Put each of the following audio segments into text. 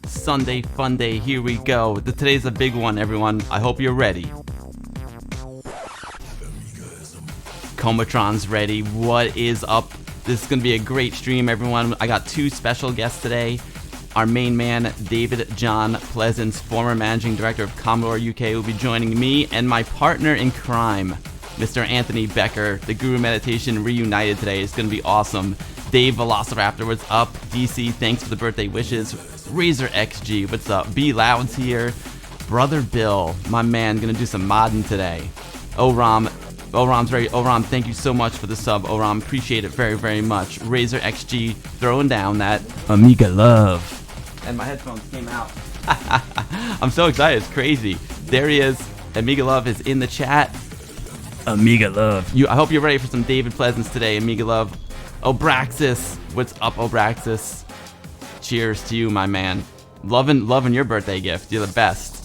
Sunday fun day, here we go. Today's a big one, everyone. I hope you're ready. Comatron's ready. What is up? This is going to be a great stream, everyone. I got two special guests today. Our main man, David John Pleasance, former managing director of Commodore UK, will be joining me, and my partner in crime, Mr. Anthony Becker. The Guru Meditation reunited today. It's going to be awesome. Dave Velociraptor, what's up? DC, thanks for the birthday wishes. Razor XG, what's up? B Loud's here. Brother Bill, my man, gonna do some modding today. Oram's ready. Oram, thank you so much for the sub. Oram, appreciate it very, very much. Razor XG throwing down that Amiga love. And my headphones came out. I'm so excited. It's crazy. There he is. Amiga love is in the chat. Amiga love. I hope you're ready for some David Pleasance today. Amiga love. Obraxis, what's up, Obraxis? Cheers to you, my man. Loving your birthday gift. You're the best.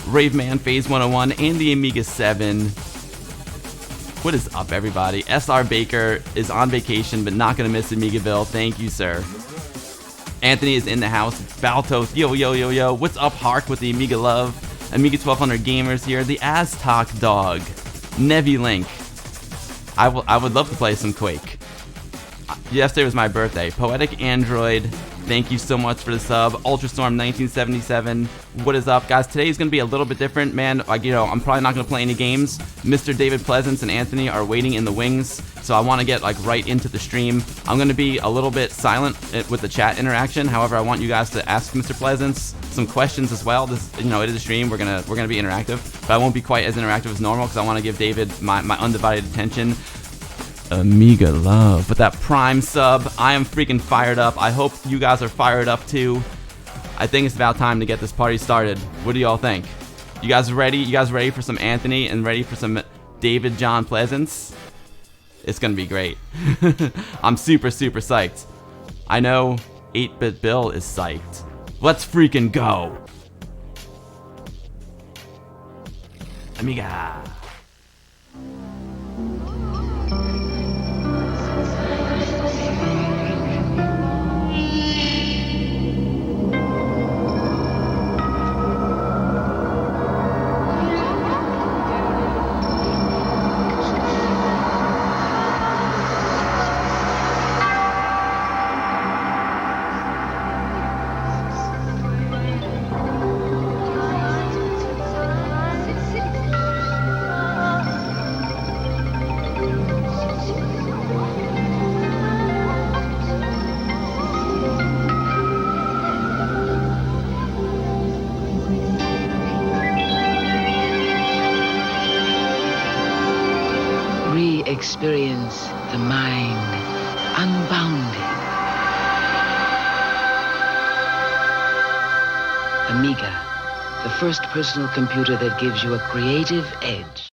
Rave Man, Phase 101, and the Amiga 7. What is up, everybody? SR Baker is on vacation, but not gonna miss Amigaville. Thank you, sir. Anthony is in the house. Baltos, yo. What's up, Hark, with the Amiga love? Amiga 1200 gamers here. The Aztok dog. Nevi Link. I would love to play some Quake. Yesterday was my birthday. Poetic Android, thank you so much for the sub. Ultrastorm 1977, what is up, guys? Today is going to be a little bit different, man. I'm probably not going to play any games. Mr. David Pleasance and Anthony are waiting in the wings, so I want to get right into the stream. I'm going to be a little bit silent with the chat interaction. However, I want you guys to ask Mr. Pleasance some questions as well. This, it is a stream. We're gonna be interactive, but I won't be quite as interactive as normal because I want to give David my undivided attention. Amiga love. With that Prime sub, I am freaking fired up. I hope you guys are fired up too. I think it's about time to get this party started. What do y'all think? You guys ready? You guys ready for some Anthony and ready for some David John Pleasance? It's gonna be great. I'm super psyched. I know 8-Bit Bill is psyched. Let's freaking go. Amiga. Experience the mind unbounded. Amiga, the first personal computer that gives you a creative edge.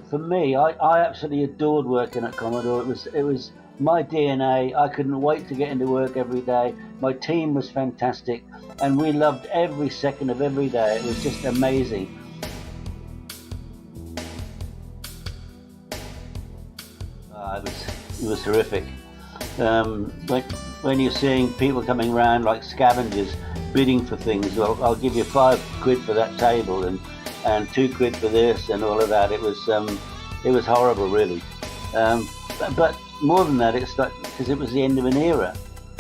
For me, I absolutely adored working at Commodore. It was my DNA. I couldn't wait to get into work every day. My team was fantastic, and we loved every second of every day. It was just amazing. It was terrific. When you're seeing people coming around like scavengers bidding for things, well, I'll give you £5 for that table and £2 for this and all of that. It was horrible, really. But more than that, it's because it was the end of an era.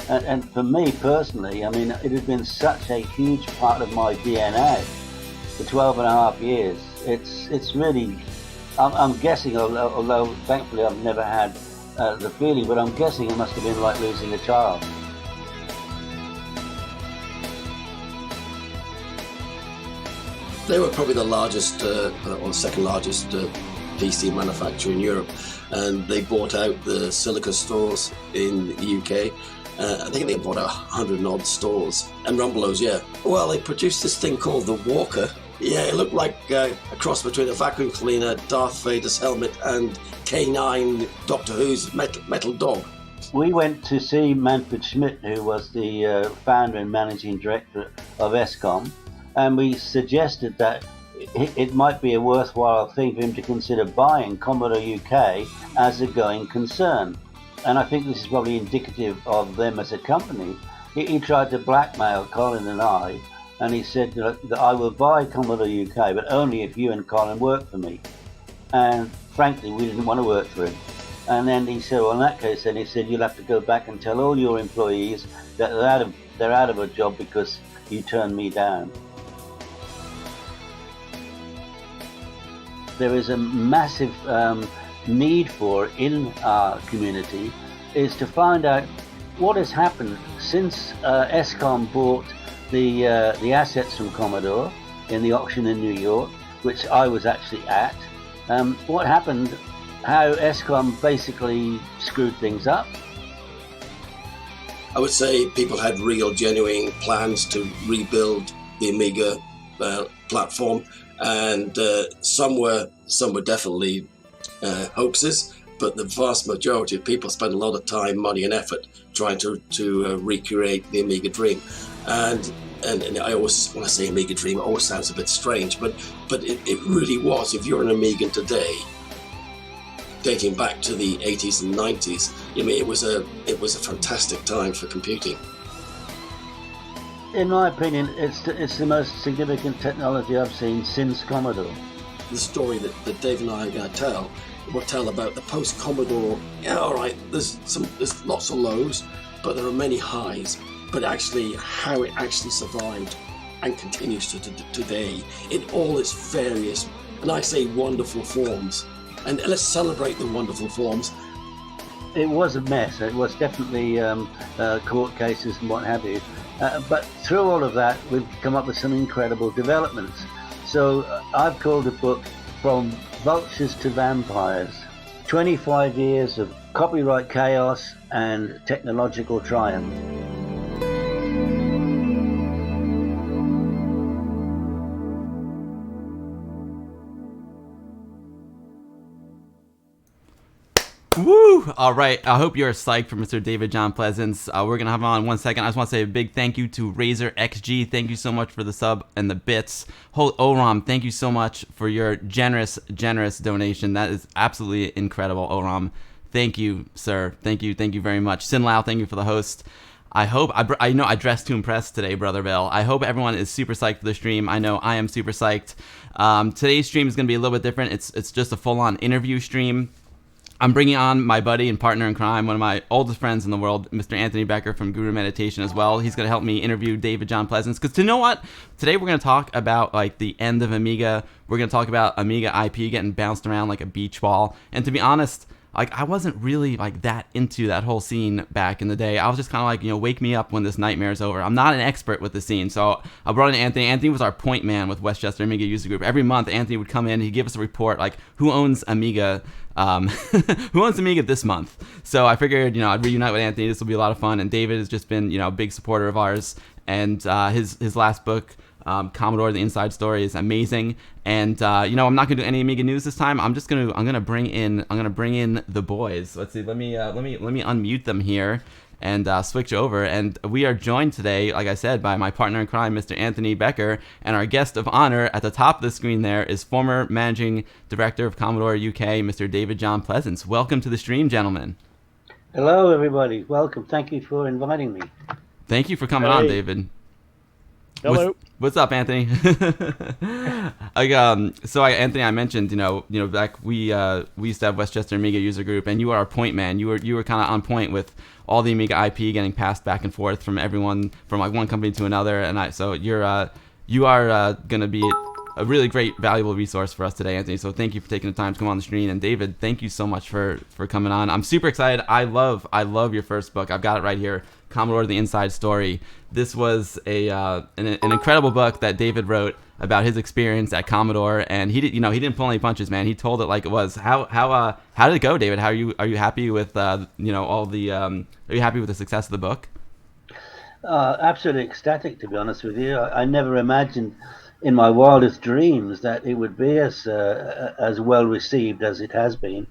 And for me personally, I mean, it has been such a huge part of my DNA for 12 and a half years. It's really, I'm guessing, although thankfully I've never had the feeling, but I'm guessing it must have been like losing a child. They were probably the largest, or second largest PC manufacturer in Europe, and they bought out the Silica stores in the UK. I think they bought 100 odd stores. And Rumbelows, yeah. Well, they produced this thing called the Walker. Yeah, it looked like a cross between a vacuum cleaner, Darth Vader's helmet, and K9, Doctor Who's metal dog. We went to see Manfred Schmidt, who was the founder and managing director of ESCOM, and we suggested that it might be a worthwhile thing for him to consider buying Commodore UK as a going concern. And I think this is probably indicative of them as a company. He tried to blackmail Colin and I, and he said that I will buy Commodore UK, but only if you and Colin work for me. And frankly, we didn't want to work for him. And then he said, well, in that case, then he said, you'll have to go back and tell all your employees that they're out of a job because you turned me down. There is a massive need for in our community is to find out what has happened since ESCOM bought the assets from Commodore in the auction in New York, which I was actually at. What happened, how ESCOM basically screwed things up. I would say people had real, genuine plans to rebuild the Amiga platform, and some were definitely hoaxes, but the vast majority of people spent a lot of time, money, and effort trying to recreate the Amiga dream. And I always, when I say Amiga dream, it always sounds a bit strange, but it really was. If you're an Amigan today, dating back to the 80s and 90s, I mean, it was a fantastic time for computing. In my opinion, it's the most significant technology I've seen since Commodore. The story that Dave and I are going to tell about the post-Commodore. Yeah, all right, there's lots of lows, but there are many highs. But actually, how it actually survived and continues to today in all its various, and I say wonderful forms. And let's celebrate the wonderful forms. It was a mess. It was definitely court cases and what have you. But through all of that, we've come up with some incredible developments. So I've called the book From Vultures to Vampires, 25 years of copyright chaos and technological triumph. Woo! All right. I hope you're psyched for Mr. David John Pleasance. We're going to have him on in 1 second. I just want to say a big thank you to Razor XG. Thank you so much for the sub and the bits. Oram, thank you so much for your generous donation. That is absolutely incredible, Oram. Thank you, sir. Thank you very much. Sin Lao, thank you for the host. I hope, I know I dressed to impress today, Brother Bill. I hope everyone is super psyched for the stream. I know I am super psyched. Today's stream is going to be a little bit different. It's just a full-on interview stream. I'm bringing on my buddy and partner in crime, one of my oldest friends in the world, Mr. Anthony Becker from Guru Meditation as well. He's going to help me interview David John Pleasance. Because you know what? Today we're going to talk about like the end of Amiga. We're going to talk about Amiga IP getting bounced around like a beach ball. And to be honest, like I wasn't really like that into that whole scene back in the day. I was just kind of like, wake me up when this nightmare is over. I'm not an expert with the scene. So I brought in Anthony. Anthony was our point man with Westchester Amiga User Group. Every month, Anthony would come in. He'd give us a report like who owns Amiga, who owns Amiga this month. So I figured, I'd reunite with Anthony. This will be a lot of fun. And David has just been, a big supporter of ours. And his last book, Commodore: The Inside Story, is amazing. And I'm not gonna do any Amiga news this time. I'm gonna bring in the boys. Let's see. Let me unmute them here and switch over. And we are joined today, like I said, by my partner in crime, Mr. Anthony Becker, and our guest of honor at the top of the screen there is former managing director of Commodore UK, Mr. David John Pleasance. Welcome to the stream, gentlemen. Hello, everybody. Welcome. Thank you for inviting me. Thank you for coming on, David. Hello. What's up, Anthony? Anthony, I mentioned, back we used to have Westchester Amiga User Group, and you were our point man. You were kind of on point with all the Amiga IP getting passed back and forth from everyone, from like one company to another, and so you are going to be a really great, valuable resource for us today, Anthony. So thank you for taking the time to come on the stream, and David, thank you so much for coming on. I'm super excited. I love your first book. I've got it right here. Commodore: The Inside Story. This was an incredible book that David wrote about his experience at Commodore, and he didn't pull any punches, man. He told it like it was. How did it go, David? Are you happy with are you happy with the success of the book? Absolutely ecstatic, to be honest with you. I never imagined in my wildest dreams that it would be as well received as it has been.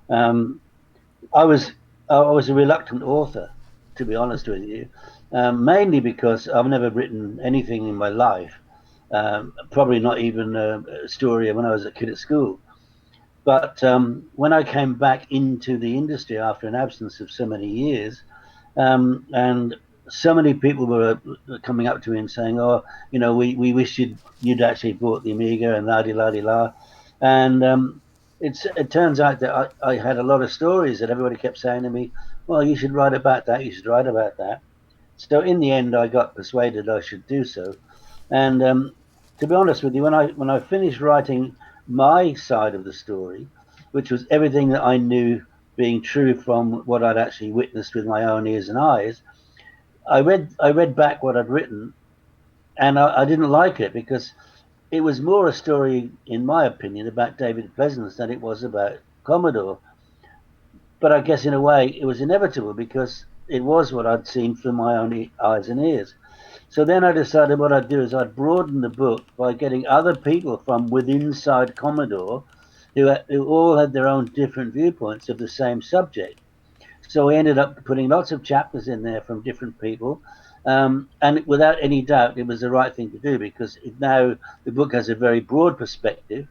I was a reluctant author, to be honest with you, mainly because I've never written anything in my life, Probably not even a story when I was a kid at school. But when I came back into the industry after an absence of so many years, and so many people were coming up to me and saying, "Oh, we wish you'd actually bought the Amiga," and la di la di la, and it turns out that I had a lot of stories that everybody kept saying to me, "Well, you should write about that. You should write about that." So in the end, I got persuaded I should do so. And to be honest with you, when I finished writing my side of the story, which was everything that I knew being true from what I'd actually witnessed with my own ears and eyes, I read back what I'd written, and I didn't like it because it was more a story, in my opinion, about David Pleasance than it was about Commodore. But I guess in a way it was inevitable because it was what I'd seen through my own eyes and ears. So then I decided what I'd do is I'd broaden the book by getting other people from within inside Commodore who all had their own different viewpoints of the same subject. So we ended up putting lots of chapters in there from different people. And without any doubt, it was the right thing to do because now the book has a very broad perspective.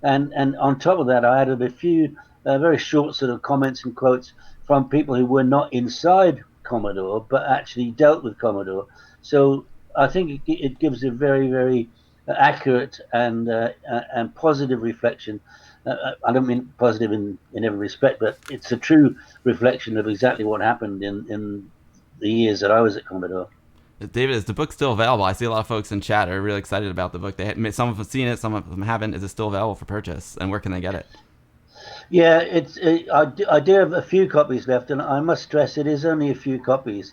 And on top of that, I added a few very short sort of comments and quotes from people who were not inside Commodore, but actually dealt with Commodore. So I think it gives a very, very accurate and positive reflection. I don't mean positive in every respect, but it's a true reflection of exactly what happened in the years that I was at Commodore. David, is the book still available? I see a lot of folks in chat are really excited about the book. Some of them have seen it, some of them haven't. Is it still available for purchase? And where can they get it? Yeah, I do have a few copies left, and I must stress it is only a few copies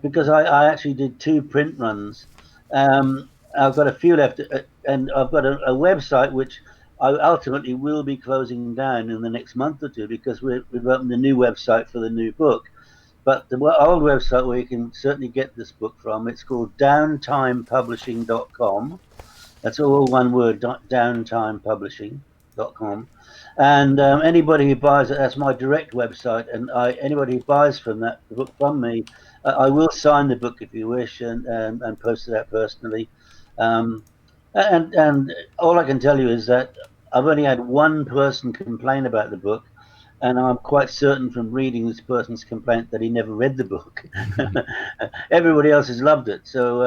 because I actually did 2 print runs. I've got a few left, and I've got a website which I ultimately will be closing down in the next month or two because we've opened a new website for the new book. But the old website where you can certainly get this book from, it's called downtimepublishing.com. That's all one word, downtimepublishing.com. And anybody who buys it, that's my direct website. And anybody who buys from that the book from me, I will sign the book if you wish and post it out personally. Um, and all I can tell you is that I've only had one person complain about the book, and I'm quite certain from reading this person's complaint that he never read the book. Everybody else has loved it, so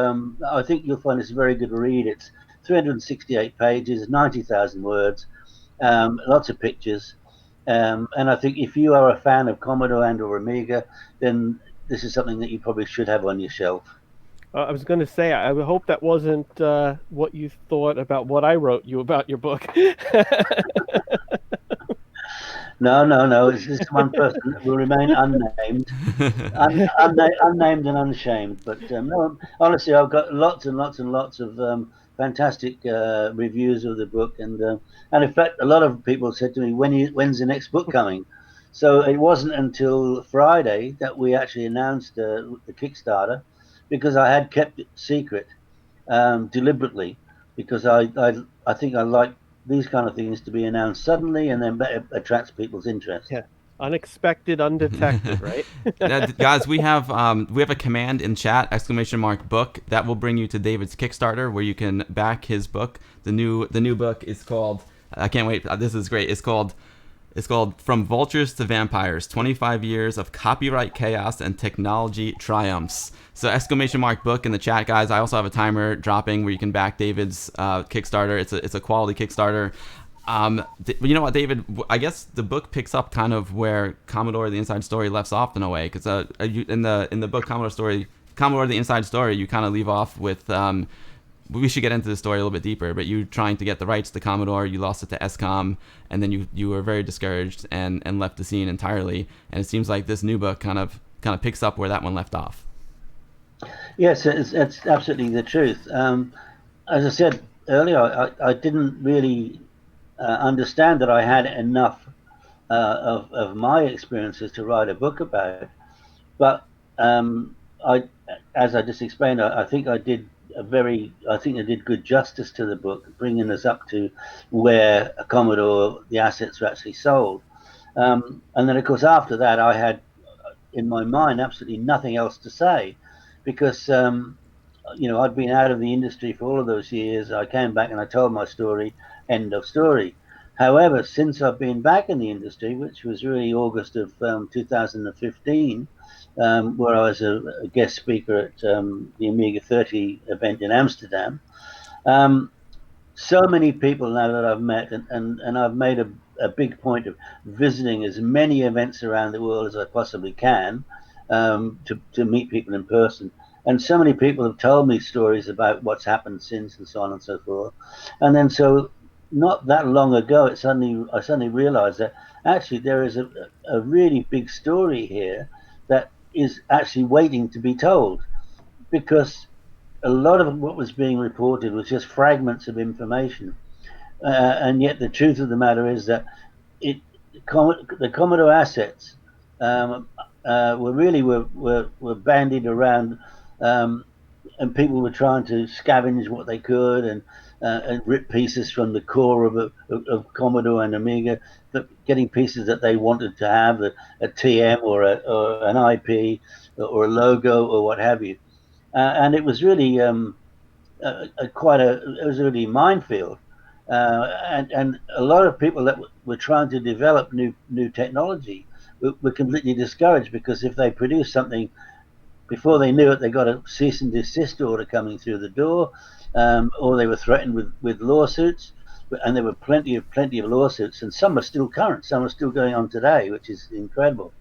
I think you'll find it's a very good read. It's 368 pages, 90,000 words, lots of pictures, and I think if you are a fan of Commodore and/or Amiga, then this is something that you probably should have on your shelf. I was going to say, I would hope that wasn't what you thought about what I wrote you about your book. No. It's just one person that will remain unnamed, unnamed and unshamed. But no, honestly, I've got lots and lots and lots of fantastic reviews of the book, and in fact, a lot of people said to me, "When's the next book coming?" So it wasn't until Friday that we actually announced the Kickstarter, because I had kept it secret deliberately, because I think I like these kind of things to be announced suddenly and then better attracts people's interest. Yeah, unexpected, undetected, right? Guys, we have a command in chat, !book, that will bring you to David's Kickstarter where you can back his book. The new book is called, I can't wait, this is great. It's called From Vultures to Vampires, 25 Years of Copyright Chaos and Technology Triumphs. So !book in the chat, guys. I also have a timer dropping where you can back David's Kickstarter. It's a quality Kickstarter. You know what, David? I guess the book picks up kind of where Commodore: The Inside Story left off in a way, because in the book Commodore: The Inside Story, you kind of leave off with. We should get into the story a little bit deeper, but you trying to get the rights to Commodore, you lost it to SCOM, and then you were very discouraged and left the scene entirely. And it seems like this new book kind of picks up where that one left off. Yes, it's absolutely the truth. As I said earlier, I didn't really understand that I had enough of my experiences to write a book about. But as I just explained, I think I did good justice to the book, bringing us up to where Commodore the assets were actually sold. And then, of course, after that, I had in my mind absolutely nothing else to say, because I'd been out of the industry for all of those years. I came back and I told my story, end of story. However, since I've been back in the industry, which was really August of 2015, where I was a guest speaker at the Amiga 30 event in Amsterdam, um, so many people now that I've met, and I've made a big point of visiting as many events around the world as I possibly can, to meet people in person. And so many people have told me stories about what's happened since, and so on and so forth. And then so not that long ago, I suddenly realized that actually there is a really big story here that is actually waiting to be told, because a lot of what was being reported was just fragments of information, and yet the truth of the matter is that it the Commodore assets, were bandied around, um, and people were trying to scavenge what they could, and rip pieces from the core of Commodore and Amiga, but getting pieces that they wanted to have, a TM or an IP or a logo or what have you, and it was really it was a really minefield, and a lot of people that were trying to develop new technology were completely discouraged, because if they produced something, before they knew it, they got a cease and desist order coming through the door, or they were threatened with lawsuits, and there were plenty of lawsuits, and some are still current, some are still going on today, which is incredible.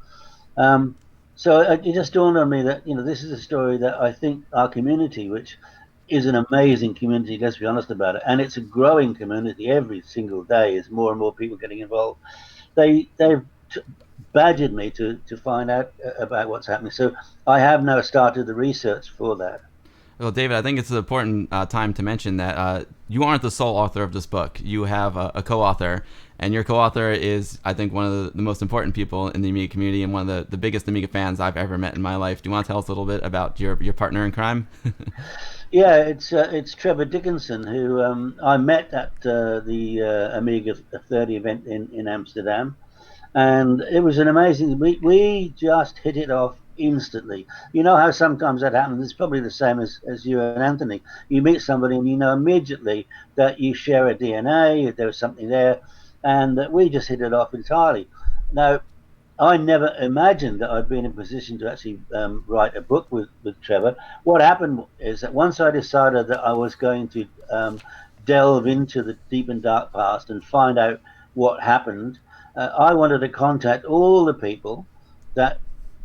Um, so it just dawned on me that this is a story that I think our community, which is an amazing community, let's be honest about it, and it's a growing community every single day as more and more people getting involved. They've badgered me to find out about what's happening. So I have now started the research for that. Well, David, I think it's an important time to mention that you aren't the sole author of this book. You have a co-author, and your co-author is, I think, one of the most important people in the Amiga community and one of the biggest Amiga fans I've ever met in my life. Do you want to tell us a little bit about your partner in crime? Yeah, it's Trevor Dickinson, who I met at the Amiga 30 event in Amsterdam, and it was an amazing. We just hit it off instantly. You know how sometimes that happens. It's probably the same as you and Anthony. You meet somebody and you know immediately that you share a DNA. There's something there, and we just hit it off entirely. Now, I never imagined that I'd be in a position to actually write a book with Trevor. What happened is that once I decided that I was going to delve into the deep and dark past and find out what happened, I wanted to contact all the people that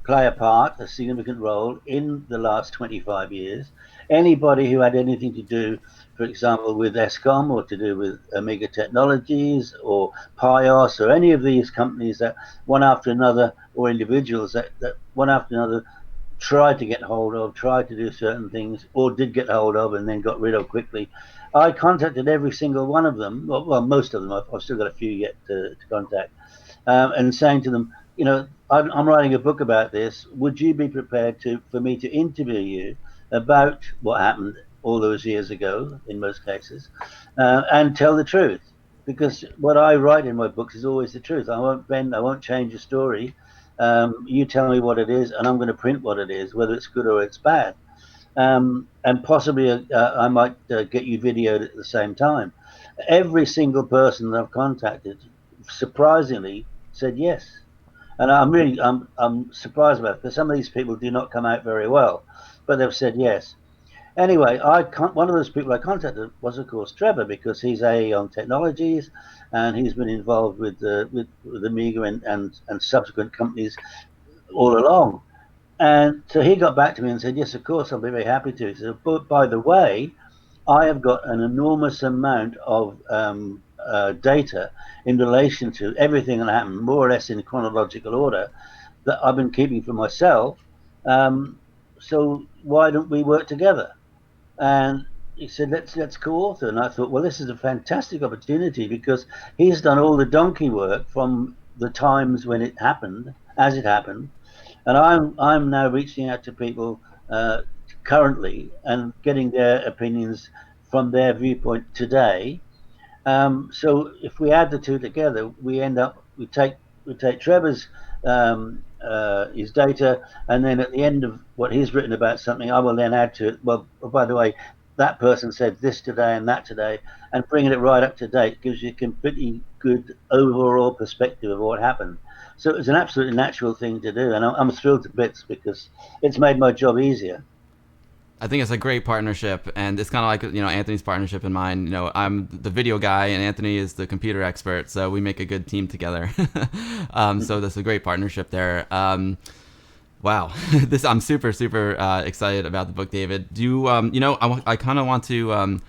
play a part, a significant role in the last 25 years. Anybody who had anything to do, for example, with ESCOM, or to do with Amiga Technologies or Pios, or any of these companies that one after another, or individuals that one after another tried to get hold of, tried to do certain things, or did get hold of and then got rid of quickly. I contacted every single one of them. Well, most of them. I've still got a few yet to contact, and saying to them, I'm writing a book about this. Would you be prepared for me to interview you about what happened all those years ago, in most cases, and tell the truth? Because what I write in my books is always the truth. I won't bend. I won't change a story. You tell me what it is, and I'm going to print what it is, whether it's good or it's bad. And possibly I might get you videoed at the same time. Every single person that I've contacted, surprisingly, said yes. And I'm surprised about it, because some of these people do not come out very well, but they've said yes. Anyway, one of those people I contacted was, of course, Trevor, because he's on technologies, and he's been involved with Amiga and subsequent companies all along. And so he got back to me and said, yes, of course, I'll be very happy to. He said, but by the way, I have got an enormous amount of data in relation to everything that happened, more or less in chronological order, that I've been keeping for myself. So why don't we work together? And he said, let's co-author. And I thought, well, this is a fantastic opportunity, because he's done all the donkey work from the times when it happened, as it happened, and I'm now reaching out to people currently and getting their opinions from their viewpoint today. So if we add the two together, we take Trevor's his data, and then at the end of what he's written about something, I will then add to it. Well, by the way, that person said this today and that today, and bringing it right up to date gives you a completely good overall perspective of what happened. So it was an absolutely natural thing to do, and I'm thrilled to bits because it's made my job easier. I think it's a great partnership, and it's kind of like, Anthony's partnership and mine. I'm the video guy, and Anthony is the computer expert, so we make a good team together. So that's a great partnership there. Wow, I'm super excited about the book, David. Do you I kind of want to.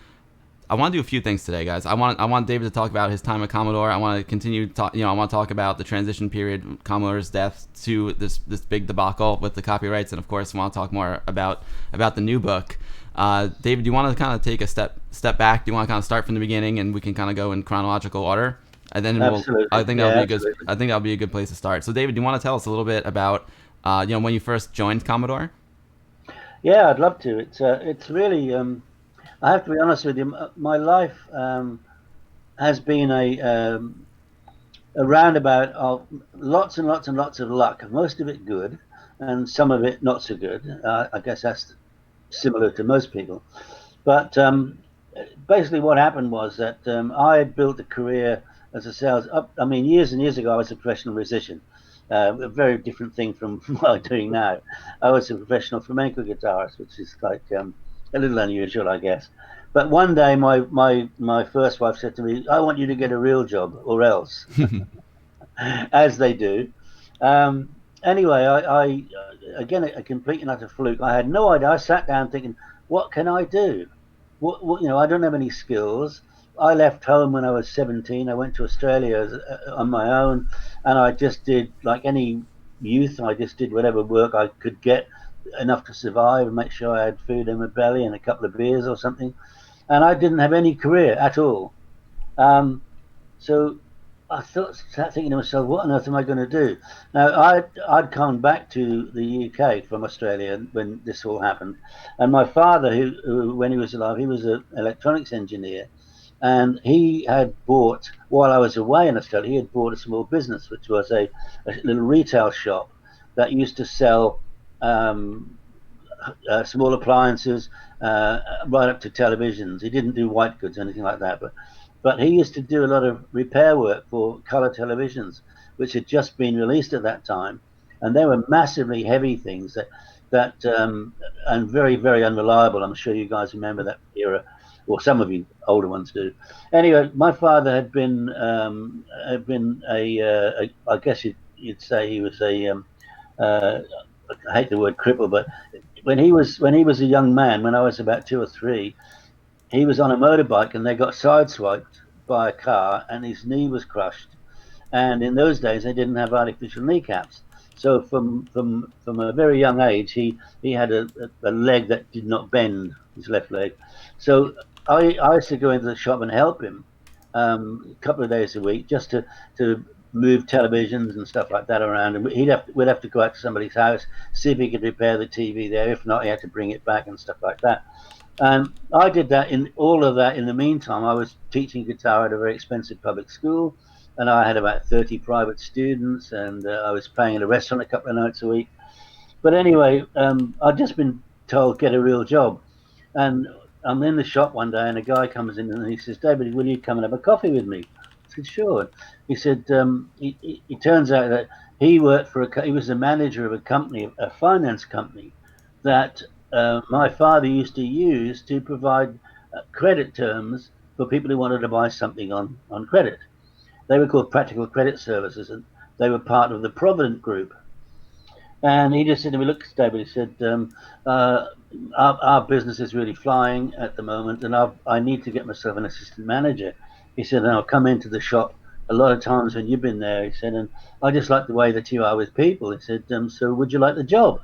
I want to do a few things today, guys. I want David to talk about his time at Commodore. I want to continue talk. I want to talk about the transition period, Commodore's death to this big debacle with the copyrights, and of course, I want to talk more about the new book. David, do you want to kind of take a step back? Do you want to kind of start from the beginning, and we can kind of go in chronological order? And then I think that'll be a good place to start. So, David, do you want to tell us a little bit about when you first joined Commodore? Yeah, I'd love to. It's really. I have to be honest with you. My life has been a roundabout of lots and lots and lots of luck. Most of it good, and some of it not so good. I guess that's similar to most people. But basically, what happened was that I had built a career as a sales. Years and years ago, I was a professional musician. A very different thing from what I'm doing now. I was a professional flamenco guitarist, which is like a little unusual, I guess. But one day, my first wife said to me, "I want you to get a real job, or else," as they do. Anyway, I again a complete and utter fluke. I had no idea. I sat down thinking, "What can I do? What I don't have any skills." I left home when I was 17. I went to Australia on my own, and I just did like any youth. I just did whatever work I could get enough to survive and make sure I had food in my belly and a couple of beers or something. And I didn't have any career at all. So I sat thinking to myself, what on earth am I going to do? Now, I'd come back to the UK from Australia when this all happened. And my father, who when he was alive, he was an electronics engineer. And he had bought, while I was away in Australia, he had bought a small business, which was a little retail shop that used to sell small appliances right up to televisions. He didn't do white goods or anything like that, but he used to do a lot of repair work for color televisions, which had just been released at that time, and they were massively heavy things that and very, very unreliable. I'm sure you guys remember that era, or some of you older ones do. Anyway, my father had been I guess you'd say he was I hate the word cripple, but when he was a young man, when I was about 2 or 3, he was on a motorbike and they got sideswiped by a car and his knee was crushed. And in those days, they didn't have artificial kneecaps. So from a very young age, he had a leg that did not bend, his left leg. So I used to go into the shop and help him a couple of days a week just to move televisions and stuff like that around, and we'd have to go out to somebody's house, see if he could repair the TV there. If not, he had to bring it back and stuff like that. And I did that. In all of that, in the meantime, I was teaching guitar at a very expensive public school, and I had about 30 private students, and I was playing at a restaurant a couple of nights a week. But anyway, I'd just been told, get a real job. And I'm in the shop one day, and a guy comes in and he says, "David, will you come and have a coffee with me?" I said, "Sure." He said, it turns out that he was the manager of a company, a finance company, that my father used to use to provide credit terms for people who wanted to buy something on credit. They were called Practical Credit Services, and they were part of the Provident Group. And he just said to me, "Look, David," he said, our business is really flying at the moment, and I need to get myself an assistant manager." He said, "And I'll come into the shop a lot of times when you've been there," he said, "and I just like the way that you are with people." He said, "So would you like the job?"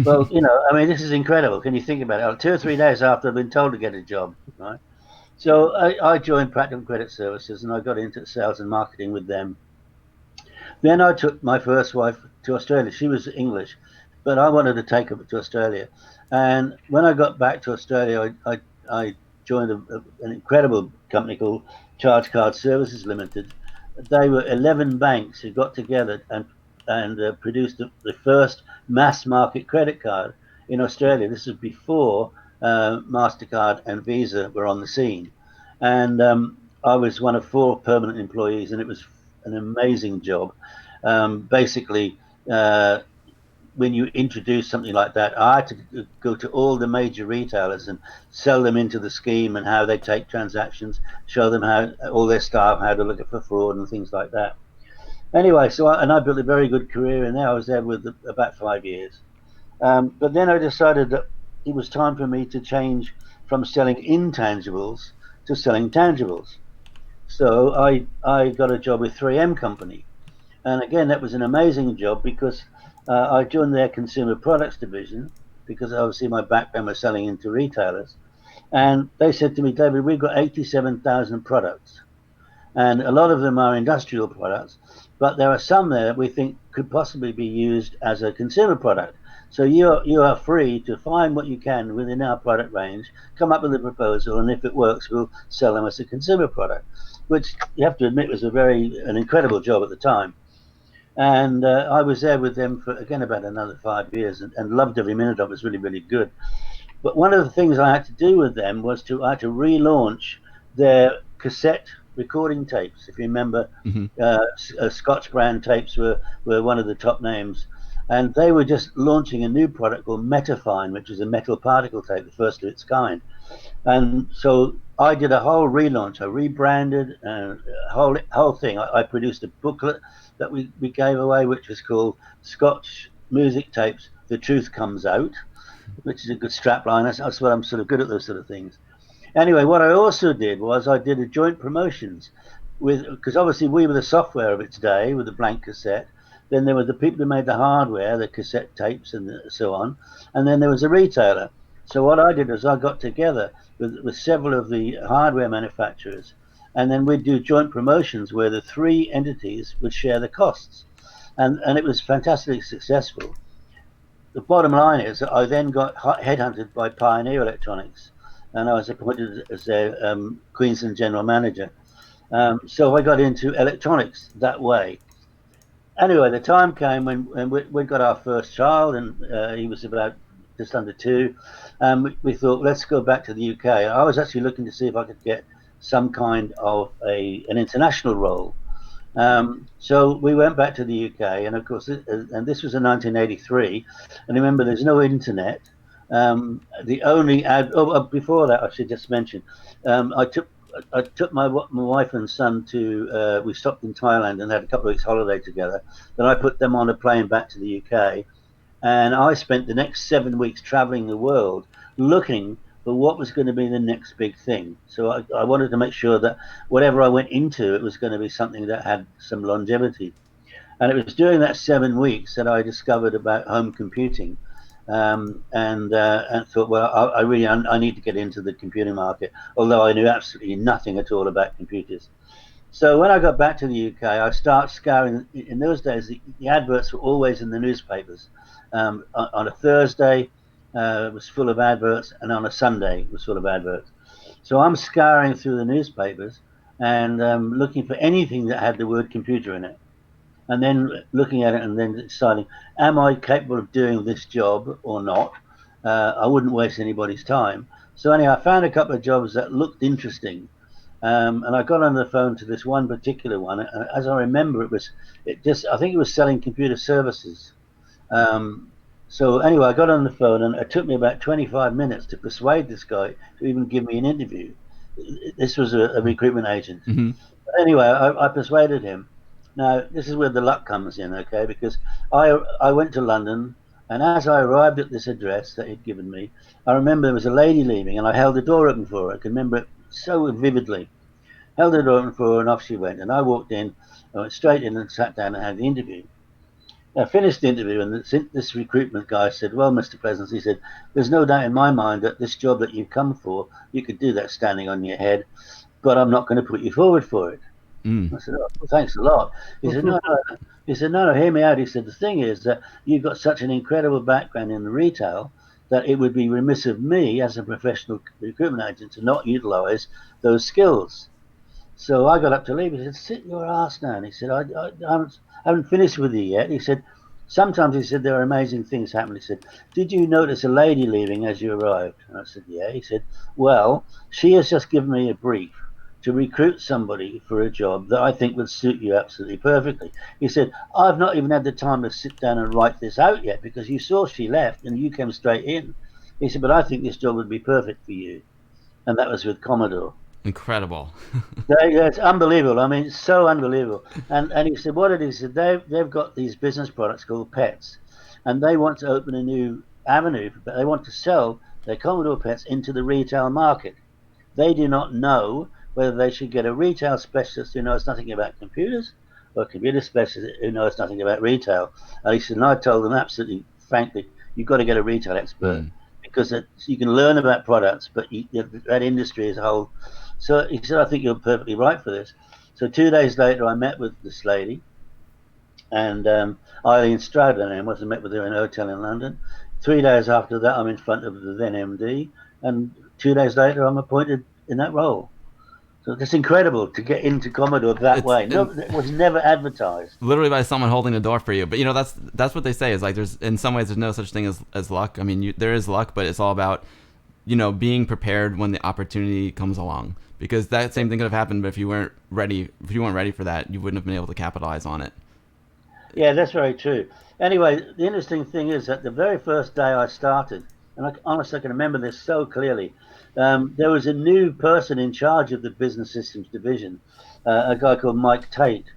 Well, this is incredible. Can you think about it? 2 or 3 days after I've been told to get a job, right? So I joined Practical Credit Services, and I got into sales and marketing with them. Then I took my first wife to Australia. She was English, but I wanted to take her to Australia. And when I got back to Australia, I joined an incredible company called Charge Card Services Limited. They were 11 banks who got together and and produced the first mass market credit card in Australia. This was before MasterCard and Visa were on the scene. And I was one of 4 permanent employees, and it was an amazing job. Basically, when you introduce something like that, I had to go to all the major retailers and sell them into the scheme and how they take transactions, show them how all their staff how to look for fraud and things like that. Anyway, so I built a very good career in there. I was there with about 5 years. But then I decided that it was time for me to change from selling intangibles to selling tangibles. So I got a job with 3M Company. And again, that was an amazing job because I joined their consumer products division because obviously my background was selling into retailers. And they said to me, David, we've got 87,000 products. And a lot of them are industrial products, but there are some there that we think could possibly be used as a consumer product. So you are free to find what you can within our product range, come up with a proposal, and if it works, we'll sell them as a consumer product, which you have to admit was an incredible job at the time. And I was there with them for, again, about another 5 years and loved every minute of it. Was really, really good. But one of the things I had to do with them was I had to relaunch their cassette recording tapes. If you remember, Scotch brand tapes were one of the top names. And they were just launching a new product called Metafine, which is a metal particle tape, the first of its kind. And so I did a whole relaunch. I rebranded whole thing. I produced a booklet that we gave away, which was called Scotch Music Tapes, The Truth Comes Out, which is a good strapline. That's what I'm sort of good at, those sort of things. Anyway, what I also did was I did a joint promotions because obviously we were the software of its day with the blank cassette. Then there were the people who made the hardware, the cassette tapes and so on. And then there was a retailer. So what I did was I got together with several of the hardware manufacturers, and then we'd do joint promotions where the 3 entities would share the costs. And it was fantastically successful. The bottom line is that I then got headhunted by Pioneer Electronics, and I was appointed as their Queensland general manager. So I got into electronics that way. Anyway, the time came when we got our first child, and he was about just under 2. We thought, let's go back to the UK. I was actually looking to see if I could get some kind of an international role. So we went back to the UK, and of course, and this was in 1983. And remember, there's no internet. The only before that, I should just mention, I took my wife and son to. We stopped in Thailand and had a couple of weeks holiday together. Then I put them on a plane back to the UK, and I spent the next 7 weeks traveling the world looking for what was going to be the next big thing. So I wanted to make sure that whatever I went into, it was going to be something that had some longevity. And it was during that 7 weeks that I discovered about home computing, and thought, well, I need to get into the computing market, although I knew absolutely nothing at all about computers. So when I got back to the UK, I started scouring. In those days, the adverts were always in the newspapers. On a Thursday, it was full of adverts, and on a Sunday, it was full of adverts. So I'm scouring through the newspapers and looking for anything that had the word computer in it. And then looking at it and then deciding, am I capable of doing this job or not? I wouldn't waste anybody's time. So anyway, I found a couple of jobs that looked interesting. And I got on the phone to this one particular one. And as I remember, I think it was selling computer services. So anyway, I got on the phone, and it took me about 25 minutes to persuade this guy to even give me an interview. This was a recruitment agent. Mm-hmm. But anyway, I persuaded him. Now, this is where the luck comes in, okay? Because I went to London, and as I arrived at this address that he'd given me, I remember there was a lady leaving, and I held the door open for her. I can remember it so vividly. Held the door open for her, and off she went. And I walked in, I went straight in and sat down and had the interview. I finished the interview, and this recruitment guy said, well, Mr. Pleasance, he said, there's no doubt in my mind that this job that you've come for, you could do that standing on your head, but I'm not going to put you forward for it. I said, oh, well, thanks a lot. He said, no. He said, no, hear me out. He said, the thing is that you've got such an incredible background in the retail that it would be remiss of me as a professional recruitment agent to not utilize those skills. So I got up to leave. He said, sit your ass down. He said, I haven't finished with you yet. He said, sometimes, he said, there are amazing things happen. He said, did you notice a lady leaving as you arrived? And I said, yeah. He said, well, she has just given me a brief to recruit somebody for a job that I think would suit you absolutely perfectly. He said, I've not even had the time to sit down and write this out yet because you saw she left and you came straight in. He said, but I think this job would be perfect for you. And that was with Commodore. Incredible. It's unbelievable. I mean, it's so unbelievable. And he said, what it is, they've got these business products called pets, and they want to open a new avenue, but they want to sell their Commodore pets into the retail market. They do not know whether they should get a retail specialist who knows nothing about computers or a computer specialist who knows nothing about retail. And he said, and I told them absolutely frankly, you've got to get a retail expert because you can learn about products, but that industry as a whole. So he said, I think you're perfectly right for this. So 2 days later, I met with this lady, and Eileen Stroud, her name was. I met with her in a hotel in London. 3 days after that, I'm in front of the then MD, and 2 days later, I'm appointed in that role. So it's incredible to get into Commodore that way. No, it was never advertised. Literally by someone holding the door for you. But you know, that's what they say is like there's in some ways there's no such thing as luck. I mean, there is luck, but it's all about, you know, being prepared when the opportunity comes along. Because that same thing could have happened, but if you weren't ready for that, you wouldn't have been able to capitalize on it. Yeah, that's very true. Anyway, the interesting thing is that the very first day I started, and honestly I can remember this so clearly, there was a new person in charge of the business systems division, a guy called Mike Tate,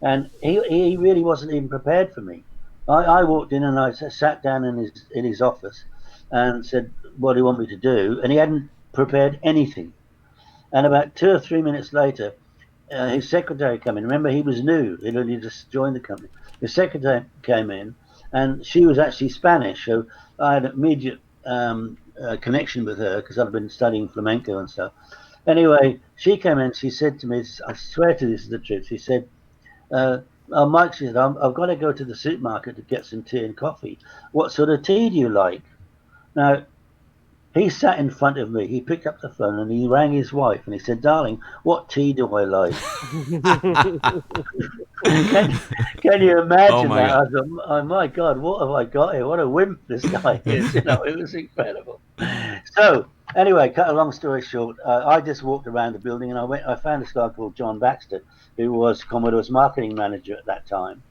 and he really wasn't even prepared for me. I walked in and I sat down in his office and said, "What do you want me to do?" And he hadn't prepared anything. And about 2 or 3 minutes later, his secretary came in. Remember, he was new; he'd only just joined the company. His secretary came in, and she was actually Spanish, so I had an immediate connection with her because I'd been studying flamenco and stuff. Anyway, she came in. She said to me, "I swear to this is the truth." She said, "Oh, Mike," she said, "I've got to go to the supermarket to get some tea and coffee. What sort of tea do you like?" Now, he sat in front of me. He picked up the phone and he rang his wife and he said, "Darling, what tea do I like?" Can you imagine Oh my that? God. I thought, oh my God, what have I got here? What a wimp this guy is. You know, it was incredible. So anyway, cut a long story short, I just walked around the building and I found this guy called John Baxter, who was Commodore's marketing manager at that time.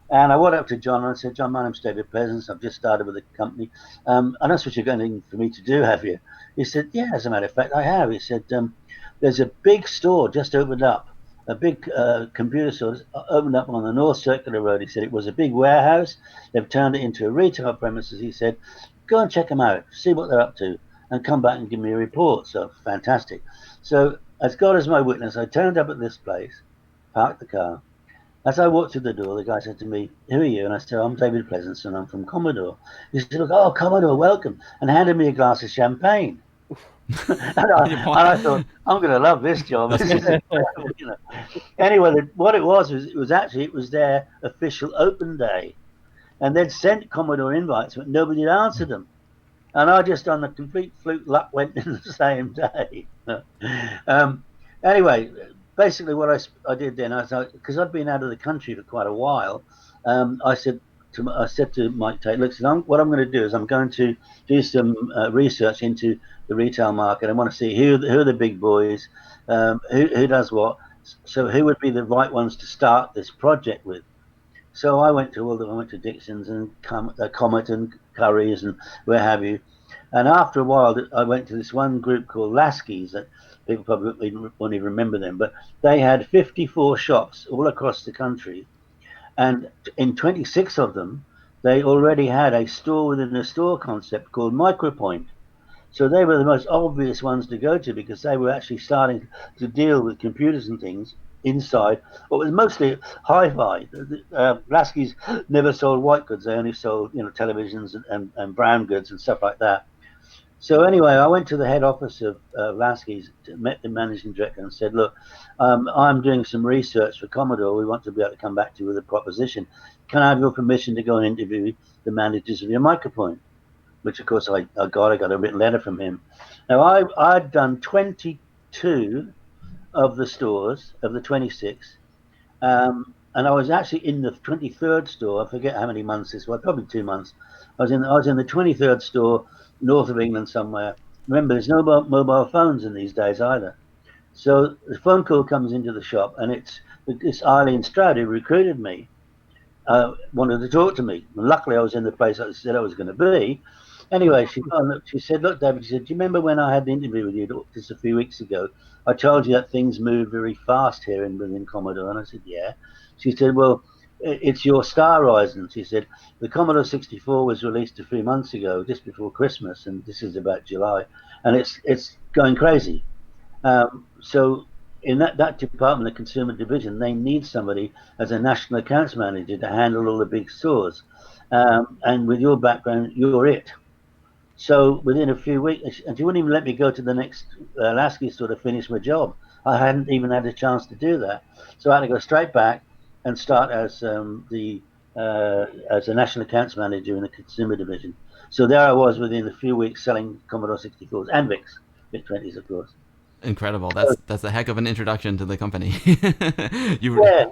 And I went up to John and I said, "John, my name's David Pleasance. I've just started with the company. I know what you're going for me to do, have you?" He said, "Yeah, as a matter of fact, I have." He said, "There's a big store just opened up, a big computer store opened up on the North Circular Road." He said, "It was a big warehouse. They've turned it into a retail premises." He said, "Go and check them out, see what they're up to, and come back and give me a report." So fantastic. So as God is my witness, I turned up at this place, parked the car. As I walked through the door, the guy said to me, "Who are you?" And I said, "I'm David Pleasance and I'm from Commodore." He said, "Look, oh, Commodore, welcome," and handed me a glass of champagne. and I thought, I'm going to love this job. This is incredible, you know. Anyway, what it was it was their official open day. And they'd sent Commodore invites, but nobody had answered them. And I just, on the complete fluke, luck went in the same day. Anyway, basically what I did then, because I'd been out of the country for quite a while, I said to Mike Tate, "Look, what I'm going to do is I'm going to do some research into the retail market. I want to see who are the big boys, who does what, so who would be the right ones to start this project with." So I went to Dixon's and Comet and Curry's and where have you. And after a while, I went to this one group called Lasky's that people probably won't even remember them, but they had 54 shops all across the country. And in 26 of them, they already had a store within a store concept called Micropoint. So they were the most obvious ones to go to because they were actually starting to deal with computers and things inside. Well, it was mostly hi-fi. Lasky's never sold white goods; they only sold, televisions and brown goods and stuff like that. So anyway, I went to the head office of Lasky's, met the managing director, and said, "Look, I'm doing some research for Commodore. We want to be able to come back to you with a proposition. Can I have your permission to go and interview the managers of your Micropoint?" Which, of course, I got a written letter from him. Now, I'd done 22 of the stores, of the 26. And I was actually in the 23rd store. I forget how many months this was, probably 2 months. I was in the 23rd store, north of England somewhere. Remember, there's no mobile phones in these days either. So the phone call comes into the shop, and it's this Eileen Stroud who recruited me, wanted to talk to me. And luckily, I was in the place I said I was going to be. Anyway, she said, "Look, David," she said, "do you remember when I had an interview with you just a few weeks ago? I told you that things move very fast here within Commodore." And I said, "Yeah." She said, "Well, it's your star rising." She said, "The Commodore 64 was released a few months ago, just before Christmas, and this is about July, and it's going crazy." So in that department, the consumer division, they need somebody as a national accounts manager to handle all the big stores. And with your background, you're it. So within a few weeks, and she wouldn't even let me go to the next Lasky store to finish my job. I hadn't even had a chance to do that. So I had to go straight back and start as as a national accounts manager in the consumer division. So there I was within a few weeks selling Commodore 64s and VIC-20s, of course. Incredible. That's a heck of an introduction to the company. Yeah,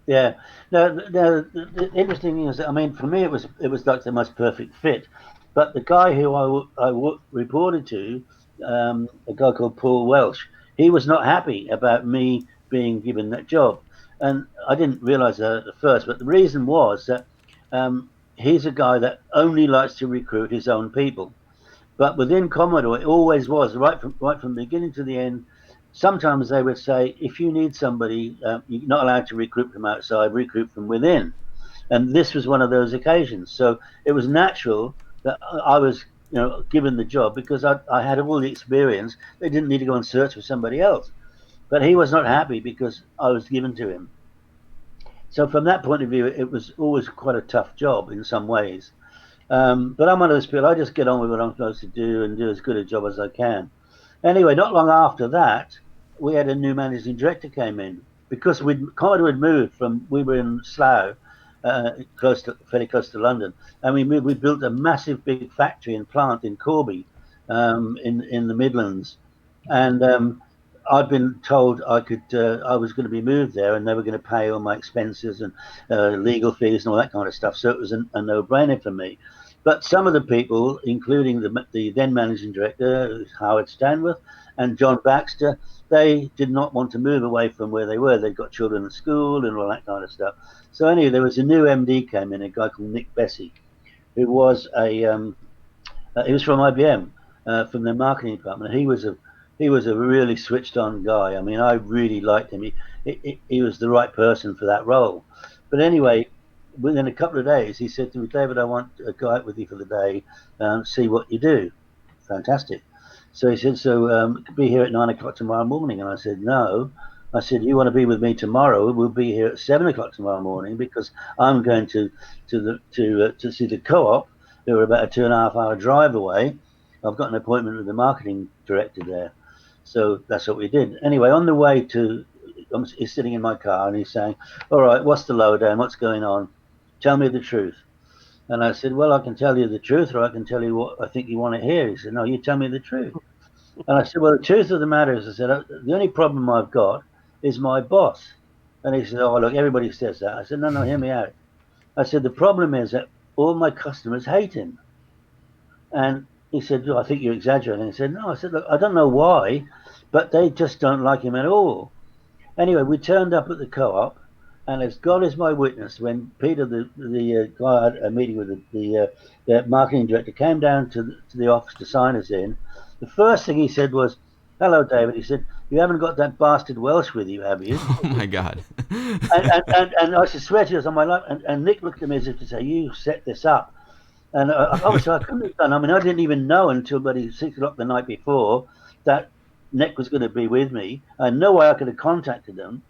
yeah. No, the interesting thing is that, I mean, for me, it was like the most perfect fit. But the guy who I reported to, a guy called Paul Welsh, he was not happy about me being given that job, and I didn't realize that at first. But the reason was that he's a guy that only likes to recruit his own people. But within Commodore, it always was right from beginning to the end. Sometimes they would say, if you need somebody, you're not allowed to recruit from outside, recruit from within. And this was one of those occasions. So it was natural that I was, given the job because I had all the experience. They didn't need to go and search for somebody else. But he was not happy because I was given to him. So from that point of view, it was always quite a tough job in some ways. But I'm one of those people. I just get on with what I'm supposed to do and do as good a job as I can. Anyway, not long after that, we had a new managing director came in because Commodore had moved from, we were in Slough, fairly close to London, and we built a massive big factory and plant in Corby, in the Midlands, and I'd been told I was going to be moved there, and they were going to pay all my expenses and legal fees and all that kind of stuff. So it was a no-brainer for me. But some of the people, including the then managing director, Howard Stanworth, and John Baxter, they did not want to move away from where they were. They'd got children at school and all that kind of stuff. So anyway, there was a new MD came in, a guy called Nick Bessie, who was he was from IBM, from their marketing department. He was a really switched on guy. I mean, I really liked him. He was the right person for that role. But anyway, within a couple of days, he said to me, "David, I want to go out with you for the day, see what you do." Fantastic. So he said, "Be here at 9 o'clock tomorrow morning." And I said, "No." I said, "You want to be with me tomorrow? We'll be here at 7 o'clock tomorrow morning because I'm going to see the co-op. They were about a 2.5 hour drive away. I've got an appointment with the marketing director there." So that's what we did. Anyway, on the way he's sitting in my car and he's saying, "All right, what's the lowdown? What's going on? Tell me the truth." And I said, "Well, I can tell you the truth, or I can tell you what I think you want to hear." He said, "No, you tell me the truth." And I said, "Well, the truth of the matter is," I said, "the only problem I've got is my boss." And he said, "Oh, look, everybody says that." I said, No, hear me out." I said, "The problem is that all my customers hate him." And he said, "I think you're exaggerating." He said, "No." I said, "Look, I don't know why, but they just don't like him at all." Anyway, we turned up at the co-op, and as God is my witness, when Peter, the guy I had a meeting with, the marketing director, came down to the office to sign us in, the first thing he said was, "Hello, David." He said, "You haven't got that bastard Welsh with you, have you?" Oh my God. And I should swear to you on my life. And Nick looked at me as if to say, "You set this up." And obviously I couldn't have done. I mean, I didn't even know until about 6 o'clock the night before that Nick was going to be with me. I no way I could have contacted them.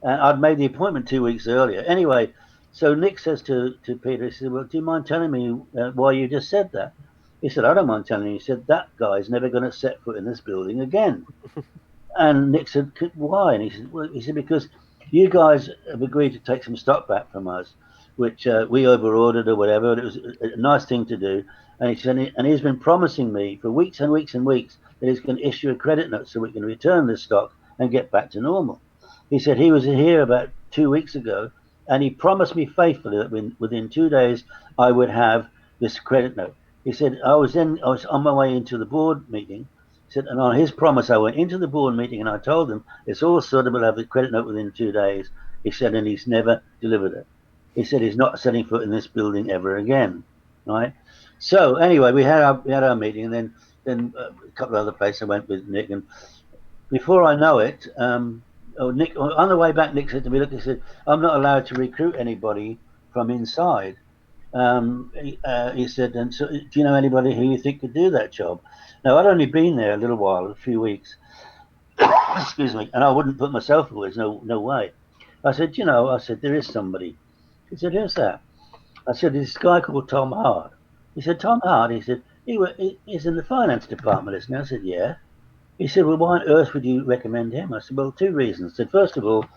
And I'd made the appointment 2 weeks earlier. Anyway, so Nick says to Peter, he said, "Well, do you mind telling me why you just said that?" He said, "I don't mind telling you." He said, "That guy's never going to set foot in this building again." And Nick said, "Why?" And he said, "Because you guys have agreed to take some stock back from us, which we overordered or whatever. It was a nice thing to do." And he said, and he's been promising me for weeks and weeks and weeks that he's going to issue a credit note so we can return this stock and get back to normal. He said he was here about 2 weeks ago, and he promised me faithfully that within 2 days I would have this credit note. He said I was on my way into the board meeting. He said, and on his promise, I went into the board meeting and I told him it's all sorted. We'll have the credit note within 2 days. He said, and he's never delivered it. He said he's not setting foot in this building ever again. Right. So anyway, we had our meeting, and then a couple of other places I went with Nick, and before I know it, Nick, on the way back, Nick said to me, "Look," he said, "I'm not allowed to recruit anybody from inside." He said, "And so, do you know anybody who you think could do that job?" Now, I'd only been there a little while, a few weeks, excuse me, and I wouldn't put myself forward. No way. I said, I said, there is somebody. He said, who's that? I said, this guy called Tom Hart. He said, Tom Hart? He said, he's in the finance department, isn't he? I said, yeah. He said, well, why on earth would you recommend him? I said, well, 2 reasons. I said, first of all,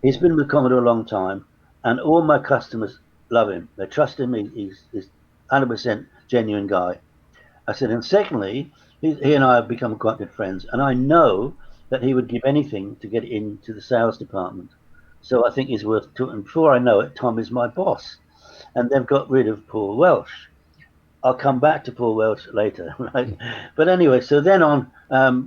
he's been with Commodore a long time, and all my customers love him. They trust him. He's 100% genuine guy. I said, and secondly, he and I have become quite good friends, and I know that he would give anything to get into the sales department. So I think he's worth talking. And before I know it, Tom is my boss, and they've got rid of Paul Welsh. I'll come back to Paul Welsh later, right? But anyway, so then on,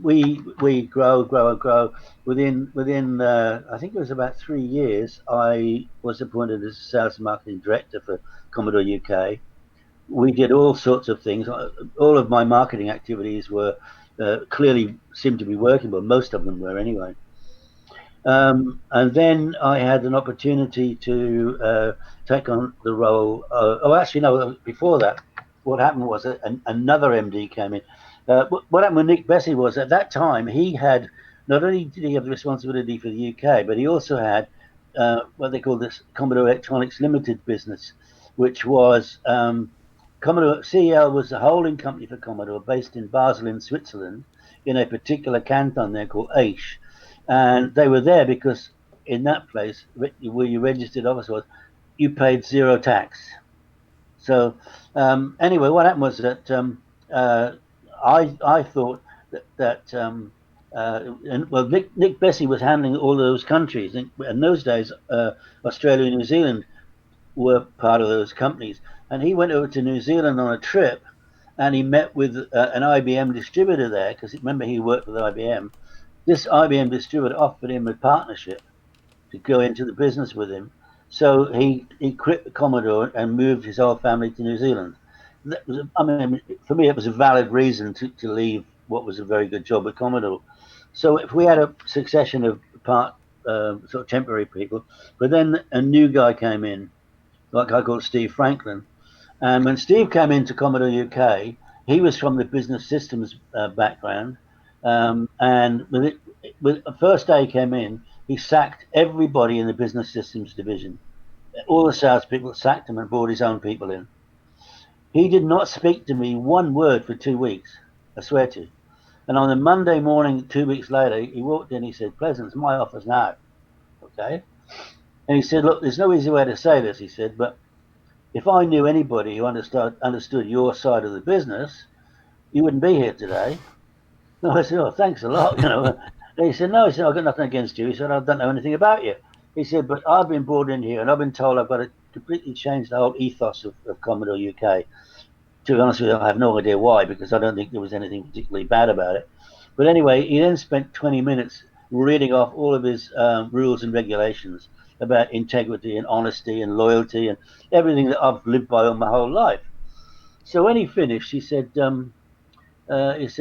we grow. Within I think it was about 3 years, I was appointed as sales and marketing director for Commodore UK. We did all sorts of things. All of my marketing activities were clearly seemed to be working, but most of them were anyway. And then I had an opportunity to take on the role. Actually, no. Before that, what happened was another MD came in. What happened with Nick Bessie was at that time he had not only did he have the responsibility for the UK, but he also had what they call this Commodore Electronics Limited business, which was Commodore CEL was the holding company for Commodore, based in Basel in Switzerland, in a particular canton there called Aiche. And they were there because in that place, where your registered office was, you paid zero tax. So anyway, what happened was that I thought that Nick Bessie was handling all those countries. In those days, Australia and New Zealand were part of those companies. And he went over to New Zealand on a trip, and he met with an IBM distributor there, because remember he worked with IBM. This IBM distributor offered him a partnership to go into the business with him. So he quit the Commodore and moved his whole family to New Zealand. For me, it was a valid reason to leave what was a very good job at Commodore. So if we had a succession of sort of temporary people, but then a new guy came in, like I called Steve Franklin. And when Steve came into Commodore UK, he was from the business systems background. And with the first day he came in, he sacked everybody in the business systems division. All the salespeople sacked him and brought his own people in. He did not speak to me one word for 2 weeks, I swear to you. And on the Monday morning, 2 weeks later, he walked in, he said, Pleasance, my office now. Okay. And he said, look, there's no easy way to say this, he said, but if I knew anybody who understood your side of the business, you wouldn't be here today. No, I said, oh, thanks a lot. And he said, no, he said, I've got nothing against you. He said, I don't know anything about you. He said, but I've been brought in here and I've been told I've got to completely change the whole ethos of Commodore UK. To be honest with you, I have no idea why, because I don't think there was anything particularly bad about it. But anyway, he then spent 20 minutes reading off all of his rules and regulations about integrity and honesty and loyalty and everything that I've lived by all my whole life. So when he finished, he said, so that's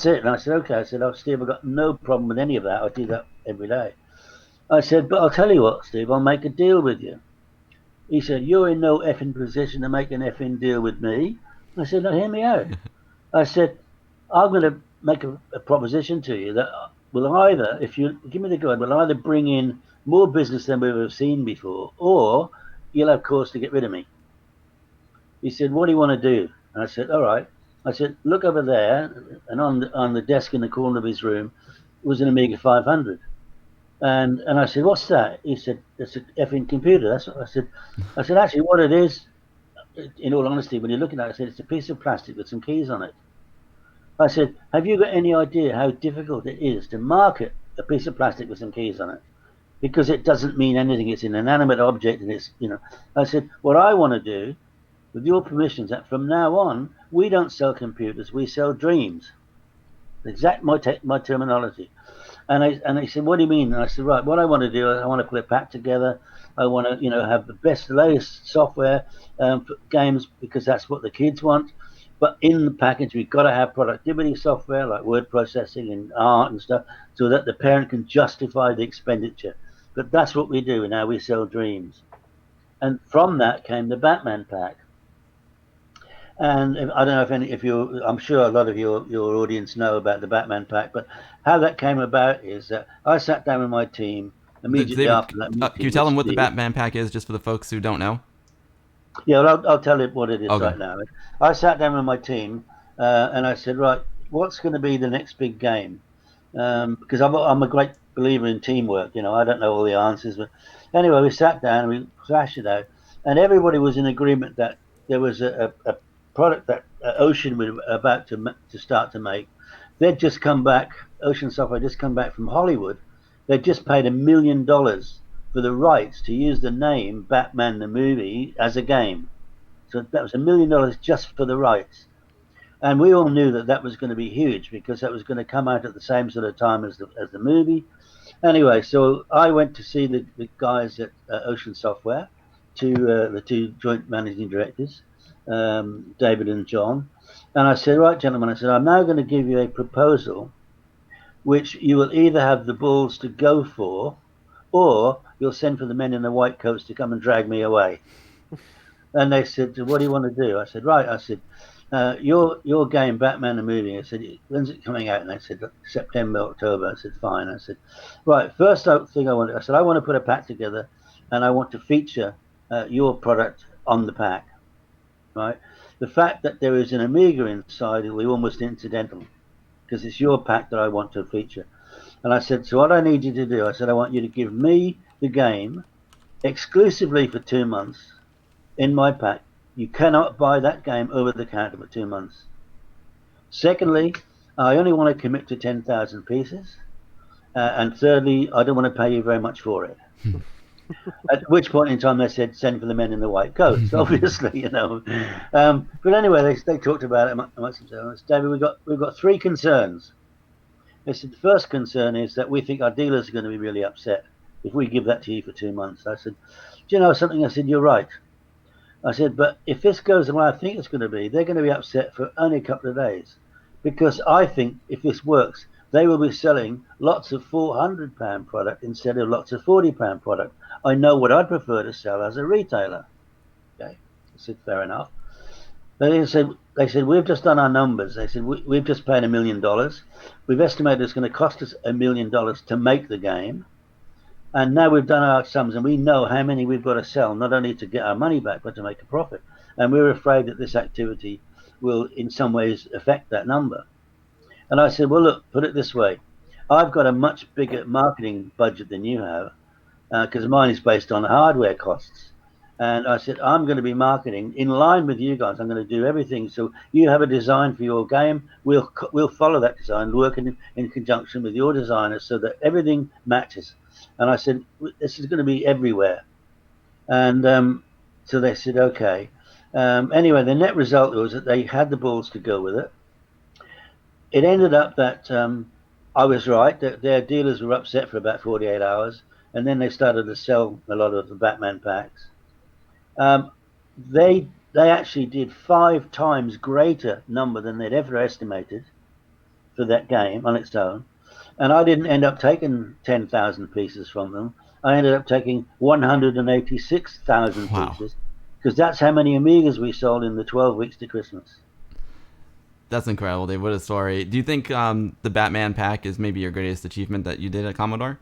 it. And I said, okay. I said, oh, Steve, I've got no problem with any of that. I do that every day. I said, but I'll tell you what, Steve, I'll make a deal with you. He said, you're in no effing position to make an effing deal with me. I said, now hear me out. I said, I'm going to make a proposition to you that will either, if you give me the go, will either bring in more business than we've ever seen before, or you'll have cause to get rid of me. He said, what do you want to do? And I said, all right. I said, look over there, and on the desk in the corner of his room was an Amiga 500. And I said, what's that? He said, it's an effing computer. That's what I said. I said, actually, what it is, in all honesty, when you're looking at it, I said, it's a piece of plastic with some keys on it. I said, have you got any idea how difficult it is to market a piece of plastic with some keys on it? Because it doesn't mean anything. It's an inanimate object, and it's, I said, what I want to do, with your permission, is that from now on, we don't sell computers, we sell dreams. Exact my terminology. And they said, what do you mean? And I said, right, what I want to do, I want to put a pack together. I want to, have the best, latest software for games, because that's what the kids want. But in the package, we've got to have productivity software like word processing and art and stuff, so that the parent can justify the expenditure. But that's what we do. Now we sell dreams. And from that came the Batman pack. And I don't know if I'm sure a lot of your audience know about the Batman pack, but how that came about is that I sat down with my team immediately David, after that meeting. can you tell them what the Batman pack is, just for the folks who don't know? Yeah, well, I'll tell you what it is Okay. right now. I sat down with my team and I said, right, what's going to be the next big game? Because I'm a great believer in teamwork. I don't know all the answers, but anyway, we sat down and we thrashed it out, and everybody was in agreement that there was a product that Ocean were about to start to make. They'd just come back. Ocean Software just come back from Hollywood. They'd just paid $1 million for the rights to use the name Batman the movie as a game. So that was $1 million just for the rights. And we all knew that that was going to be huge, because that was going to come out at the same sort of time as the movie. Anyway, so I went to see the guys at Ocean Software, the two joint managing directors, David and John. And I said, right, gentlemen, I said, I'm now going to give you a proposal which you will either have the balls to go for, or you'll send for the men in the white coats to come and drag me away. And they said, what do you want to do? I said, right. I said, your game, Batman the movie. I said, when's it coming out? And they said, September, October. I said, fine. I said, right, first thing I want to put a pack together, and I want to feature your product on the pack. Right? The fact that there is an Amiga inside will be almost incidental, because it's your pack that I want to feature. And I said, so what I need you to do, I said, I want you to give me the game exclusively for 2 months in my pack. You cannot buy that game over the counter for 2 months. Secondly, I only want to commit to 10,000 pieces. And thirdly, I don't want to pay you very much for it. At which point in time they said, send for the men in the white coats, obviously, But anyway, they talked about it amongst themselves. David, we've got 3 concerns. They said, the first concern is that we think our dealers are going to be really upset if we give that to you for 2 months. I said, do you know something? I said, you're right. I said, but if this goes the way I think it's going to be, they're going to be upset for only a couple of days. Because I think if this works, they will be selling lots of £400 product instead of lots of £40 product. I know what I'd prefer to sell as a retailer. Okay, I said, fair enough. They said, we've just done our numbers. They said, we've just paid $1 million. We've estimated it's going to cost us $1 million to make the game. And now we've done our sums, and we know how many we've got to sell, not only to get our money back, but to make a profit. And we're afraid that this activity will in some ways affect that number. And I said, well, look, put it this way. I've got a much bigger marketing budget than you have, because mine is based on hardware costs. And I said, I'm going to be marketing in line with you guys. I'm going to do everything. So you have a design for your game. We'll follow that design, working in conjunction with your designers so that everything matches. And I said, this is going to be everywhere. And so they said, okay. Anyway, the net result was that they had the balls to go with it. It ended up that I was right, that their dealers were upset for about 48 hours. And then they started to sell a lot of the Batman packs. They actually did 5 times greater number than they'd ever estimated for that game on its own. And I didn't end up taking 10,000 pieces from them. I ended up taking 186,000 pieces, because that's how many Amigas we sold in the 12 weeks to Christmas. That's incredible, Dave. What a story. Do you think the Batman pack is maybe your greatest achievement that you did at Commodore?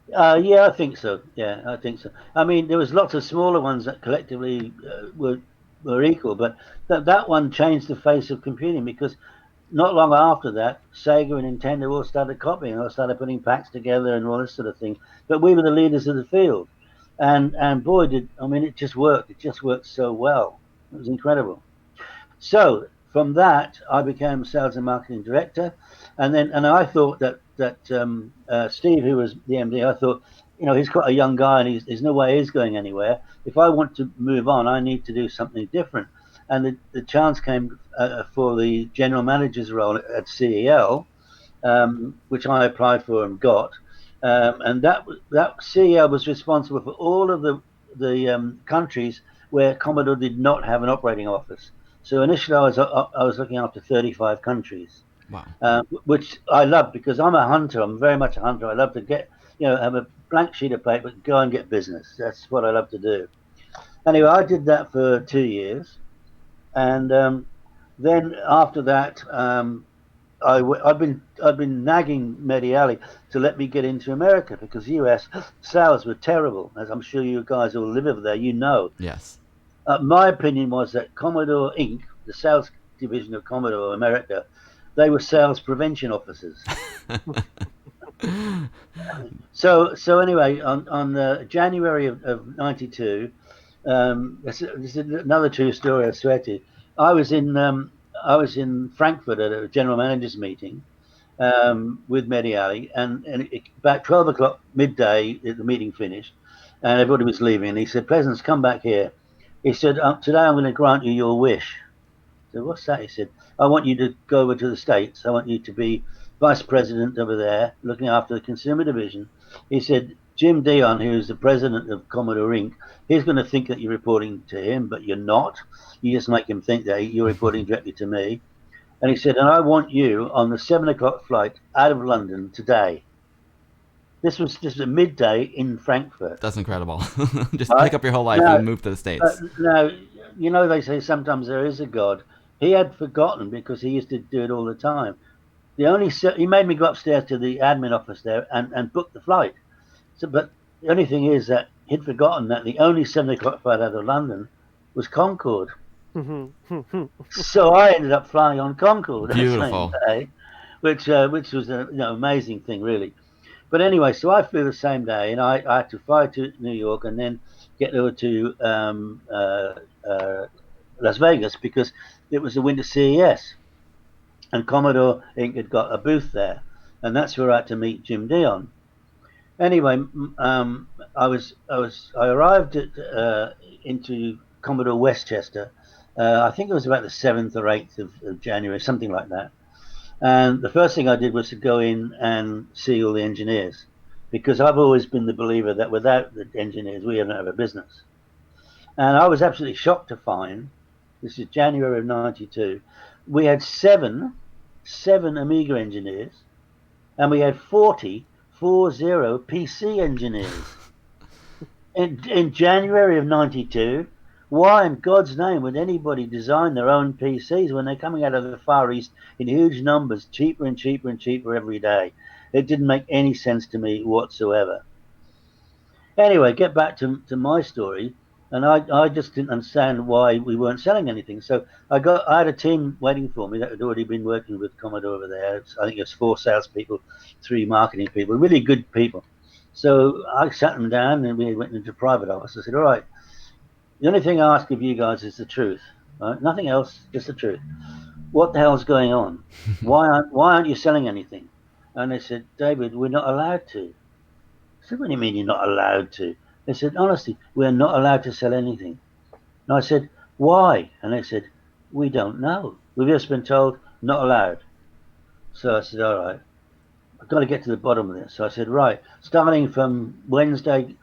Yeah, I think so. Yeah, I think so. I mean, there was lots of smaller ones that collectively were equal, but that one changed the face of computing, because not long after that, Sega and Nintendo all started copying, all started putting packs together and all this sort of thing. But we were the leaders of the field, and boy, it just worked. It just worked so well. It was incredible. So from that, I became sales and marketing director, and I thought that Steve, who was the MD, I thought, he's quite a young guy, and there's no way he's going anywhere. If I want to move on, I need to do something different. And the chance came for the general manager's role at CEL, which I applied for and got. And that CEL was responsible for all of the countries where Commodore did not have an operating office. So initially, I was looking after 35 countries. Wow. Which I love because I'm a hunter. I'm very much a hunter. I love to get, have a blank sheet of paper, go and get business. That's what I love to do. Anyway, I did that for 2 years, and then after that, I've been nagging Mediali to let me get into America because US sales were terrible, as I'm sure you guys all live over there. Yes. My opinion was that Commodore Inc., the sales division of Commodore America, they were sales prevention officers. So anyway, on January of '92, this is another true story. I swear to you. I was in Frankfurt at a general managers meeting with Mediali, and about 12 o'clock midday, the meeting finished, and everybody was leaving. And he said, "Pleasance, come back here." He said, "Today I'm going to grant you your wish." So what's that? He said, "I want you to go over to the States. I want you to be vice president over there, looking after the consumer division." He said, "Jim Dion, who's the president of Commodore Inc., he's going to think that you're reporting to him, but you're not. You just make him think that you're reporting directly to me." And he said, "And I want you on the 7 o'clock flight out of London today." This was just a midday in Frankfurt. That's incredible. Just Right? pick up your whole life and move to the States. Now, they say sometimes there is a God. He had forgotten because he used to do it all the time. He made me go upstairs to the admin office there and book the flight. But the only thing is that he'd forgotten that the only 7 o'clock flight out of London was Concorde. So I ended up flying on Concorde that same day, which was an amazing thing, really. But anyway, so I flew the same day, and I had to fly to New York and then get over to Las Vegas because it was the winter CES, and Commodore Inc. had got a booth there, and that's where I had to meet Jim Dion. Anyway, I arrived into Commodore Westchester. I think it was about the 7th or 8th of January, something like that. And the first thing I did was to go in and see all the engineers, because I've always been the believer that without the engineers, we don't have a business. And I was absolutely shocked to find, this is January of '92, we had seven Amiga engineers, and we had 40 PC engineers. In January of '92, why in God's name would anybody design their own PCs when they're coming out of the Far East in huge numbers, cheaper and cheaper and cheaper every day? It didn't make any sense to me whatsoever. Anyway, get back to my story, and I just didn't understand why we weren't selling anything. So I had a team waiting for me that had already been working with Commodore over there. I think it was 4 salespeople, 3 marketing people, really good people. So I sat them down and we went into private office. I said, "All right, the only thing I ask of you guys is the truth, right? Nothing else, just the truth. What the hell's going on? Why aren't you selling anything?" And they said, "David, we're not allowed to." I said, "What do you mean you're not allowed to?" They said, "Honestly, we're not allowed to sell anything." And I said, "Why?" And they said, "We don't know. We've just been told not allowed." So I said, "All right, I've got to get to the bottom of this." So I said, "Right, starting from Wednesday,"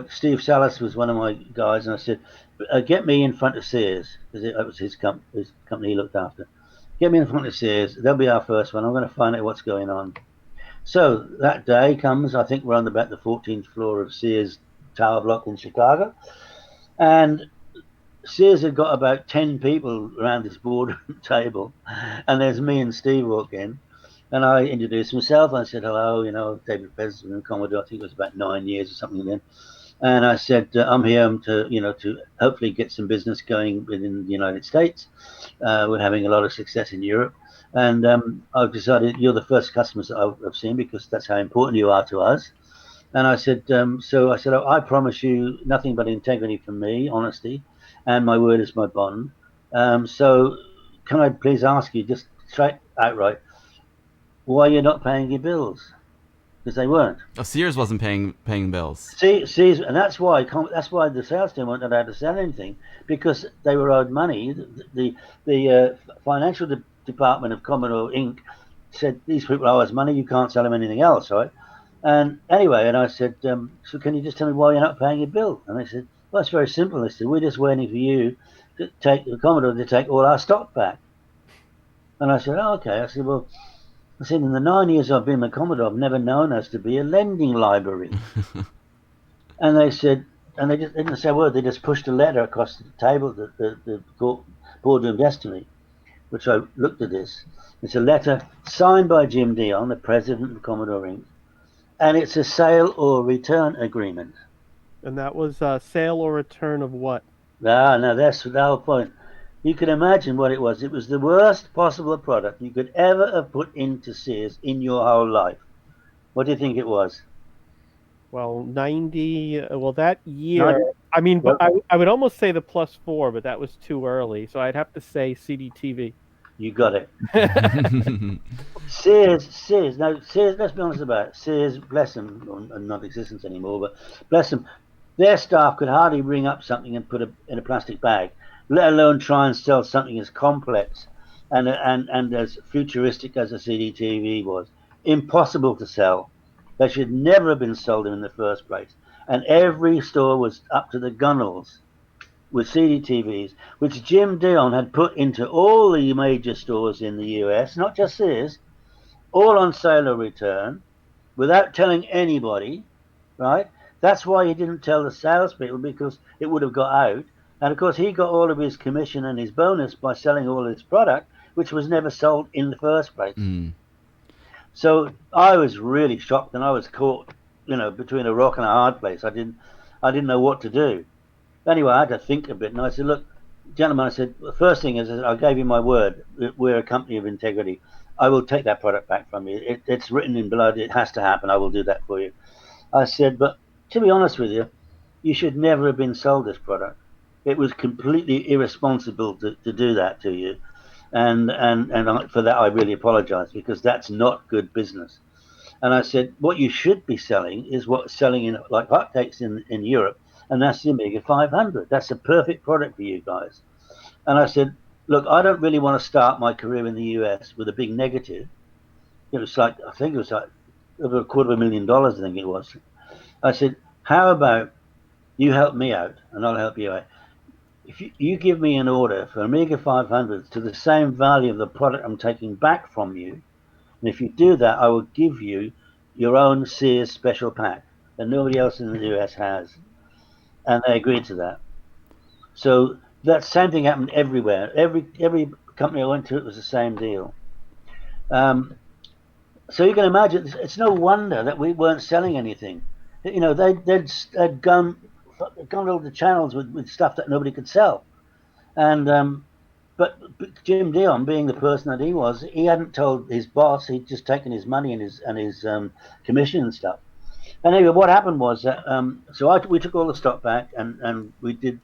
Steve Salas was one of my guys, and I said, "Get me in front of Sears," because that was his company he looked after. "Get me in front of Sears. They'll be our first one. I'm going to find out what's going on." So that day comes, I think we're on about the 14th floor of Sears Tower Block in Chicago, and Sears had got about 10 people around this boardroom table, and there's me and Steve walk in. And I introduced myself. I said, "Hello, David Pleasance from Commodore." I think it was about 9 years or something then. And I said, "I'm here to hopefully get some business going within the United States. We're having a lot of success in Europe. And I've decided you're the first customers that I've seen because that's how important you are to us." And I said, "I promise you nothing but integrity from me, honesty, and my word is my bond. So can I please ask you just straight outright, why you're not paying your bills? Because they weren't. Oh, Sears wasn't paying bills. See, and that's why the sales team weren't allowed to sell anything, because they were owed money. The financial department of Commodore Inc. said these people owe us money. You can't sell them anything else, right? And anyway, and I said, so can you just tell me why you're not paying your bill? And they said, well, it's very simple. They said, we're just waiting for you to take the Commodore to take all our stock back. And I said, oh, okay. I said, well, in the 9 years I've been with Commodore, I've never known us to be a lending library. And they said, and they didn't say a word. They just pushed a letter across the table, the boardroom desk to me, which I looked at this. It's a letter signed by Jim Dion, the president of Commodore Inc., and it's a sale or return agreement. And that was sale or return of what? No, that's the whole point. You can imagine what it was. It was the worst possible product you could ever have put into Sears in your whole life. What do you think it was? Well, 90. Well, that year. I mean, but I would almost say the +4, but that was too early. So I'd have to say CDTV. You got it. Sears. Now, Sears. Let's be honest about it. Sears, bless them, not existence anymore, but bless them. Their staff could hardly ring up something and put it in a plastic bag, let alone try and sell something as complex and as futuristic as a CDTV was. Impossible to sell. They should never have been sold in the first place. And every store was up to the gunnels with CDTVs, which Jim Dion had put into all the major stores in the US, not just Sears, all on sale or return, without telling anybody, right? That's why he didn't tell the salespeople, because it would have got out. And of course, he got all of his commission and his bonus by selling all his product, which was never sold in the first place. So I was really shocked, and I was caught, between a rock and a hard place. I didn't know what to do. Anyway, I had to think a bit, and I said, look, gentlemen, I said, the first thing is, I gave you my word. We're a company of integrity. I will take that product back from you. It's written in blood. It has to happen. I will do that for you. I said, but to be honest with you, you should never have been sold this product. It was completely irresponsible to do that to you. And for that, I really apologize, because that's not good business. And I said, what you should be selling is what's selling in like hotcakes in Europe, and that's the Amiga 500. That's a perfect product for you guys. And I said, look, I don't really want to start my career in the US with a big negative. It was like, I think it was like over $250,000, I think it was. I said, how about you help me out and I'll help you out. If you give me an order for Amiga 500s to the same value of the product I'm taking back from you, and if you do that, I will give you your own Sears special pack that nobody else in the US has. And they agreed to that. So that same thing happened everywhere. Every company I went to, it was the same deal. So you can imagine, it's no wonder that we weren't selling anything. They'd gone all the channels with stuff that nobody could sell. And but Jim Dion, being the person that he was, he hadn't told his boss. He'd just taken his money and his commission and stuff. And anyway, what happened was that we took all the stock back and we did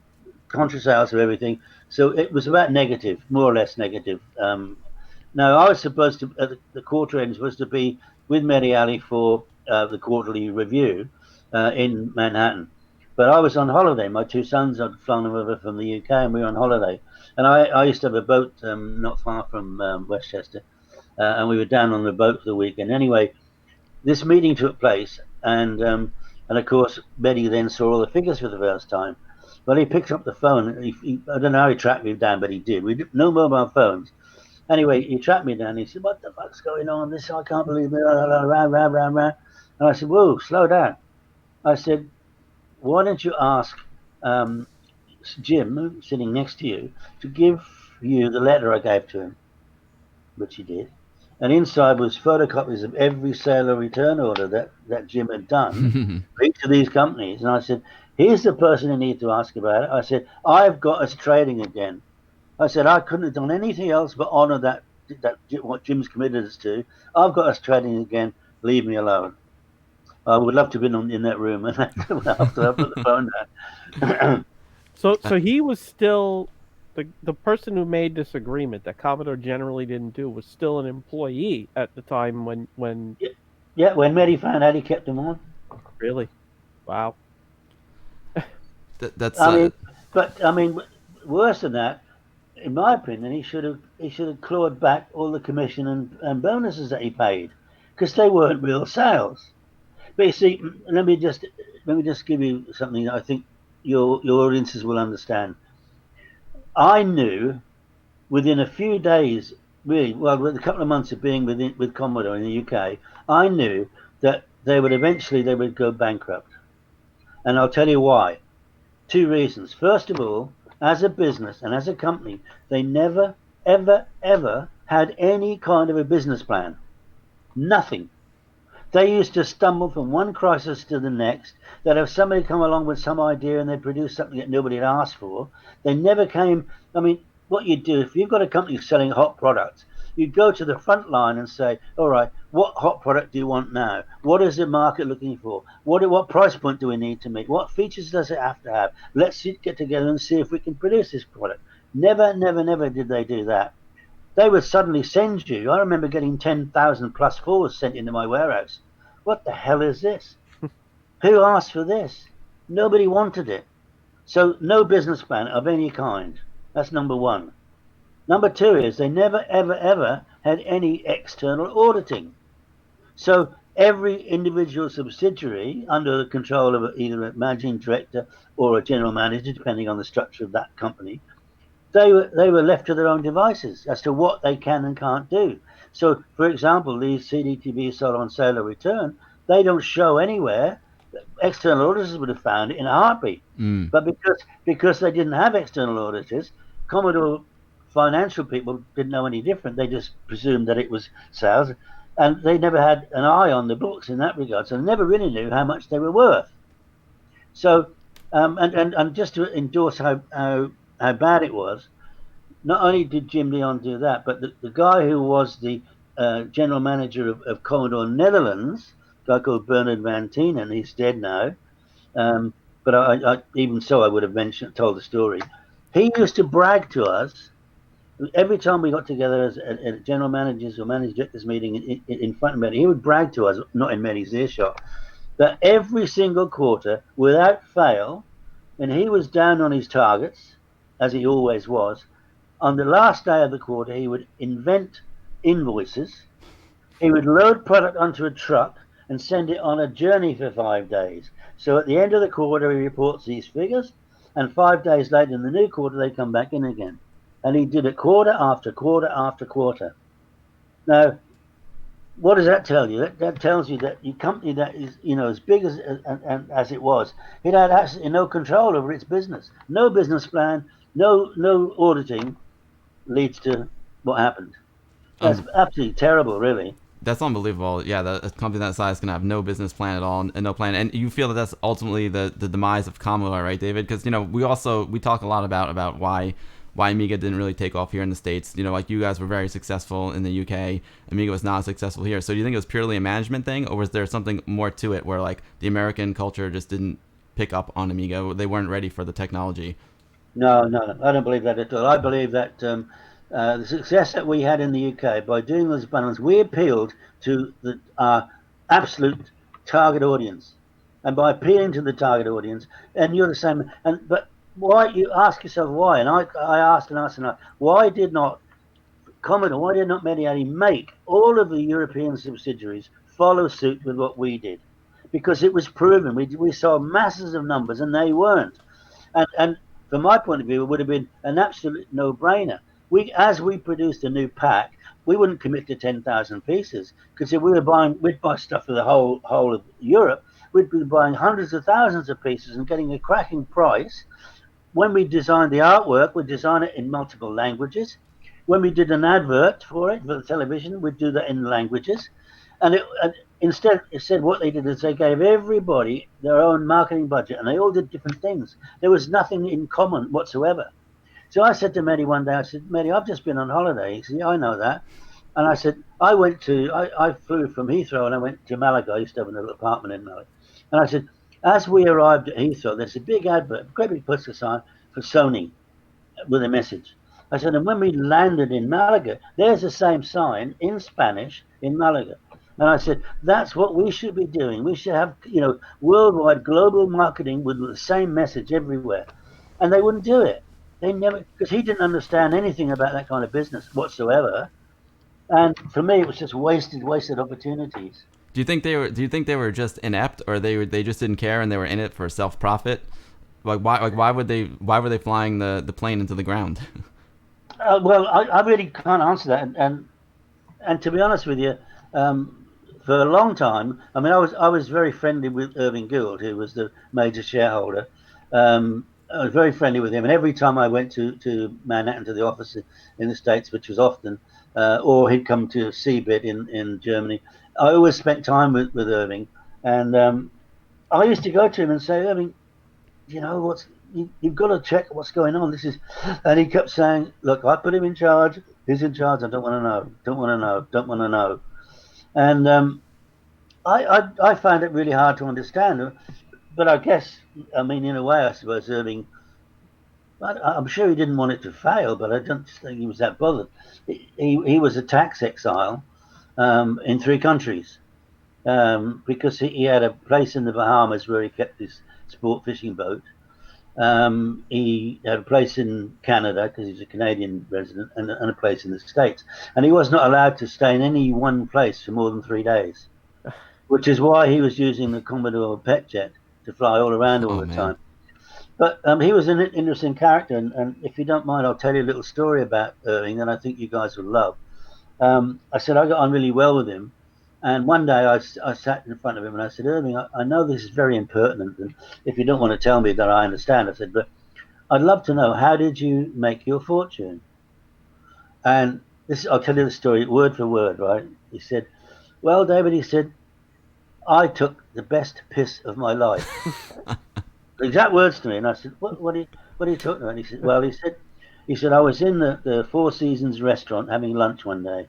contra sales of everything. So it was about negative, more or less negative. Now, I was supposed to, at the quarter end, supposed to be with Mary Alley for the quarterly review in Manhattan. But I was on holiday. My two sons had flown over from the UK, and we were on holiday. And I used to have a boat not far from Westchester, and we were down on the boat for the weekend. Anyway, this meeting took place, and of course, Betty then saw all the figures for the first time. Well, he picked up the phone. I don't know how he tracked me down, but he did. We did no mobile phones. Anyway, he tracked me down. He said, "What the fuck's going on? This I can't believe it." And I said, "Whoa, slow down." I said, "Why don't you ask Jim, sitting next to you, to give you the letter I gave to him?" Which he did. And inside was photocopies of every sale or return order that Jim had done for each of these companies. And I said, "Here's the person you need to ask about it." I said, "I've got us trading again." I said, "I couldn't have done anything else but honor that what Jim's committed us to. I've got us trading again. Leave me alone." I would love to have been in that room and after I put the phone down. So he was still the person who made this agreement that Commodore generally didn't do was still an employee at the time when Yeah, when Mehdi found out, he kept them on. really, wow. That's I mean, but I mean, worse than that, in my opinion, he should have clawed back all the commission and bonuses that he paid because they weren't real sales. But you see, let me just give you something that I think your audiences will understand. I knew within a few days, really, well, with a couple of months of being with Commodore in the UK, I knew that they would go bankrupt, and I'll tell you why. Two reasons. First of all, as a business and as a company, they never, ever, ever had any kind of a business plan. Nothing. They used to stumble from one crisis to the next. That if somebody come along with some idea and they produce something that nobody had asked for, they never came. I mean, what you do if you've got a company selling hot products, you go to the front line and say, "All right, what hot product do you want now? What is the market looking for? What price point do we need to meet? What features does it have to have? Let's get together and see if we can produce this product." Never, never, never did they do that. They would suddenly send you. I remember getting 10,000 plus fours sent into my warehouse. What the hell is this? Who asked for this? Nobody wanted it. So no business plan of any kind. That's number one. Number two is they never, ever, ever had any external auditing. So every individual subsidiary under the control of either a managing director or a general manager, depending on the structure of that company, they were left to their own devices as to what they can and can't do. So, for example, these CDTVs sold on sale or return, they don't show anywhere. External auditors would have found it in a heartbeat. But because they didn't have external auditors, Commodore financial people didn't know any different. They just presumed that it was sales, and they never had an eye on the books in that regard. So they never really knew how much they were worth. So, and just to endorse how bad it was, not only did Jim Leon do that, but the guy who was the general manager of Commodore Netherlands, a guy called Bernard Van Tienen, he's dead now. But even so, I would have told the story. He used to brag to us every time we got together as a general managers or managing directors meeting in front of Mehdi. He would brag to us, not in Mehdi's earshot, that every single quarter, without fail, when he was down on his targets, as he always was, on the last day of the quarter, he would invent invoices. He would load product onto a truck and send it on a journey for 5 days. So at the end of the quarter, he reports these figures, and 5 days later in the new quarter, they come back in again. And he did it quarter after quarter after quarter. Now, what does that tell you? That tells you that your company that is, as big as it was, it had absolutely no control over its business. No business plan, no auditing leads to what happened. That's absolutely terrible, really. That's unbelievable. Yeah, a company that size can have no business plan at all and no plan. And you feel that that's ultimately the demise of Commodore, right, David? Because we talk a lot about why Amiga didn't really take off here in the States. Like you guys were very successful in the UK. Amiga was not successful here. So do you think it was purely a management thing, or was there something more to it where like the American culture just didn't pick up on Amiga? They weren't ready for the technology. No, I don't believe that at all. I believe that the success that we had in the UK by doing those bundles, we appealed to our absolute target audience, and by appealing to the target audience, and you're the same. But why? You ask yourself why, and I asked and asked and asked. Why did not Commodore? Why did not Mediati make all of the European subsidiaries follow suit with what we did? Because it was proven. We saw masses of numbers, and they weren't. And from my point of view, it would have been an absolute no-brainer. As we produced a new pack, we wouldn't commit to 10,000 pieces because if we'd buy stuff for the whole of Europe. We'd be buying hundreds of thousands of pieces and getting a cracking price. When we designed the artwork, we'd design it in multiple languages. When we did an advert for the television, we'd do that in languages. And instead what they did is they gave everybody their own marketing budget, and they all did different things. There was nothing in common whatsoever. So I said to Mehdi one day, I said, Mehdi, I've just been on holiday. He said, yeah, I know that. And I said, I flew from Heathrow and I went to Malaga. I used to have a little apartment in Malaga. And I said, as we arrived at Heathrow, there's a big advert, a great big poster sign for Sony. with a message. I said, and when we landed in Malaga, there's the same sign in Spanish in Malaga. And I said, that's what we should be doing. We should have, worldwide global marketing with the same message everywhere. And they wouldn't do it. They never, because he didn't understand anything about that kind of business whatsoever. And for me, it was just wasted opportunities. Do you think they were? Do you think they were just inept, or they just didn't care and they were in it for self profit? Why would they? Why were they flying the plane into the ground? Well, I really can't answer that. And to be honest with you, for a long time, I mean, I was very friendly with Irving Gould, who was the major shareholder. I was very friendly with him, and every time I went to Manhattan to the office in the States, which was often, or he'd come to Seabit in Germany, I always spent time with Irving, and I used to go to him and say, Irving, you've got to check what's going on. And he kept saying, look, I put him in charge. He's in charge. I don't want to know. Don't want to know. Don't want to know. And I found it really hard to understand. But I guess, I mean, in a way, I suppose Irving, I'm sure he didn't want it to fail, but I don't think he was that bothered. He was a tax exile in 3 countries because he had a place in the Bahamas where he kept his sport fishing boat. He had a place in Canada because he's a Canadian resident, and a place in the States. And he was not allowed to stay in any one place for more than 3 days, which is why he was using the Commodore pet jet to fly all around all the time. But he was an interesting character, and if you don't mind, I'll tell you a little story about Irving that I think you guys will love. I said I got on really well with him. And one day I sat in front of him and I said, Irving, I know this is very impertinent, and if you don't want to tell me that, I understand. I said, but I'd love to know, how did you make your fortune? And I'll tell you the story word for word, right? He said, well, David, he said, I took the best piss of my life. Exact words to me. And I said, what are you talking about? And he said, well, he said, I was in the Four Seasons restaurant having lunch one day.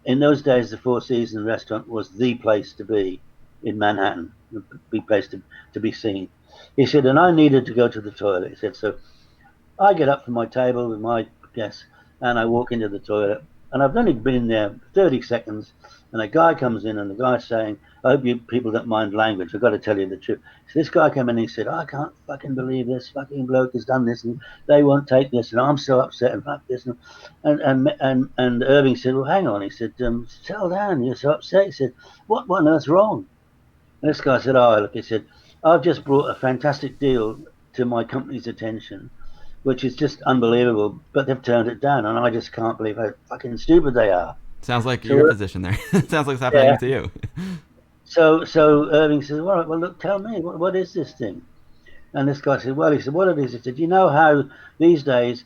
In those days, the Four Seasons restaurant was the place to be in Manhattan, the big place to be seen. He said, and I needed to go to the toilet. He said, so I get up from my table with my guests and I walk into the toilet. And I've only been there 30 seconds. And a guy comes in and the guy's saying, I hope you people don't mind language. I've got to tell you the truth. So this guy came in and he said, I can't fucking believe this fucking bloke has done this and they won't take this and I'm so upset and fuck this. And Irving said, well, hang on. He said, settle down. You're so upset. He said, what on earth's wrong? And this guy said, oh, look, he said, I've just brought a fantastic deal to my company's attention, which is just unbelievable, but they've turned it down, and I just can't believe how fucking stupid they are. Sounds like your position there. Sounds like it's happening to you. So Irving says, well, look, tell me, what is this thing? And this guy said, well, he said, what it is? He said, you know how these days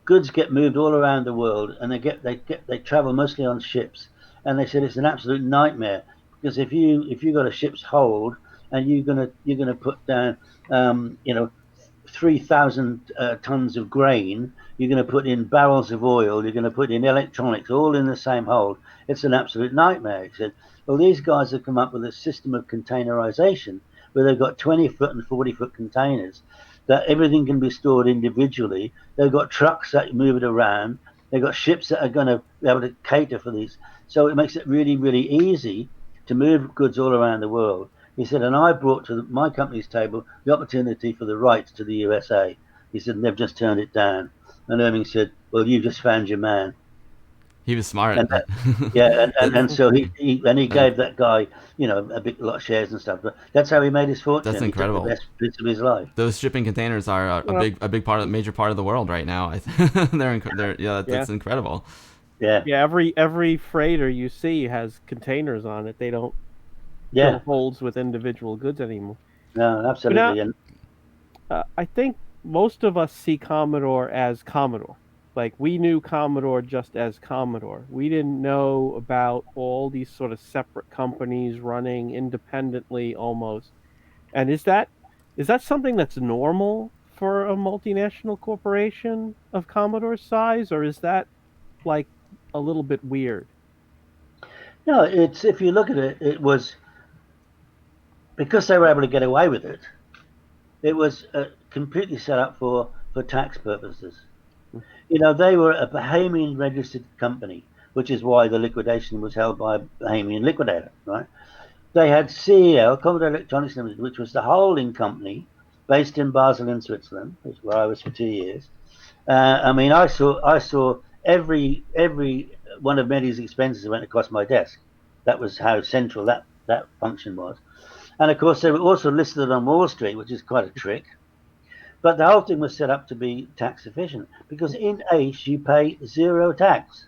goods get moved all around the world, and they travel mostly on ships, and they said it's an absolute nightmare because if you got a ship's hold and you're gonna put down 3,000 tons of grain, you're going to put in barrels of oil, you're going to put in electronics, all in the same hold. It's an absolute nightmare. He said, well, these guys have come up with a system of containerization where they've got 20-foot and 40-foot containers that everything can be stored individually. They've got trucks that move it around. They've got ships that are going to be able to cater for these. So it makes it really, really easy to move goods all around the world. He said, and I brought to my company's table the opportunity for the rights to the USA. He said, and they've just turned it down. And Irving said, well, you just found your man. He was smart. And so he gave that guy, a big lot of shares and stuff. But that's how he made his fortune. That's incredible. He took the best bits of his life. Those shipping containers are a major part of the world right now. That's incredible. Yeah. Every freighter you see has containers on it. They don't fill holds with individual goods anymore. No, absolutely. I think most of us see Commodore as Commodore. Like, we knew Commodore just as Commodore. We didn't know about all these sort of separate companies running independently almost. And is that something that's normal for a multinational corporation of Commodore's size, or is that like a little bit weird? No, it's, if you look at it, it was because they were able to get away with it. It was completely set up for tax purposes. You know, they were a Bahamian registered company, which is why the liquidation was held by a Bahamian liquidator, right? They had CEL, Commodore Electronics Limited, which was the holding company based in Basel in Switzerland, which is where I was for 2 years. I mean, I saw every one of Medi's expenses went across my desk. That was how central that function was. And of course, they were also listed on Wall Street, which is quite a trick. But the whole thing was set up to be tax efficient because in ACE you pay zero tax.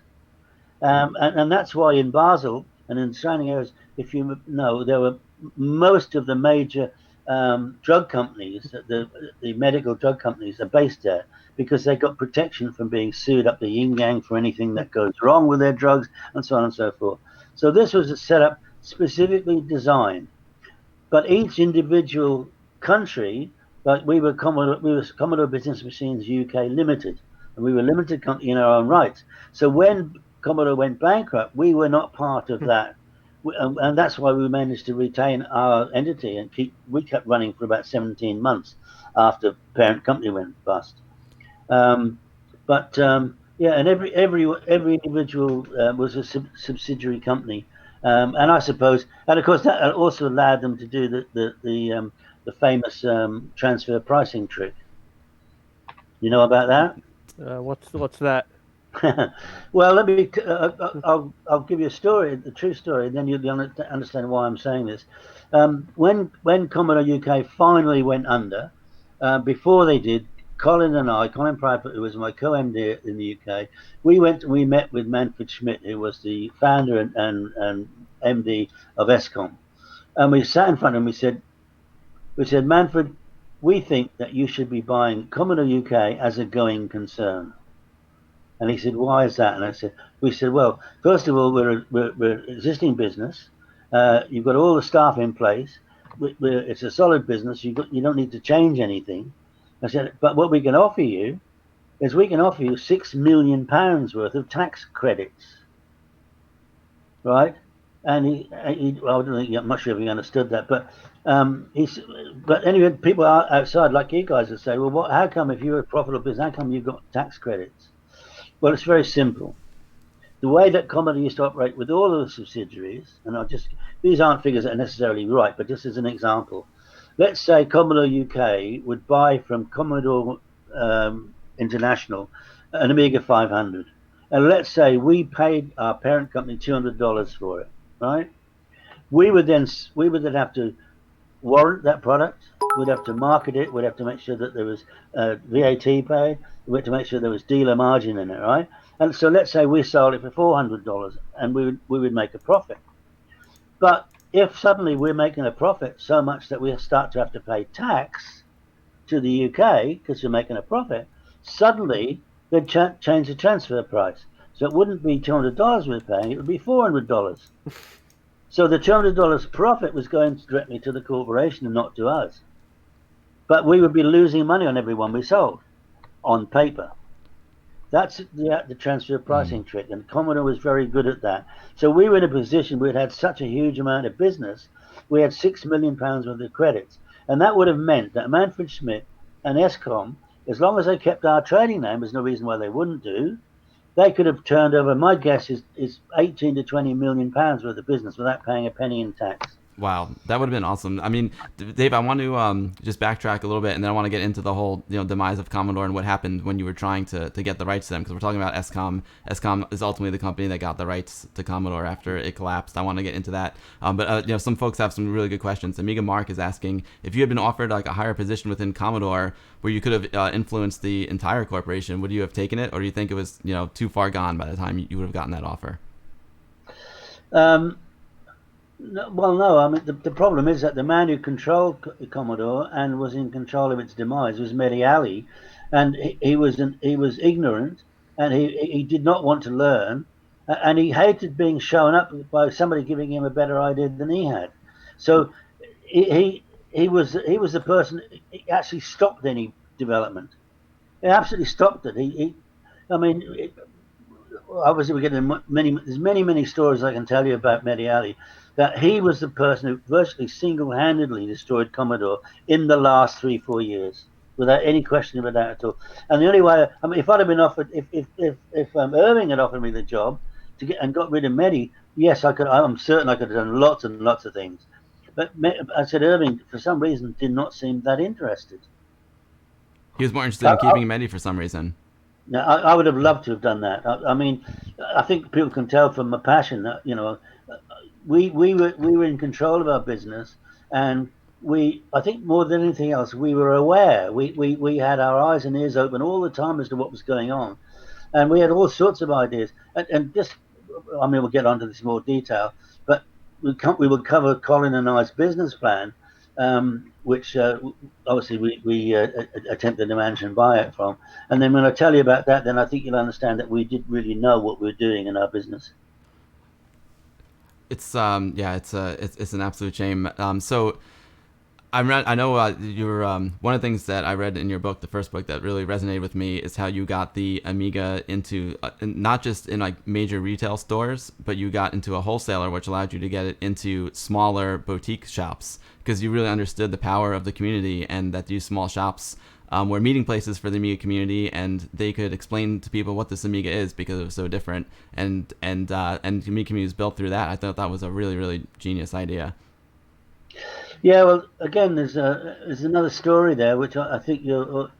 And that's why in Basel and in surrounding areas, if you know, there were most of the major drug companies, the medical drug companies are based there because they got protection from being sued up the yin yang for anything that goes wrong with their drugs and so on and so forth. So this was a setup specifically designed, but each individual country, like we were Commodore Business Machines UK Limited, and we were limited company in our own rights. So when Commodore went bankrupt, we were not part of that, and that's why we managed to retain our entity and we kept running for about 17 months after parent company went bust. But yeah, and every individual was a subsidiary company, and I suppose, and of course, that also allowed them to do the famous transfer pricing trick. You know about that? What's that? Well, let me. I'll give you a story, the true story, and then you'll understand why I'm saying this. When Commodore UK finally went under, before they did, Colin Pryford, who was my co-MD in the UK, we met with Manfred Schmidt, who was the founder and MD of ESCOM, and we sat in front of him. We said, Manfred, we think that you should be buying Commodore UK as a going concern. And he said, why is that? And we said, well, first of all, we're an existing business. You've got all the staff in place. It's a solid business. You don't need to change anything. I said, but what we can offer you is we can offer you £6 million worth of tax credits, right? And well, I don't think I'm not sure if he understood that, but but anyway, people outside like you guys would say, well, how come if you're a profitable business, how come you've got tax credits? Well, it's very simple. The way that Commodore used to operate with all of the subsidiaries, and these aren't figures that are necessarily right, but just as an example, let's say Commodore UK would buy from Commodore International an Amiga 500, and let's say we paid our parent company $200 for it, right? We would then have to warrant that product. We'd have to market it. We'd have to make sure that there was VAT paid. We had to make sure there was dealer margin in it, right? And so let's say we sold it for $400, and we would make a profit. But if suddenly we're making a profit so much that we start to have to pay tax to the UK because we're making a profit, suddenly they'd change the transfer price. So it wouldn't be $200 we're paying; it would be $400. So the $200 profit was going directly to the corporation and not to us. But we would be losing money on every one we sold, on paper. That's the transfer pricing trick, and Commodore was very good at that. So we were in a position we'd had such a huge amount of business, we had £6 million worth of credits, and that would have meant that Manfred Schmidt and ESCOM, as long as they kept our trading name, there's no reason why they wouldn't do, they could have turned over, my guess is 18 to 20 million pounds worth of business without paying a penny in tax. Wow, that would have been awesome. I mean, Dave, I want to just backtrack a little bit, and then I want to get into the whole demise of Commodore and what happened when you were trying to get the rights to them, because we're talking about ESCOM. ESCOM is ultimately the company that got the rights to Commodore after it collapsed. I want to get into that, but some folks have some really good questions. Amiga Mark is asking if you had been offered like a higher position within Commodore where you could have influenced the entire corporation, would you have taken it, or do you think it was too far gone by the time you would have gotten that offer? No. I mean, the problem is that the man who controlled Commodore and was in control of its demise was Mehdi Ali, and he was ignorant, and he did not want to learn, and he hated being shown up by somebody giving him a better idea than he had. So he was the person. He actually stopped any development. He absolutely stopped it. Obviously we're getting there's many stories I can tell you about Mehdi Ali, that he was the person who virtually single-handedly destroyed Commodore in the last 3-4 years without any question about that at all. And the only way, I mean, if I'd have been offered, if Irving had offered me the job to get and got rid of Medi, yes, I could. I'm certain I could have done lots and lots of things. But I said Irving, for some reason, did not seem that interested. He was more interested I, in keeping Medi for some reason. Now, I would have loved to have done that. I mean, I think people can tell from my passion that we were in control of our business, and I think more than anything else, we were aware. We had our eyes and ears open all the time as to what was going on, and we had all sorts of ideas. And just, I mean, we'll get onto this in more detail, but we will cover Colin and I's business plan, which obviously we attempted to manage and buy it from. And then when I tell you about that, then I think you'll understand that we did really know what we were doing in our business. It's it's an absolute shame. So I know you're one of the things that I read in your book, the first book, that really resonated with me is how you got the Amiga into not just in like major retail stores, but you got into a wholesaler, which allowed you to get it into smaller boutique shops, because you really understood the power of the community, and that these small shops were meeting places for the Amiga community, and they could explain to people what this Amiga is because it was so different, and the Amiga community was built through that. I thought that was a really, really genius idea. Yeah, well, again, there's another story there, which I think your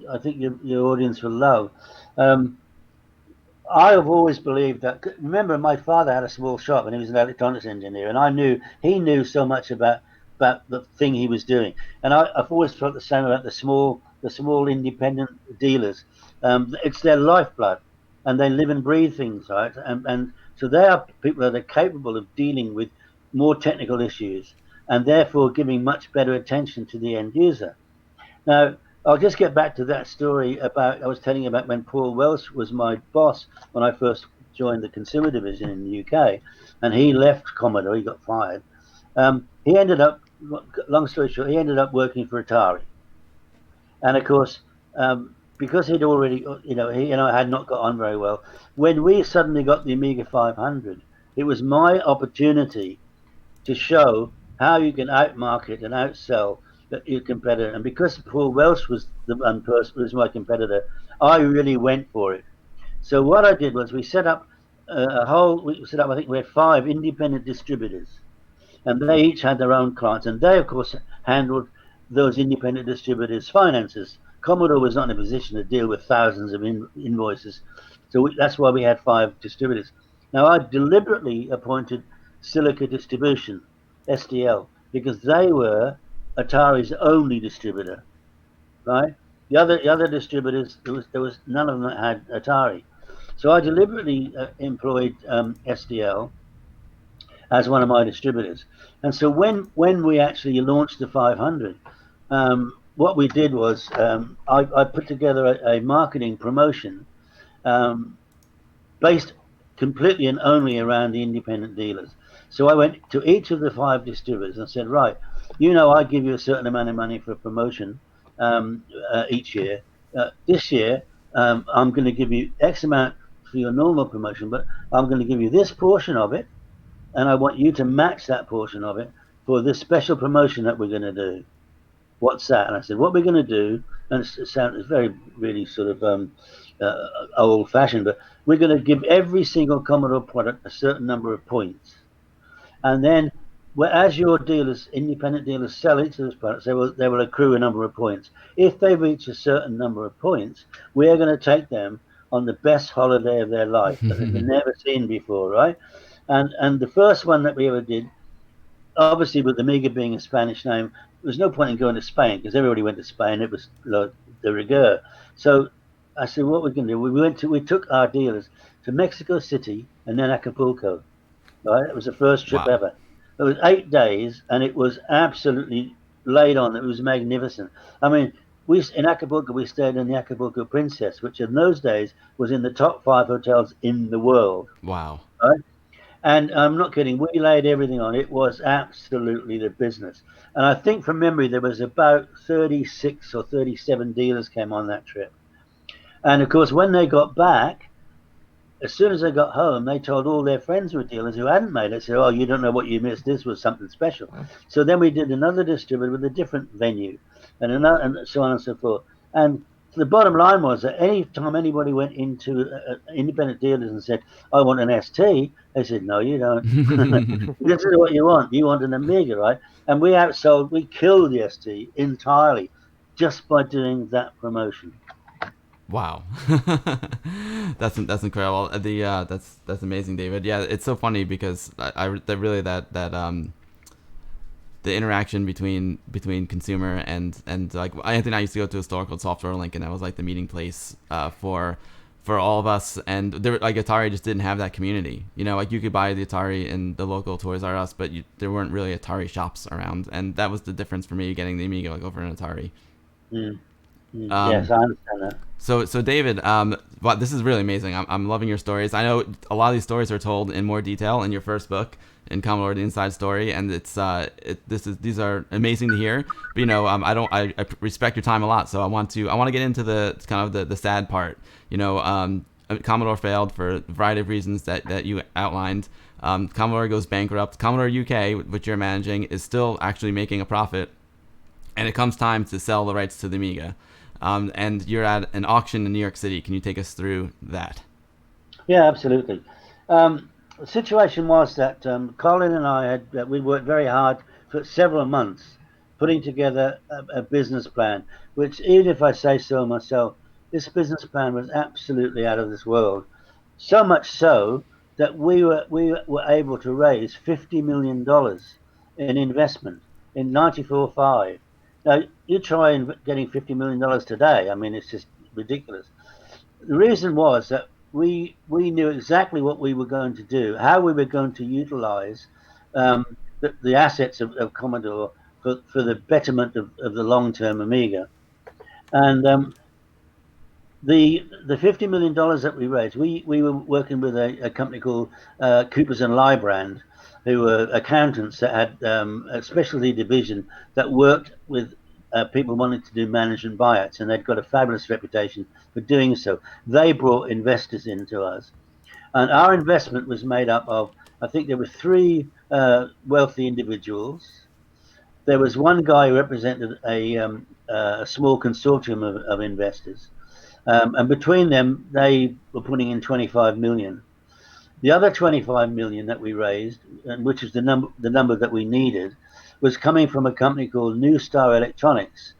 audience will love. I have always believed that. Remember, my father had a small shop, and he was an electronics engineer, and he knew so much about the thing he was doing, and I've always felt the same about the small independent dealers. It's their lifeblood, and they live and breathe things, right? And so they are people that are capable of dealing with more technical issues, and therefore giving much better attention to the end user. Now, I'll just get back to that story I was telling you about when Paul Welsh was my boss when I first joined the consumer division in the UK, and he left Commodore, he got fired. He ended up, long story short, he ended up working for Atari. And of course, because he'd already, he and I had not got on very well, when we suddenly got the Amiga 500, it was my opportunity to show how you can outmarket and outsell your competitor. And because Paul Welsh was was my competitor, I really went for it. So what I did was we set up I think we had 5 independent distributors, and they each had their own clients, and they of course handled those independent distributors' finances. Commodore was not in a position to deal with thousands of invoices, so that's why we had 5 distributors. Now I deliberately appointed Silica Distribution, SDL, because they were Atari's only distributor, right? The other distributors, there was none of them that had Atari. So I deliberately employed SDL as one of my distributors. And so when we actually launched the 500, what we did was I put together a marketing promotion based completely and only around the independent dealers. So I went to each of the 5 distributors and said, right, I give you a certain amount of money for a promotion each year. This year, I'm going to give you X amount for your normal promotion, but I'm going to give you this portion of it, and I want you to match that portion of it for this special promotion that we're going to do. What's that? And I said, what we're going to do, and it's very, really sort of old-fashioned, but we're going to give every single Commodore product a certain number of points. And then, as your dealers, independent dealers, sell each of those products, they will accrue a number of points. If they reach a certain number of points, we are going to take them on the best holiday of their life that they've never seen before, right? And the first one that we ever did, obviously with Amiga being a Spanish name, there was no point in going to Spain because everybody went to Spain. It was de rigueur. So I said, what we're going to do, we took our dealers to Mexico City and then Acapulco. Right, it was the first trip ever. It was 8 days, and it was absolutely laid on. It was magnificent. I mean, in Acapulco we stayed in the Acapulco Princess, which in those days was in the top 5 hotels in the world. Wow. Right? And I'm not kidding. We laid everything on. It was absolutely the business. And I think from memory there was about 36 or 37 dealers came on that trip. And of course, when they got back, as soon as they got home, they told all their friends who were dealers who hadn't made it, said, oh, you don't know what you missed. This was something special. So then we did another distributor with a different venue and so on and so forth. And the bottom line was that any time anybody went into independent dealers and said, "I want an ST," they said, "No, you don't. This is what you want. You want an Amiga, right?" And we killed the ST entirely just by doing that promotion. Wow, that's incredible. That's amazing, David. Yeah, it's so funny because that really that the interaction between consumer and like Anthony and I used to go to a store called Software Link, and that was like the meeting place for all of us. And there, like, Atari just didn't have that community. You know, like, you could buy the Atari in the local Toys R Us, but there weren't really Atari shops around, and that was the difference for me getting the Amiga, like, over an Atari. Yes, I understand that. So David, wow, this is really amazing. I'm loving your stories. I know a lot of these stories are told in more detail in your first book, in Commodore: The Inside Story, and these are amazing to hear. But I respect your time a lot, so I want to get into the kind of the sad part. Commodore failed for a variety of reasons that you outlined. Commodore goes bankrupt. Commodore UK, which you're managing, is still actually making a profit, and it comes time to sell the rights to the Amiga. And you're at an auction in New York City. Can you take us through that? Yeah, absolutely. The situation was that Colin and I we worked very hard for several months putting together a business plan, which, even if I say so myself, this business plan was absolutely out of this world. So much so that we were able to raise $50 million in investment in 94.5. Now, you try and getting $50 million today. I mean, it's just ridiculous. The reason was that we knew exactly what we were going to do, how we were going to utilize the assets of Commodore for the betterment of the long-term Amiga. And the $50 million that we raised, we were working with a company called Coopers and Lybrand, who were accountants that had a specialty division that worked with people wanting to do management buyouts, and they'd got a fabulous reputation for doing so. They brought investors into us, and our investment was made up of, I think there were three wealthy individuals. There was one guy who represented a small consortium of investors. And between them, they were putting in 25 million. The other 25 million that we raised, and which is the number that we needed, was coming from a company called New Star Electronics,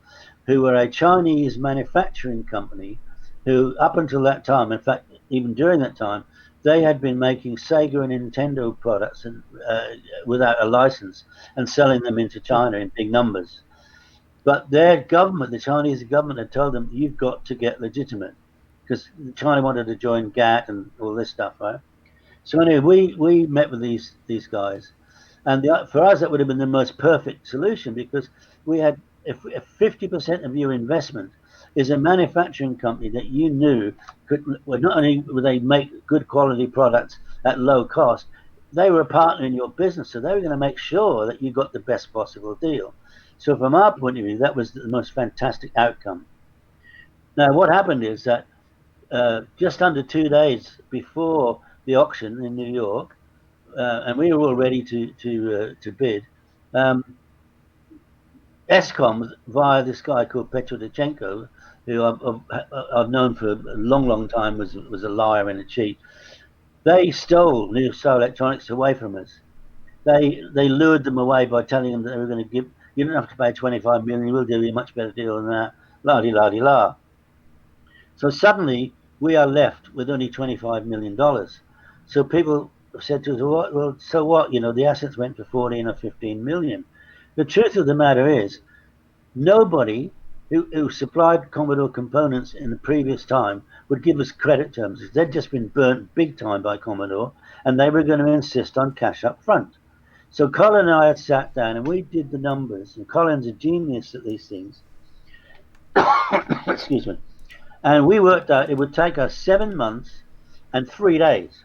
who were a Chinese manufacturing company who, up until that time, in fact, even during that time, they had been making Sega and Nintendo products without a license and selling them into China in big numbers. But their government, the Chinese government, had told them, you've got to get legitimate, because China wanted to join GATT and all this stuff, right? So anyway, we met with these guys, and for us that would have been the most perfect solution, because we had, if 50% of your investment is a manufacturing company that you knew not only would they make good quality products at low cost, they were a partner in your business, so they were going to make sure that you got the best possible deal. So from our point of view, that was the most fantastic outcome. Now, what happened is that just under 2 days before the auction in New York, and we were all ready to bid, ESCOM, via this guy called Petrodichenko, who I've known for a long time, was a liar and a cheat. They stole New Star Electronics away from us. They lured them away by telling them that they were going to give. You don't have to pay 25 million. We'll do you a much better deal than that. La-di-la-di-la. So suddenly we are left with only $25 million. So people said to us, well, so what? The assets went for 14 or 15 million. The truth of the matter is, nobody who supplied Commodore components in the previous time would give us credit terms. They'd just been burnt big time by Commodore, and they were going to insist on cash up front. So Colin and I had sat down and we did the numbers, and Colin's a genius at these things. Excuse me. And we worked out it would take us 7 months and 3 days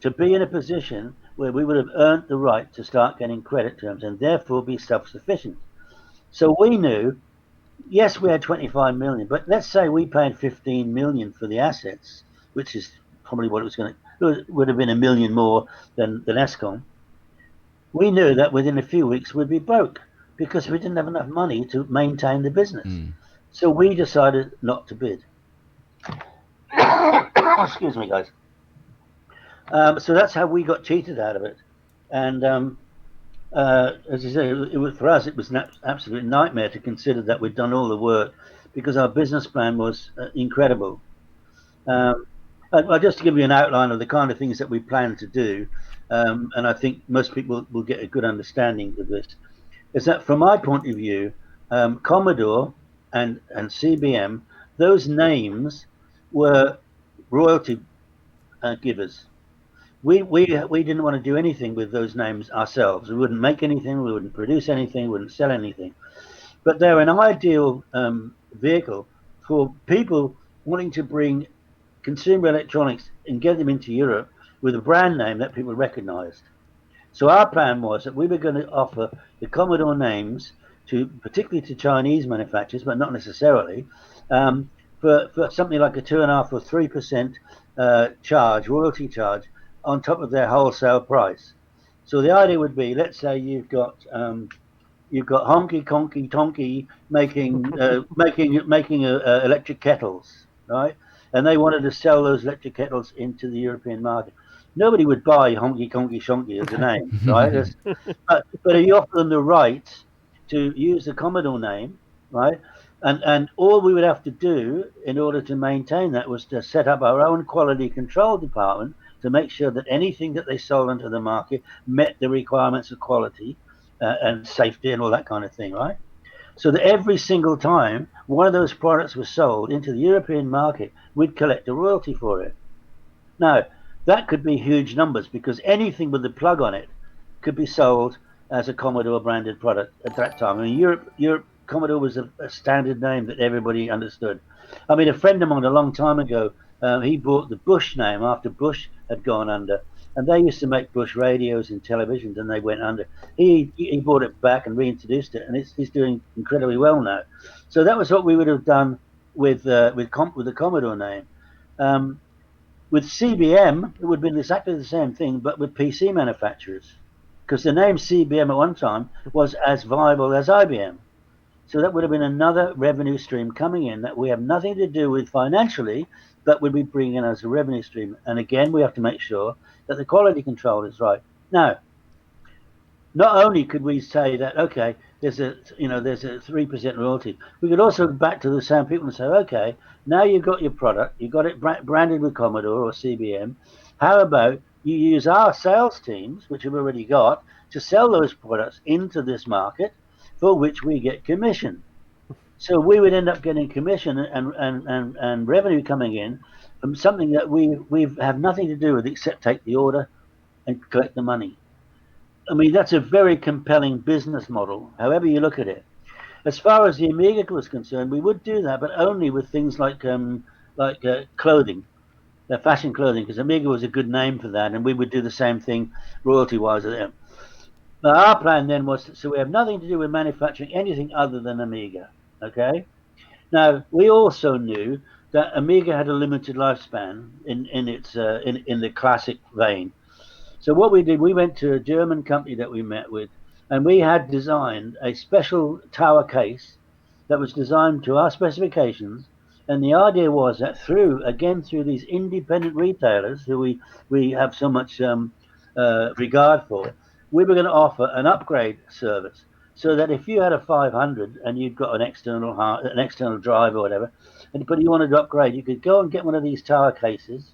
to be in a position where we would have earned the right to start getting credit terms and therefore be self-sufficient. So we knew, yes, we had 25 million, but let's say we paid 15 million for the assets, which is probably what it would have been $1 million more than ESCOM. We knew that within a few weeks we'd be broke because we didn't have enough money to maintain the business. So we decided not to bid. Excuse me, guys. So that's how we got cheated out of it. And as I say, it was, for us, it was an absolute nightmare to consider that we'd done all the work because our business plan was incredible. Just to give you an outline of the kind of things that we plan to do, and I think most people will get a good understanding of this, is that from my point of view, Commodore and CBM, those names were royalty givers. We didn't want to do anything with those names ourselves. We wouldn't make anything, we wouldn't produce anything, we wouldn't sell anything. But they're an ideal vehicle for people wanting to bring consumer electronics and get them into Europe with a brand name that people recognized. So our plan was that we were going to offer the Commodore names to, particularly to Chinese manufacturers, but not necessarily, for something like a 2.5 or 3% royalty charge on top of their wholesale price. So the idea would be, let's say you've got Honky Conky Tonky making electric kettles, right? And they wanted to sell those electric kettles into the European market. Nobody would buy Honky Conky Shonky as a name, right? But you offer them the right to use the Commodore name, right? And all we would have to do in order to maintain that was to set up our own quality control department to make sure that anything that they sold into the market met the requirements of quality and safety and all that kind of thing, right? So that every single time one of those products was sold into the European market, we'd collect a royalty for it. Now, that could be huge numbers because anything with a plug on it could be sold as a Commodore branded product at that time. I mean, Europe Commodore was a standard name that everybody understood. I mean, a friend of mine a long time ago, he bought the Bush name after Bush had gone under, and they used to make Bush radios and televisions, and they went under. He bought it back and reintroduced it, and he's doing incredibly well now. So that was what we would have done with the Commodore name. With CBM, it would have been exactly the same thing, but with PC manufacturers, because the name CBM at one time was as viable as IBM. So that would have been another revenue stream coming in that we have nothing to do with financially, but would be bringing in as a revenue stream. And again, we have to make sure that the quality control is right. Now, not only could we say that, okay, there's a 3% royalty, we could also go back to the same people and say, okay, now you've got your product, you've got it branded with Commodore or CBM. How about you use our sales teams, which we've already got, to sell those products into this market, for which we get commission. So we would end up getting commission and revenue coming in from something that we have nothing to do with except take the order and collect the money. I mean, that's a very compelling business model, however you look at it. As far as the Amiga was concerned, we would do that, but only with things like clothing, fashion clothing, because Amiga was a good name for that, and we would do the same thing royalty-wise with them. But our plan then was, so we have nothing to do with manufacturing anything other than Amiga, okay? Now, we also knew that Amiga had a limited lifespan in the classic vein. So what we did, we went to a German company that we met with, and we had designed a special tower case that was designed to our specifications. And the idea was that through these independent retailers who we have so much regard for, we were going to offer an upgrade service. So that if you had a 500 and you'd got an external drive or whatever, but you wanted to upgrade, you could go and get one of these tower cases,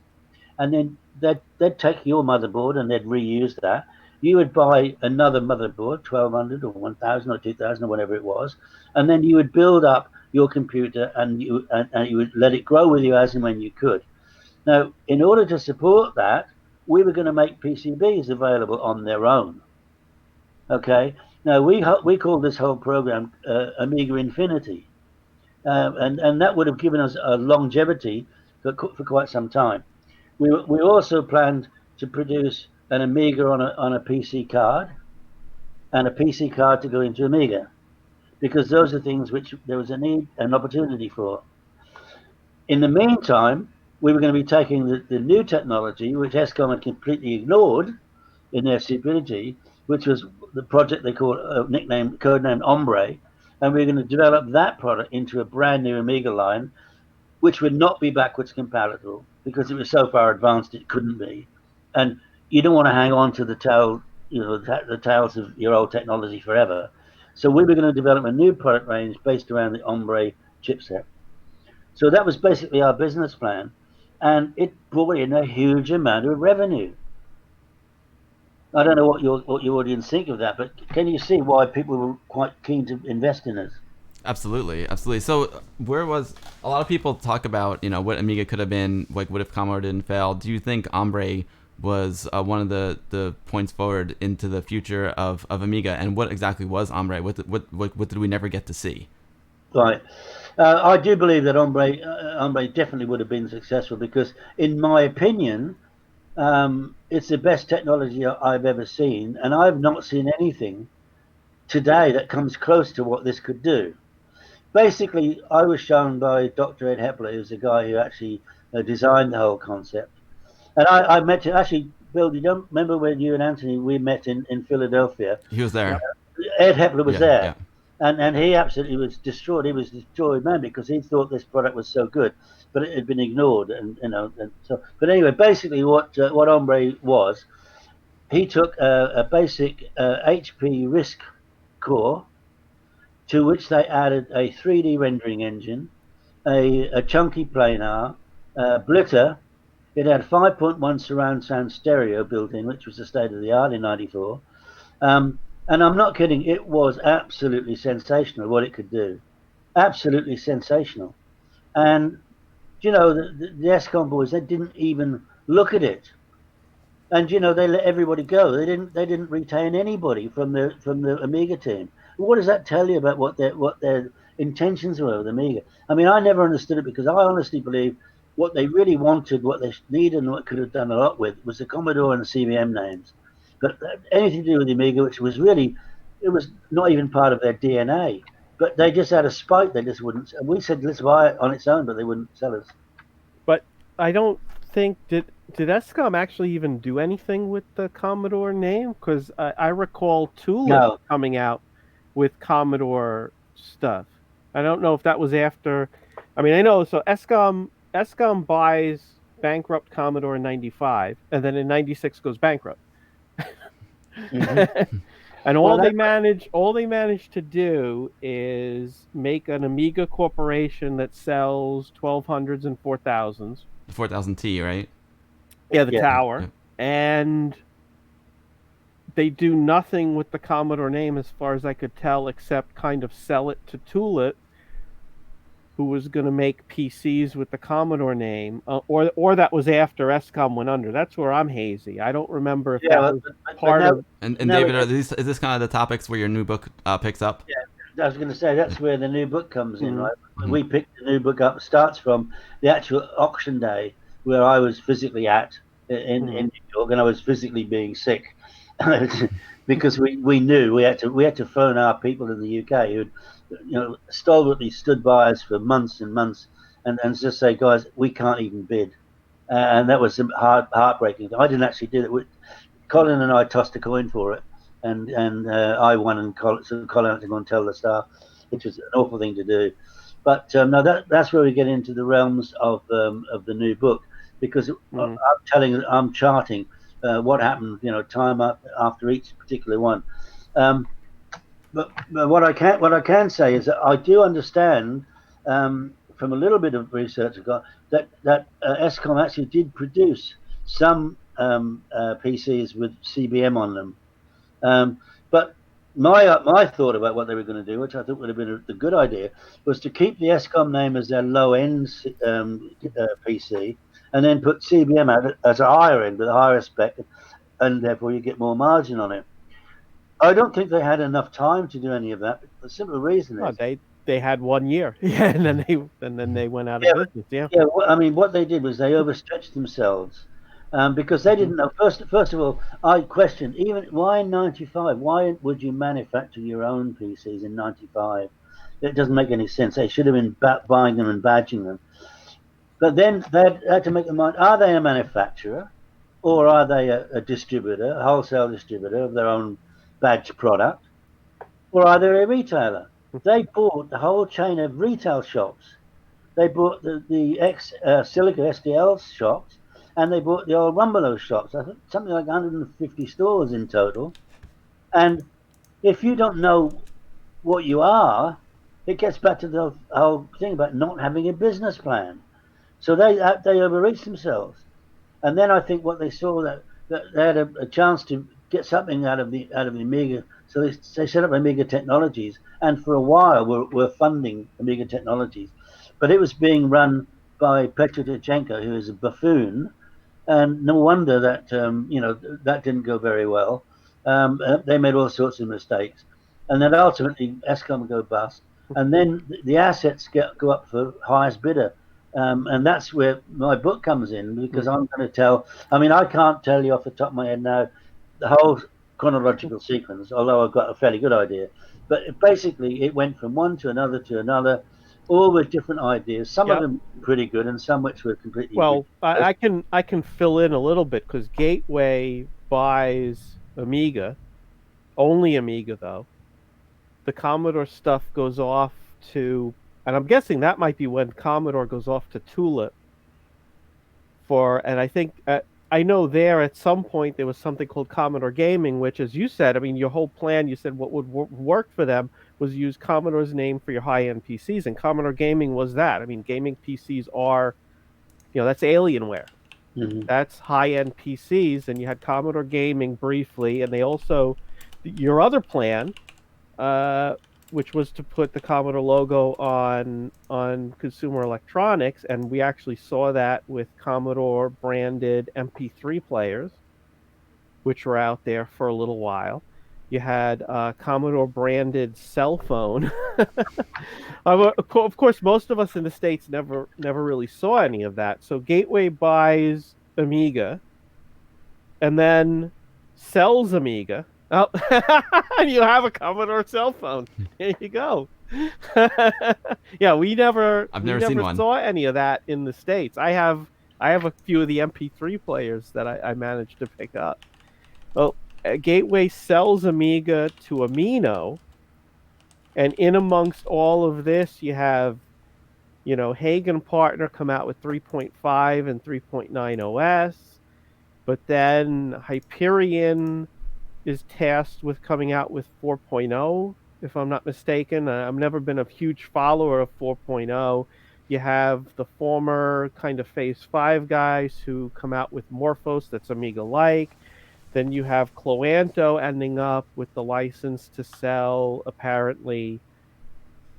and then they'd take your motherboard and they'd reuse that. You would buy another motherboard, 1200 or 1000 or 2000 or whatever it was, and then you would build up your computer and you would let it grow with you as and when you could. Now, in order to support that, we were going to make PCBs available on their own. Okay. Now we call this whole program Amiga Infinity, and that would have given us a longevity for quite some time. We also planned to produce an Amiga on a PC card, and a PC card to go into Amiga, because those are things which there was a need, an opportunity for. In the meantime, we were going to be taking the new technology, which ESCOM had completely ignored in their stupidity, which was the project they called codenamed Ombre, and we're going to develop that product into a brand new Amiga line, which would not be backwards compatible because it was so far advanced it couldn't be. And you don't want to hang on to the tail, the tails of your old technology forever. So we were going to develop a new product range based around the Ombre chipset. So that was basically our business plan, and it brought in a huge amount of revenue. I don't know what your audience think of that, but can you see why people were quite keen to invest in us? Absolutely, absolutely. So, where was a lot of people talk about, what Amiga could have been, like what if Commodore didn't fail? Do you think Ombre was one of the points forward into the future of Amiga, and what exactly was Ombre? What did we never get to see? Right. I do believe that Ombre definitely would have been successful because, in my opinion, it's the best technology I've ever seen, and I've not seen anything today that comes close to what this could do. Basically, I was shown by Dr. Ed Hepler, who's the guy who actually designed the whole concept. And I met him, actually, Bill, you don't remember when you and Anthony, we met in Philadelphia? He was there. Ed Hepler was there. Yeah. And he absolutely was distraught. He was a destroyed man because he thought this product was so good, but it had been ignored. And so. But anyway, basically, what Ombre was, he took a basic HP RISC core, to which they added a 3D rendering engine, a chunky planar, blitter. It had 5.1 surround sound stereo built in, which was the state of the art in '94. And I'm not kidding, it was absolutely sensational what it could do. Absolutely sensational. And, the ESCOM boys, they didn't even look at it. And, they let everybody go. They didn't retain anybody from the Amiga team. What does that tell you about what their intentions were with Amiga? I mean, I never understood it because I honestly believe what they really wanted, what they needed, and what could have done a lot with was the Commodore and the CVM names. But anything to do with the Amiga, which was really, it was not even part of their DNA. But they just out of spite, they just wouldn't. And we said, let's buy it on its own, but they wouldn't sell us. But I don't think did ESCOM actually even do anything with the Commodore name? Because I recall Tulip coming out with Commodore stuff. I don't know if that was after. I mean, I know. So ESCOM buys bankrupt Commodore in '95, and then in '96 goes bankrupt. Mm-hmm. And all they manage to do is make an Amiga corporation that sells 1200s and 4000s. The 4000T, right? Yeah, the tower. Yeah. And they do nothing with the Commodore name as far as I could tell, except kind of sell it to Tulip, who was going to make PCs with the Commodore name, or that was after ESCOM went under. That's where I'm hazy. I don't remember if that was part of. And David, is this kind of the topics where your new book picks up? Yeah, I was going to say that's where the new book comes in, right? Mm-hmm. We picked the new book up. It starts from the actual auction day where I was physically at in New York, and I was physically being sick because we knew we had to phone our people in the UK who stalwartly stood by us for months and months, and just say, guys, we can't even bid, and that was heartbreaking. I didn't actually do that. Colin and I tossed a coin for it, and I won, and Colin had to go and tell the staff, which was an awful thing to do. But no, that's where we get into the realms of the new book, because I'm charting what happened, time after each particular one. But what I can say is that I do understand from a little bit of research I've got that ESCOM actually did produce some PCs with CBM on them. But my thought about what they were going to do, which I thought would have been a good idea, was to keep the ESCOM name as their low-end PC, and then put CBM out as a higher end with a higher spec, and therefore you get more margin on it. I don't think they had enough time to do any of that. The simple reason is they had 1 year, and then they went out of business. Yeah. Well, I mean, what they did was they overstretched themselves because they didn't know. First of all, I question even why in '95. Why would you manufacture your own PCs in '95? It doesn't make any sense. They should have been buying them and badging them. But then they had to make their mind: are they a manufacturer, or are they a distributor, a wholesale distributor of their own badge product, or are they a retailer? they bought the whole chain of retail shops. They bought the Silica SDL shops, and they bought the old Rumbelow shops. I think something like 150 stores in total. And if you don't know what you are, it gets back to the whole thing about not having a business plan. So they overreached themselves. And then I think what they saw that they had a chance to get something out of the Amiga, so they set up Amiga Technologies, and for a while were funding Amiga Technologies, but it was being run by Petr Tachenko, who is a buffoon, and no wonder that that didn't go very well. They made all sorts of mistakes, and then ultimately Escom go bust, and then the assets go up for highest bidder, and that's where my book comes in because I'm going to tell. I mean, I can't tell you off the top of my head now the whole chronological sequence, although I've got a fairly good idea. But basically, it went from one to another, all with different ideas. Some of Yep. them pretty good, and some which were completely Well, ridiculous. I can fill in a little bit because Gateway buys Amiga, only Amiga though. The Commodore stuff goes off to, and I'm guessing that might be when Commodore goes off to Tulip and I think I know there at some point there was something called Commodore Gaming, which, as you said, I mean, your whole plan, you said what would work for them was use Commodore's name for your high-end PCs, and Commodore Gaming was that. I mean, gaming PCs are, that's Alienware. Mm-hmm. That's high-end PCs, and you had Commodore Gaming briefly, and they also, your other plan, uh, which was to put the Commodore logo on consumer electronics, and we actually saw that with Commodore branded MP3 players, which were out there for a little while. You had Commodore branded cell phone. Of course, most of us in the States never really saw any of that. So Gateway buys Amiga and then sells Amiga. Oh, and you have a Commodore cell phone. There you go. Yeah, I've we never seen never one. saw any of that in the States. I have a few of the MP3 players that I managed to pick up. Well, Gateway sells Amiga to Amino, and in amongst all of this, you have Hagen Partner come out with 3.5 and 3.9 OS, but then Hyperion is tasked with coming out with 4.0, if I'm not mistaken. I've never been a huge follower of 4.0. You have the former kind of Phase 5 guys who come out with Morphos that's Amiga-like. Then you have Cloanto ending up with the license to sell, apparently,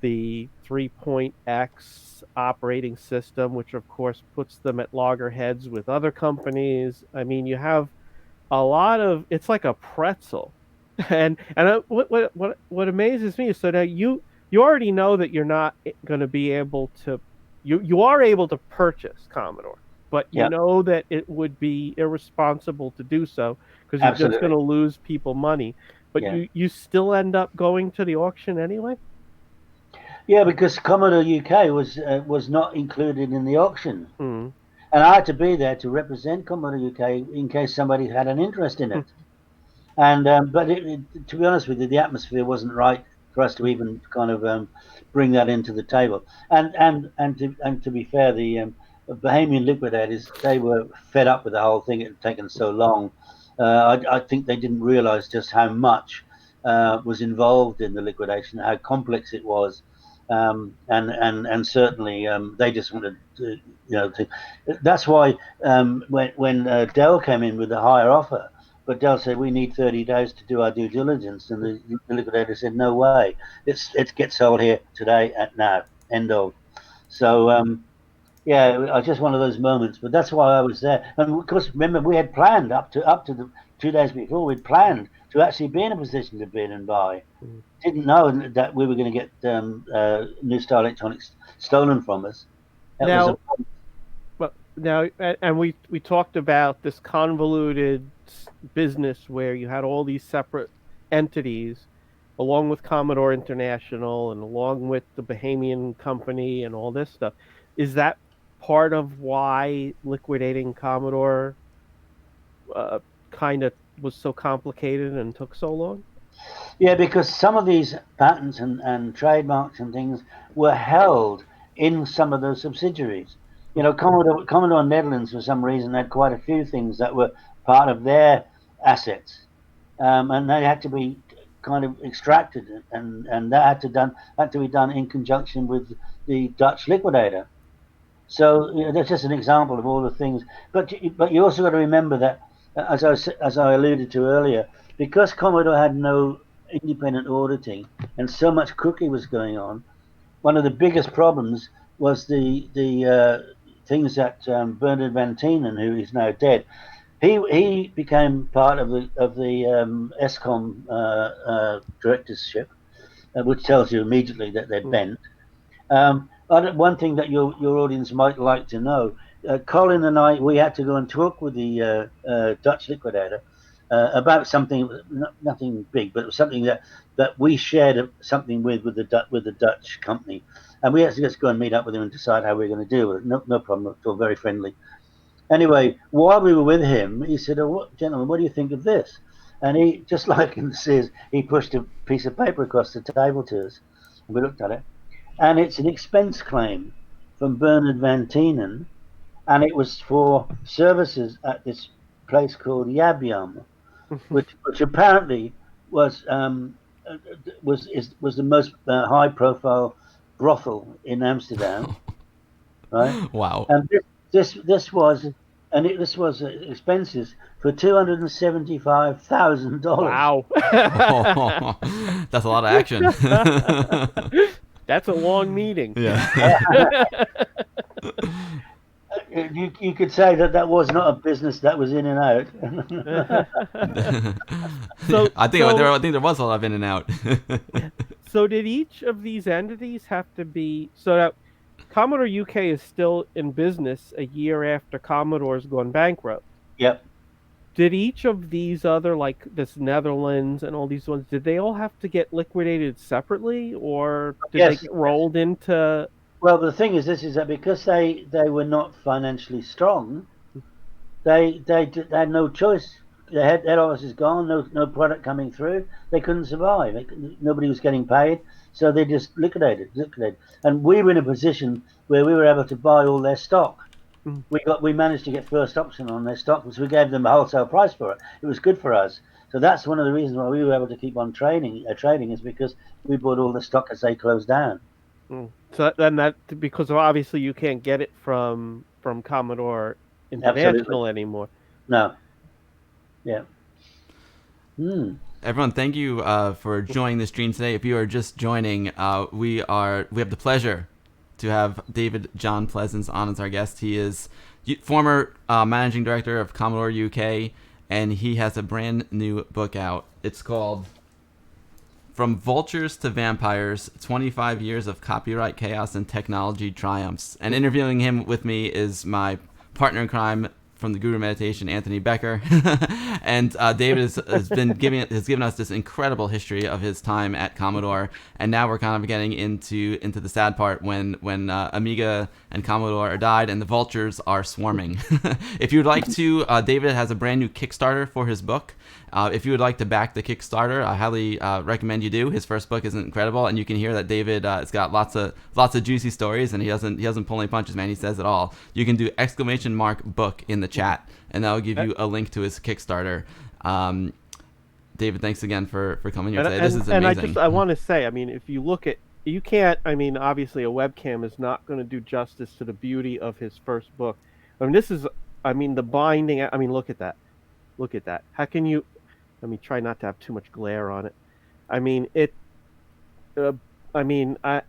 the 3.x operating system, which of course puts them at loggerheads with other companies. I mean, you have a lot of, it's like a pretzel. And what amazes me is, so now you already know that you're not going to be able to, you are able to purchase Commodore, but you Yeah, know that it would be irresponsible to do so because you're just going absolutely. to lose people money. But Yeah. you still end up going to the auction anyway. Yeah, because Commodore UK was not included in the auction, Hmm. and I had to be there to represent Commodore UK in case somebody had an interest in it. And but to be honest with you, the atmosphere wasn't right for us to even kind of bring that into the table. And to be fair, the Bohemian Liquidators, they were fed up with the whole thing. It had taken so long. I think they didn't realise just how much was involved in the liquidation, how complex it was. And certainly they just wanted to, that's why when Dell came in with the higher offer, but Dell said we need 30 days to do our due diligence, and the liquidator said no way. It gets sold here today at now. End of. So yeah, it was just one of those moments. But that's why I was there. And of course, remember we had planned up to the 2 days before. We'd planned to actually be in a position to bid and buy. Didn't know that we were going to get New Star Electronics stolen from us. That was a Now, and we talked about this convoluted business where you had all these separate entities, along with Commodore International and along with the Bahamian company and all this stuff. Is that part of why liquidating Commodore kind of was so complicated and took so long? Yeah, because some of these patents and trademarks and things were held in some of those subsidiaries. You know, Commodore Netherlands, for some reason, had quite a few things that were part of their assets, and they had to be kind of extracted, and that had to be done in conjunction with the Dutch liquidator. So that's just an example of all the things. But you also got to remember that, as I alluded to earlier, because Commodore had no independent auditing and so much cookie was going on, one of the biggest problems was the things that Bernard Van Tienen, who is now dead, he became part of the ESCOM directorship, which tells you immediately that they're bent. One thing that your audience might like to know, Colin and I, we had to go and talk with the Dutch liquidator about something, nothing big, but it was something that we shared something with the Dutch company, and we had to just go and meet up with him and decide how we were going to deal with it. No problem at all, very friendly. Anyway, while we were with him, he said, "Oh, gentlemen, what do you think of this?" And he, just like in says, he pushed a piece of paper across the table to us, and we looked at it, and it's an expense claim from Bernard Van Tienen, and it was for services at this place called Yab Yum, which apparently was was the most high profile brothel in Amsterdam, right? Wow. And this was this was expenses for $275,000. Wow. That's a lot of action. That's a long meeting. Yeah. You could say that was not a business that was in and out. I think there was a lot of in and out. So did each of these entities have to be so that Commodore UK is still in business a year after Commodore's gone bankrupt? Yep. Did each of these other, like this Netherlands and all these ones, did they all have to get liquidated separately, or did they get rolled into? Well, the thing is, this is that because they were not financially strong, they had no choice. Their head office is gone. No product coming through. They couldn't survive. Nobody was getting paid, so they just liquidated. And we were in a position where we were able to buy all their stock. We managed to get first option on their stock, which we gave them a wholesale price for it. It was good for us. So that's one of the reasons why we were able to keep on trading is because we bought all the stock as they closed down. So then that, because obviously you can't get it from Commodore International anymore. No. Yeah. Everyone, thank you for joining the stream today. If you are just joining, we have the pleasure to have David John Pleasance on as our guest. He is former managing director of Commodore UK, and he has a brand new book out. It's called From Vultures to Vampires, 25 Years of Copyright Chaos and Technology Triumphs. And interviewing him with me is my partner in crime from the Guru Meditation, Anthony Becker. And David has given us this incredible history of his time at Commodore, and now we're kind of getting into the sad part when Amiga and Commodore died and the vultures are swarming. If you would like to, David has a brand new Kickstarter for his book. If you would like to back the Kickstarter, I highly recommend you do. His first book is incredible, and you can hear that David has got lots of juicy stories, and he doesn't pull any punches, man. He says it all. You can do !book in the chat, and that'll give you a link to his Kickstarter. David, thanks again for coming here today. This is amazing. And I want to say, I mean, if you look at, you can't, I mean, obviously a webcam is not going to do justice to the beauty of his first book. I mean, the binding, I mean, look at that. Look at that. How can you, let me try not to have too much glare on it. I mean,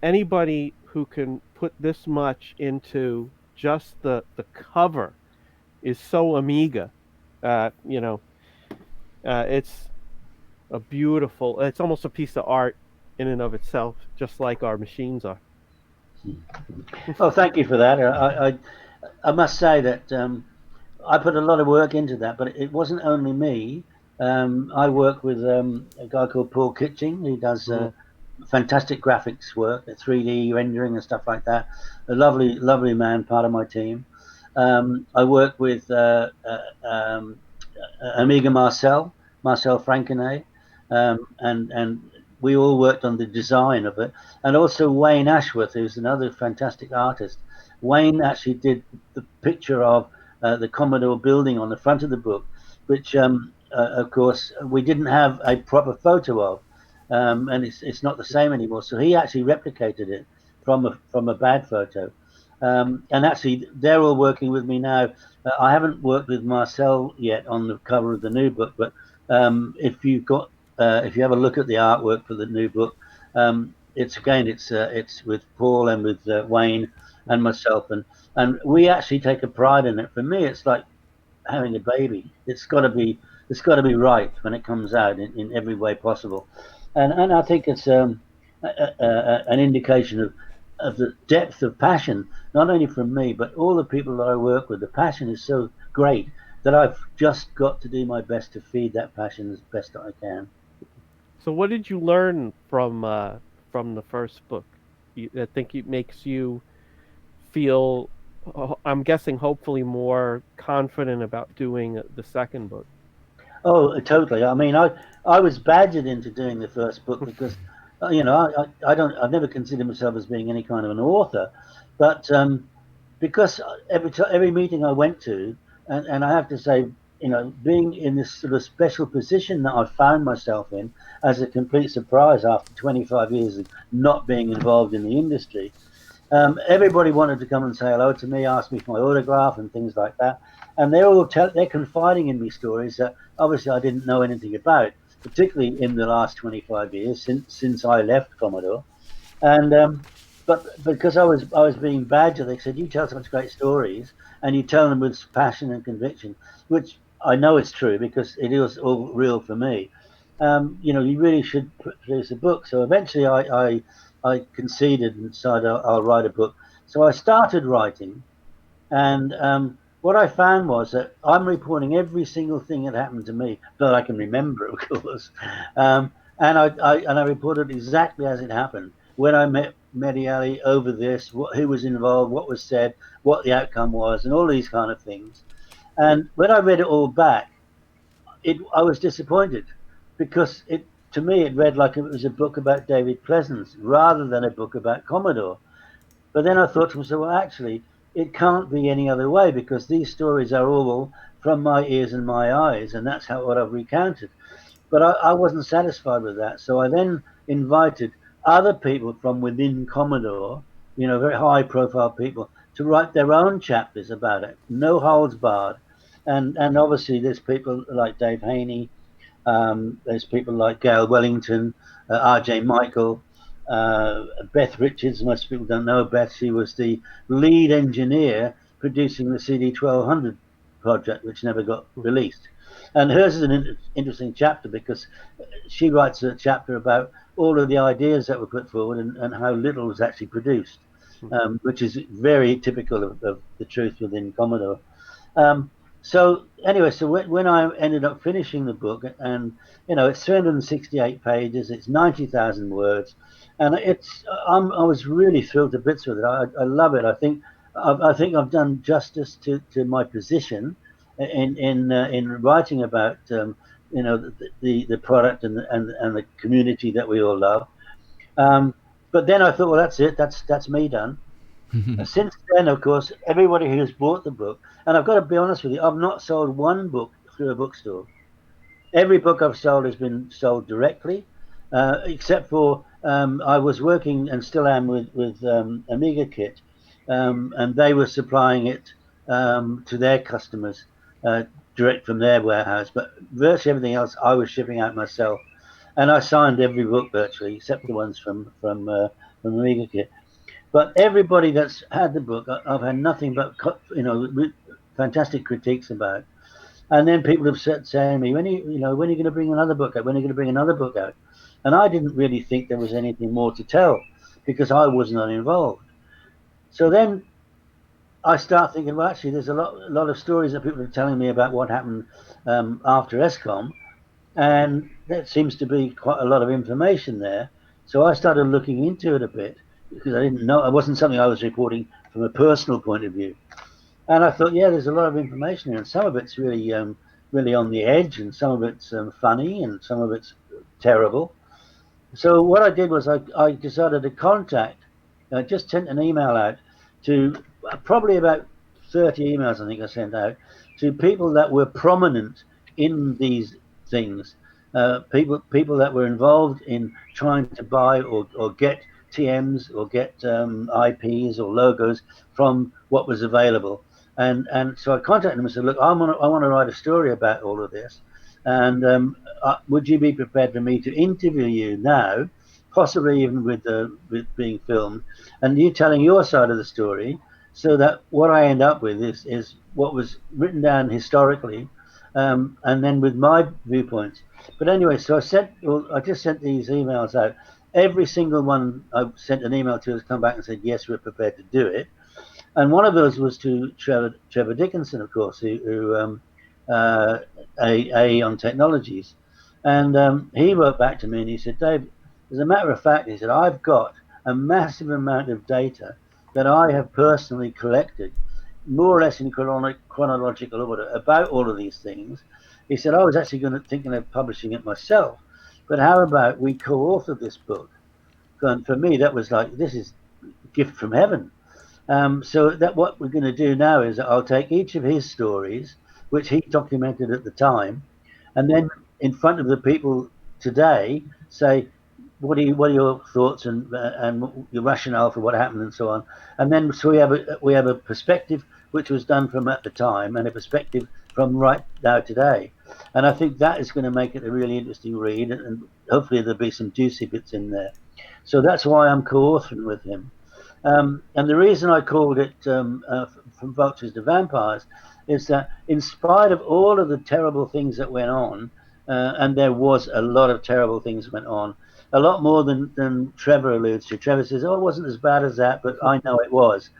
anybody who can put this much into just the cover is so Amiga. It's a beautiful, it's almost a piece of art in and of itself, just like our machines are. Oh, thank you for that. I must say that I put a lot of work into that, but it wasn't only me. I work with a guy called Paul Kitching. He does fantastic graphics work, 3D rendering and stuff like that. A lovely, lovely man, part of my team. I work with Amiga Marcel Frankenet, and we all worked on the design of it. And also Wayne Ashworth, who's another fantastic artist. Wayne actually did the picture of the Commodore building on the front of the book, which of course we didn't have a proper photo of, and it's not the same anymore. So he actually replicated it from a bad photo. And actually, they're all working with me now. I haven't worked with Marcel yet on the cover of the new book, but if if you have a look at the artwork for the new book, it's with Paul and with Wayne and myself, and we actually take a pride in it. For me, it's like having a baby. It's got to be right when it comes out in every way possible, and I think it's an indication of the depth of passion, not only from me but all the people that I work with. The passion is so great that I've just got to do my best to feed that passion as best I can. So, what did you learn from the first book? I think it makes you feel, I'm guessing, hopefully more confident about doing the second book. Oh, totally. I mean, I was badgered into doing the first book because, I've never considered myself as being any kind of an author, but because every meeting I went to, and I have to say, being in this sort of special position that I found myself in as a complete surprise after 25 years of not being involved in the industry, everybody wanted to come and say hello to me, ask me for my autograph and things like that. And they're confiding in me stories that obviously I didn't know anything about, particularly in the last 25 years since I left Commodore. And but because I was being badgered, they said, you tell such great stories and you tell them with passion and conviction, which I know it's true because it is all real for me. You really should produce a book. So eventually I conceded and decided I'll write a book. So I started writing, and what I found was that I'm reporting every single thing that happened to me that I can remember, of course, and I reported exactly as it happened. When I met Mediali over this, who was involved, what was said, what the outcome was, and all these kind of things. And when I read it all back, I was disappointed because to me it read like it was a book about David Pleasance rather than a book about Commodore. But then I thought to myself, well, actually, it can't be any other way because these stories are all from my ears and my eyes, and that's what I've recounted. But I wasn't satisfied with that, so I then invited other people from within Commodore, very high-profile people, to write their own chapters about it, no holds barred. And obviously, there's people like Dave Haney, there's people like Gail Wellington, R.J. Michael, Beth Richards. Most people don't know Beth. She was the lead engineer producing the CD 1200 project, which never got released. And hers is an interesting chapter because she writes a chapter about all of the ideas that were put forward and how little was actually produced, which is very typical of the truth within Commodore. Um, so anyway, so when I ended up finishing the book, and it's 368 pages, it's 90,000 words, and I was really thrilled to bits with it. I love it. I think I've done justice to my position in writing about the product and the community that we all love. But then I thought, well, that's it. That's me done. Since then, of course, everybody who's bought the book, and I've got to be honest with you, I've not sold one book through a bookstore. Every book I've sold has been sold directly, except for I was working and still am with Amiga Kit, and they were supplying it to their customers direct from their warehouse. But virtually everything else I was shipping out myself, and I signed every book virtually, except the ones from Amiga Kit. But everybody that's had the book, I've had nothing but fantastic critiques about. And then people have said saying to me, when are you going to bring another book out? When are you going to bring another book out? And I didn't really think there was anything more to tell because I was not involved. So then I start thinking, well, actually, there's a lot of stories that people are telling me about what happened after ESCOM, and there seems to be quite a lot of information there. So I started looking into it a bit because I didn't know it wasn't something I was reporting from a personal point of view. And I thought, yeah, there's a lot of information here, and some of it's really, really on the edge, and some of it's funny, and some of it's terrible. So what I did was I decided to contact, just sent an email out to probably about 30 emails, I think I sent out to people that were prominent in these things, people that were involved in trying to buy or get TMs or get IPs or logos from what was available. And so I contacted them and said, look, I want to write a story about all of this. And would you be prepared for me to interview you now, possibly even with being filmed, and you telling your side of the story, so that what I end up with is what was written down historically, and then with my viewpoints. But anyway, so I just sent these emails out. Every single one I sent an email to has come back and said, yes, we're prepared to do it. And one of those was to Trevor Dickinson, of course, who on technologies, and he wrote back to me and he said, Dave, as a matter of fact, he said, I've got a massive amount of data that I have personally collected, more or less in chronological order, about all of these things. He said, I was actually thinking of publishing it myself, but how about we co-author this book? And for me, that was like, this is a gift from heaven. So that what we're going to do now is I'll take each of his stories, which he documented at the time, and then in front of the people today say, what are your thoughts and your rationale for what happened and so on. And then so we have a perspective which was done from at the time and a perspective from right now today. And I think that is going to make it a really interesting read, and hopefully there'll be some juicy bits in there. So that's why I'm co-authoring with him. And the reason I called it From Vultures to Vampires is that in spite of all of the terrible things that went on, and there was a lot of terrible things went on, a lot more than Trevor alludes to. Trevor says, oh, it wasn't as bad as that, but I know it was.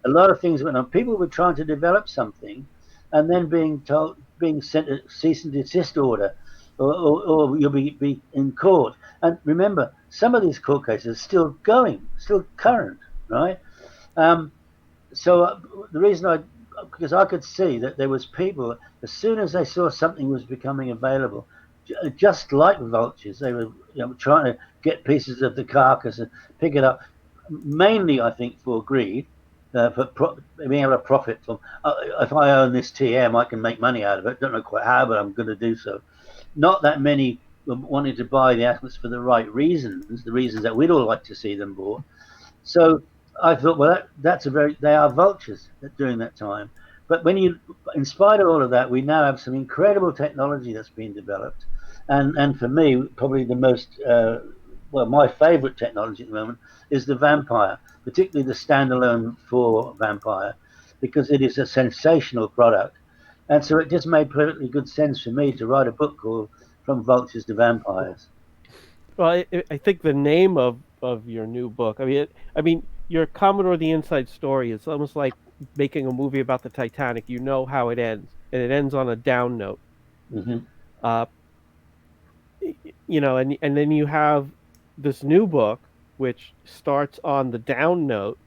A lot of things went on. People were trying to develop something and then being sent a cease and desist order, or you'll be in court. And remember, some of these court cases are still going, still current, right? So the reason because I could see that there was people, as soon as they saw something was becoming available, just like vultures, they were trying to get pieces of the carcass and pick it up, mainly I think for greed, for being able to profit from. If I own this TM, I can make money out of it. Don't know quite how, but I'm going to do so. Not that many wanted to buy the assets for the right reasons, the reasons that we'd all like to see them bought. So I thought, well, they are vultures during that time. But in spite of all of that, we now have some incredible technology that's been developed. And for me, probably the most, my favorite technology at the moment is the Vampire, particularly the standalone 4 Vampire, because it is a sensational product. And so it just made perfectly good sense for me to write a book called From Vultures to Vampires. Well, I think the name of your new book, I mean, your Commodore the Inside Story is almost like making a movie about the Titanic. You know how it ends, and it ends on a down note. Mm-hmm. And then you have this new book which starts on the down note,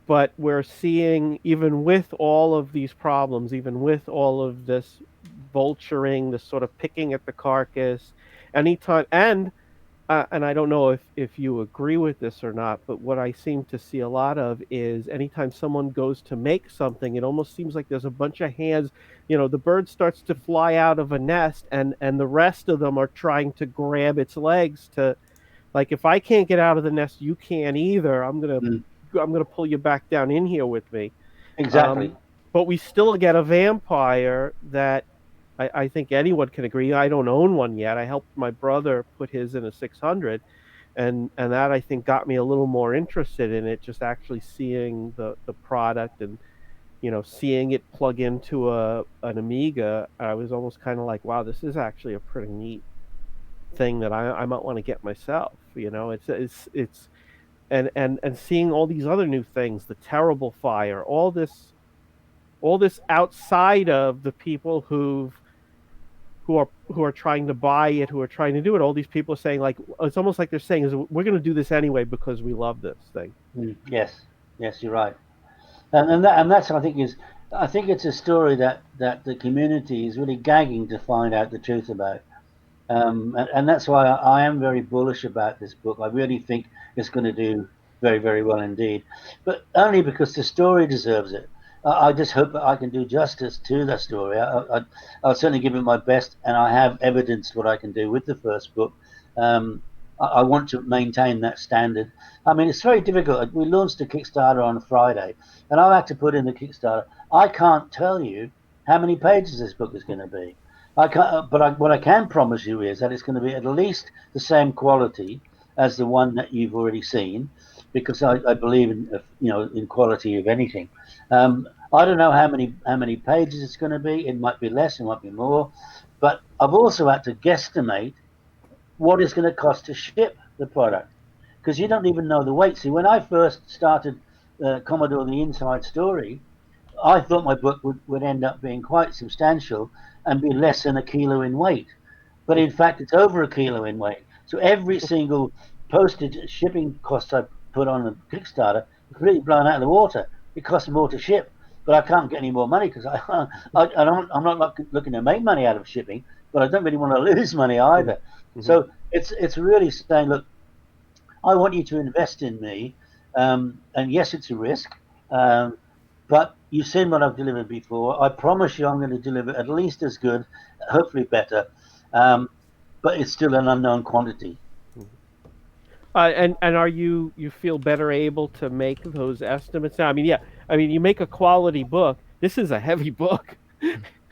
but we're seeing, even with all of these problems, even with all of this vulturing, this sort of picking at the carcass, anytime, and I don't know if you agree with this or not, but what I seem to see a lot of is anytime someone goes to make something, it almost seems like there's a bunch of hands. The bird starts to fly out of a nest, and the rest of them are trying to grab its legs to, like, if I can't get out of the nest, you can't either. I'm gonna pull you back down in here with me. Exactly. But we still get a vampire that I think anyone can agree. I don't own one yet. I helped my brother put his in a 600, and that I think got me a little more interested in it. Just actually seeing the product and seeing it plug into an Amiga, I was almost kind of like, wow, this is actually a pretty neat thing that I might want to get myself. It's and seeing all these other new things, the Terrible Fire, all this outside of the people who are trying to buy it, who are trying to do it. All these people are saying, like, it's almost like they're saying, is we're going to do this anyway because we love this thing. Yes, you're right, and that's I think it's a story that the community is really gagging to find out the truth about. And that's why I am very bullish about this book. I really think it's going to do very, very well indeed, but only because the story deserves it. I just hope that I can do justice to the story. I'll certainly give it my best, and I have evidenced what I can do with the first book. Um, I want to maintain that standard. I mean, it's very difficult. We launched a Kickstarter on a Friday, and I've had to put in the Kickstarter. I can't tell you how many pages this book is going to be. I can't, but what I can promise you is that it's going to be at least the same quality as the one that you've already seen, because I believe in in quality of anything. I don't know how many pages it's going to be. It might be less, it might be more, but I've also had to guesstimate what it's going to cost to ship the product, because you don't even know the weight. See, when I first started Commodore the Inside Story, I thought my book would end up being quite substantial and be less than a kilo in weight. But in fact, it's over a kilo in weight. So every single postage shipping cost I put on the Kickstarter is completely blown out of the water. It costs more to ship, but I can't get any more money because I'm not looking to make money out of shipping, but I don't really want to lose money either. Mhm. So it's really saying, look, I want you to invest in me, and yes, it's a risk. Um, but you've seen what I've delivered before. I promise you I'm going to deliver at least as good, hopefully better. Um, but it's still an unknown quantity. And are you feel better able to make those estimates now? I mean, yeah, I mean, you make a quality book. This is a heavy book.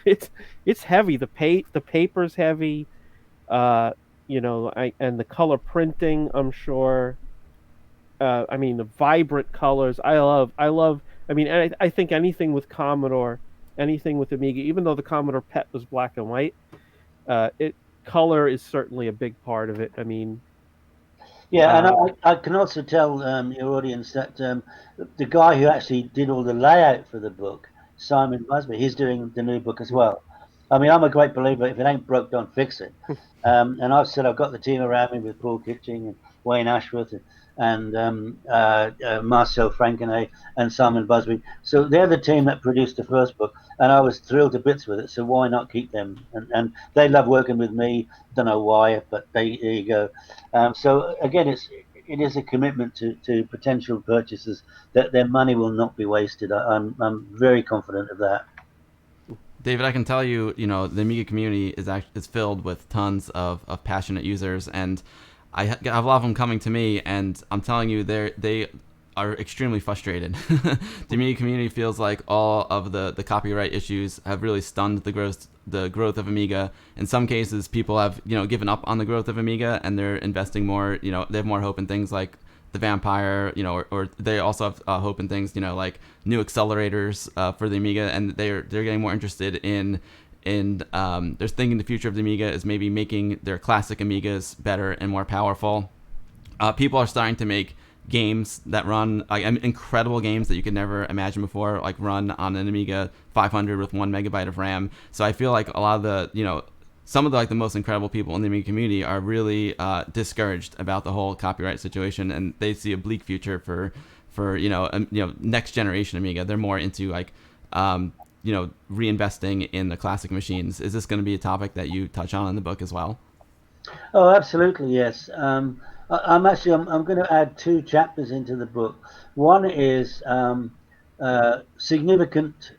It's it's heavy. The paper's heavy. Uh, and the color printing, I'm sure. I mean, the vibrant colors. I love. I mean, I think anything with Commodore, anything with Amiga, even though the Commodore PET was black and white, it color is certainly a big part of it. I mean, Yeah, and uh, I can also tell your audience that the guy who actually did all the layout for the book, Simon Busby, he's doing the new book as well. I mean, I'm a great believer. If it ain't broke, don't fix it. And I've said I've got the team around me with Paul Kitching and Wayne Ashworth and Marcel Frankenay and Simon Busby. So they're the team that produced the first book, and I was thrilled to bits with it. So why not keep them? And they love working with me. Don't know why, but there you go. So again, it is a commitment to potential purchasers that their money will not be wasted. I'm very confident of that. David, I can tell you, the Amiga community is filled with tons of passionate users, and I have a lot of them coming to me, and I'm telling you, they are extremely frustrated. The Amiga community feels like all of the copyright issues have really stunned the growth of Amiga. In some cases, people have given up on the growth of Amiga, and they're investing more. They have more hope in things like the Vampire, or they also have hope in things, like new accelerators for the Amiga, and they're getting more interested in they're thinking the future of the Amiga is maybe making their classic Amigas better and more powerful. People are starting to make games that run like incredible games that you could never imagine before, like run on an Amiga 500 with 1 MB of RAM. So I feel like a lot of the some of the most incredible people in the Amiga community are really discouraged about the whole copyright situation, and they see a bleak future for next generation Amiga. They're more into reinvesting in the classic machines. Is this going to be a topic that you touch on in the book as well? Oh, absolutely, yes. I'm going to add two chapters into the book. One is significant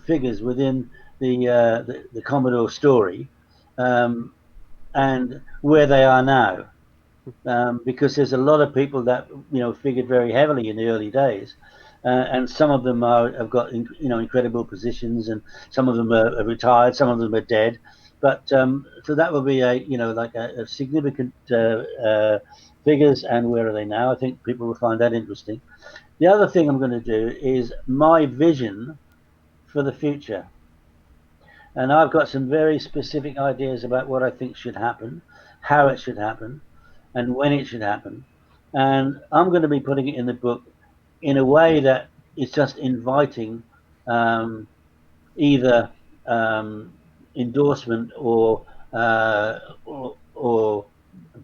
figures within the Commodore story, um, and where they are now. Because there's a lot of people that figured very heavily in the early days, and some of them have got incredible positions, and some of them are retired, some of them are dead. But so that will be a significant figures, and where are they now? I think people will find that interesting. The other thing I'm going to do is my vision for the future, and I've got some very specific ideas about what I think should happen, how it should happen, and when it should happen. And I'm going to be putting it in the book in a way that is just inviting either endorsement or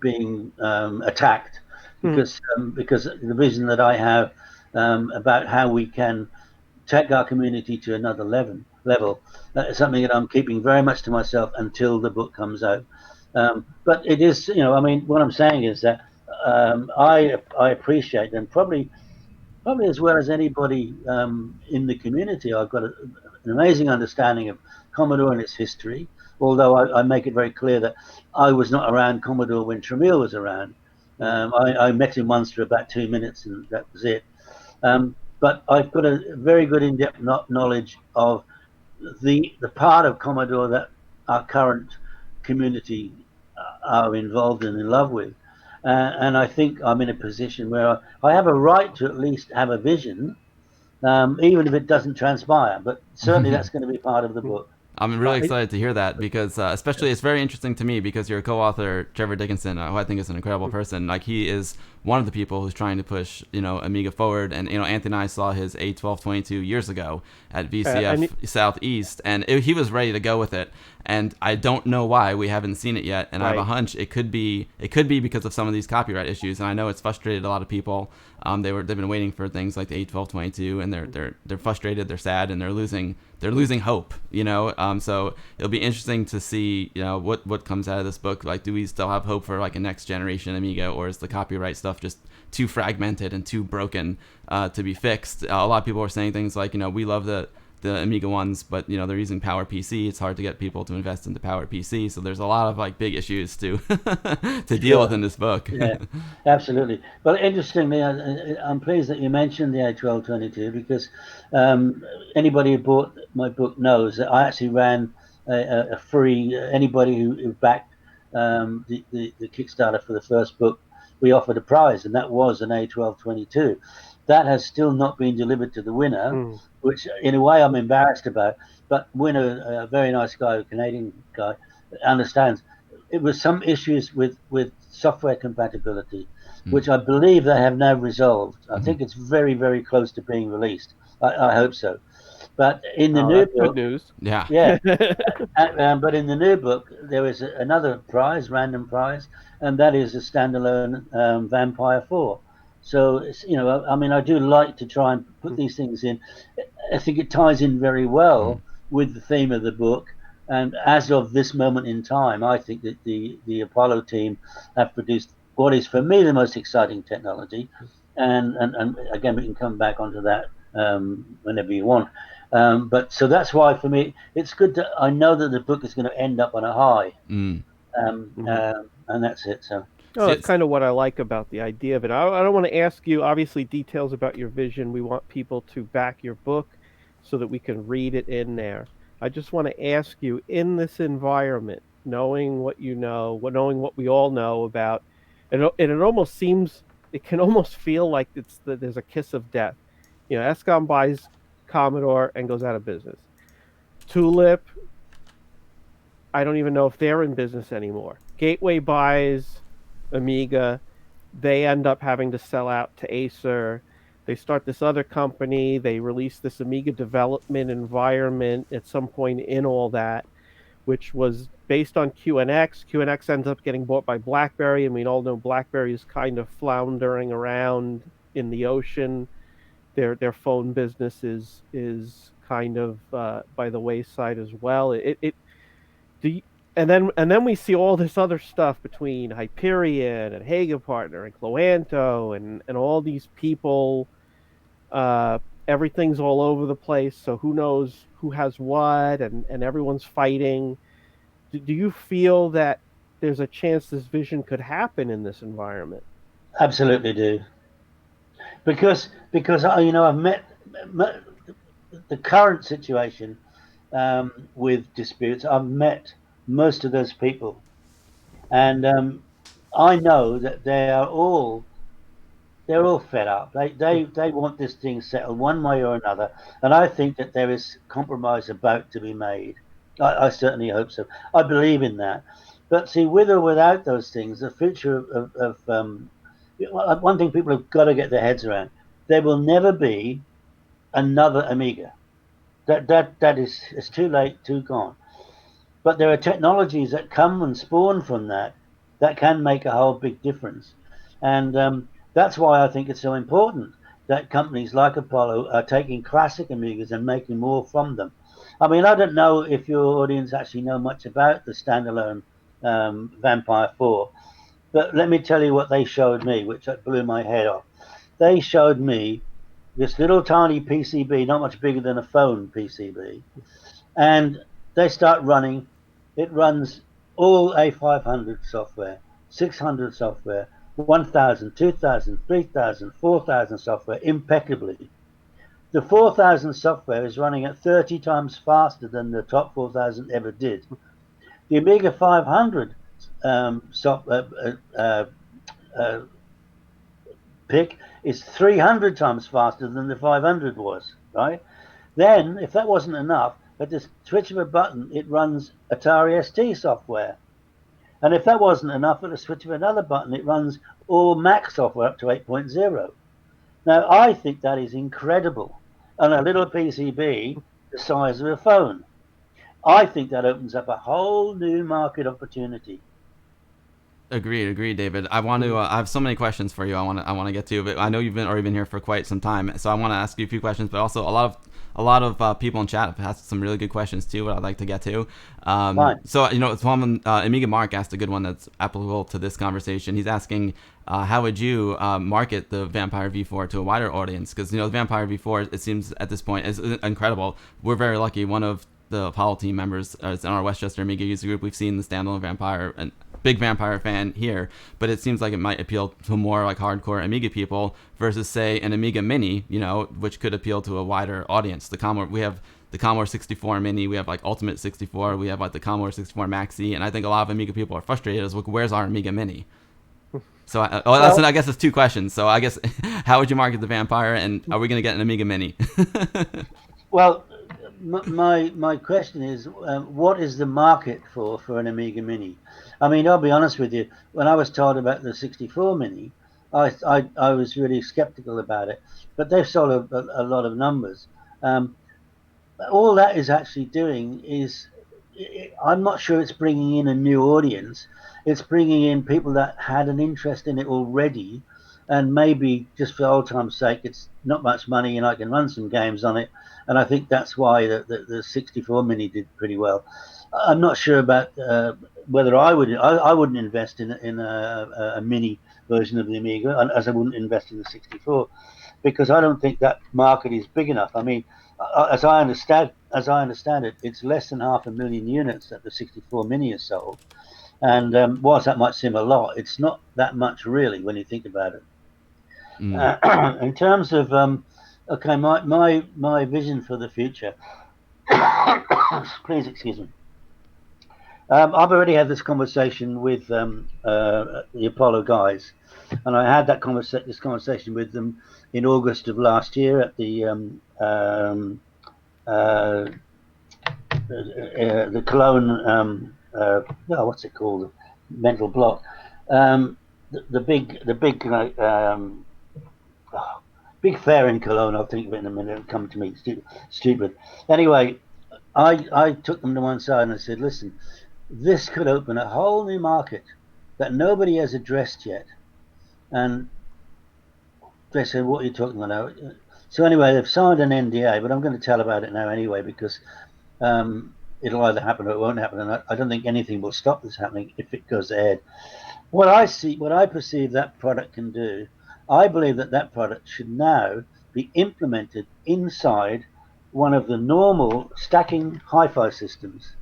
being attacked, hmm, because the vision that I have about how we can take our community to another level. That is something that I'm keeping very much to myself until the book comes out. But it is, I mean, what I'm saying is that I appreciate them probably as well as anybody in the community. I've got an amazing understanding of Commodore and its history, although I make it very clear that I was not around Commodore when Tramiel was around. I met him once for about 2 minutes, and that was it. But I've got a very good in-depth knowledge of the part of Commodore that our current community are involved and in love with. And I think I'm in a position where I have a right to at least have a vision, even if it doesn't transpire. But certainly that's going to be part of the book. I'm really excited to hear that because, especially, it's very interesting to me because your co-author Trevor Dickinson, who I think is an incredible person, like he is one of the people who's trying to push, Amiga forward. And Anthony and I saw his A1222 years ago at VCF Southeast, and he was ready to go with it. And I don't know why we haven't seen it yet. And I have a hunch it could be because of some of these copyright issues. And I know it's frustrated a lot of people. They've been waiting for things like the A1222, and they're frustrated, they're sad, and they're losing hope. So it'll be interesting to see what comes out of this book. Like, do we still have hope for like a next generation Amiga, or is the copyright stuff just too fragmented and too broken to be fixed? A lot of people are saying things like, we love the Amiga ones, but they're using PowerPC. It's hard to get people to invest into PowerPC. So there's a lot of like big issues to deal with in this book. Yeah, absolutely. Well, interestingly, I'm pleased that you mentioned the A1222 because anybody who bought my book knows that I actually ran a free. Anybody who backed the Kickstarter for the first book, we offered a prize, and that was an A1222. That has still not been delivered to the winner, which in a way I'm embarrassed about. But winner, a very nice guy, a Canadian guy, understands. It was some issues with software compatibility, which I believe they have now resolved. I think it's very, very close to being released. I hope so. But in the new book, good news. Yeah. But in the new book, there is another prize, random prize, and that is a standalone Vampire 4. So, I mean, I do like to try and put these things in. I think it ties in very well with the theme of the book. And as of this moment in time, I think that the Apollo team have produced what is, for me, the most exciting technology. And again, we can come back onto that whenever you want. But so that's why, for me, it's good that I know that the book is going to end up on a high. And that's it. So. Oh, that's kind of what I like about the idea of it. I don't want to ask you, obviously, details about your vision. We want people to back your book so that we can read it in there. I just want to ask you, in this environment, knowing what you know, knowing what we all know about, and it almost seems, it can almost feel like there's a kiss of death. ESCOM buys Commodore and goes out of business. Tulip, I don't even know if they're in business anymore. Gateway buys Amiga, they end up having to sell out to Acer. They start this other company. They release this Amiga development environment at some point in all that, which was based on QNX. QNX ends up getting bought by BlackBerry, and we all know BlackBerry is kind of floundering around in the ocean. Their phone business is kind of by the wayside as well. And then we see all this other stuff between Hyperion and Haga Partner and Cloanto and all these people. Everything's all over the place, so who knows who has what, and everyone's fighting. Do you feel that there's a chance this vision could happen in this environment? Absolutely do. Because I've met the current situation with disputes. I've met most of those people, and I know that they're all fed up. They want this thing settled one way or another, and I think that there is compromise about to be made. I certainly hope so. I believe in that. But see, with or without those things, the future of one thing people have got to get their heads around: there will never be another Amiga. That is, it's too late, too gone. But there are technologies that come and spawn from that can make a whole big difference. And that's why I think it's so important that companies like Apollo are taking classic Amigas and making more from them. I mean, I don't know if your audience actually know much about the standalone Vampire 4. But let me tell you what they showed me, which blew my head off. They showed me this little tiny PCB, not much bigger than a phone PCB, and they start running. It runs all A500 software, 600 software, 1000, 2000, 3000, 4000 software impeccably. The 4000 software is running at 30 times faster than the top 4000 ever did. The Amiga 500 pick is 300 times faster than the 500 was, right? Then, if that wasn't enough, at the switch of a button, it runs Atari ST software. And if that wasn't enough, at the switch of another button, it runs all Mac software up to 8.0. Now, I think that is incredible. On a little PCB the size of a phone. I think that opens up a whole new market opportunity. Agreed, David. I want to. I have so many questions for you. I want to get to, but I know you've already been here for quite some time, so I want to ask you a few questions. But also, a lot of people in chat have asked some really good questions too. What I'd like to get to. So Amiga Mark asked a good one that's applicable to this conversation. He's asking, how would you market the Vampire V4 to a wider audience? Because the Vampire V4, it seems at this point, is incredible. We're very lucky. One of the Apollo team members is in our Westchester Amiga user group. We've seen the standalone Vampire, and big Vampire fan here, but it seems like it might appeal to more like hardcore Amiga people versus say an Amiga Mini, which could appeal to a wider audience. We have the Commodore 64 Mini, we have like Ultimate 64, we have like the Commodore 64 Maxi, and I think a lot of Amiga people are frustrated as, look, where's our Amiga Mini? So I guess it's two questions. So I guess, how would you market the Vampire, and are we going to get an Amiga Mini? Well, my question is, what is the market for an Amiga Mini? I mean, I'll be honest with you. When I was told about the 64 Mini, I was really skeptical about it. But they've sold a lot of numbers. All that is actually doing is, I'm not sure it's bringing in a new audience. It's bringing in people that had an interest in it already, and maybe just for old time's sake, it's not much money and I can run some games on it. And I think that's why the 64 Mini did pretty well. I'm not sure about whether I wouldn't invest in a mini version of the Amiga, as I wouldn't invest in the 64, because I don't think that market is big enough. I mean, as I understand it, it's less than 500,000 units that the 64 Mini has sold. And whilst that might seem a lot, it's not that much really when you think about it. In terms of okay, my vision for the future. Please excuse me. I've already had this conversation with the Apollo guys, and I had this conversation with them in August of last year at the Cologne. What's it called? Mental block. The big fair in Cologne. I'll think of it in a minute. It'll come to me. Stupid. Anyway, I took them to one side and I said, listen, this could open a whole new market that nobody has addressed yet. And they said, what are you talking about? So anyway, they've signed an NDA, but I'm going to tell about it now anyway, because it'll either happen or it won't happen. And I don't think anything will stop this happening if it goes ahead. What I perceive that product can do, I believe that product should now be implemented inside one of the normal stacking hi-fi systems,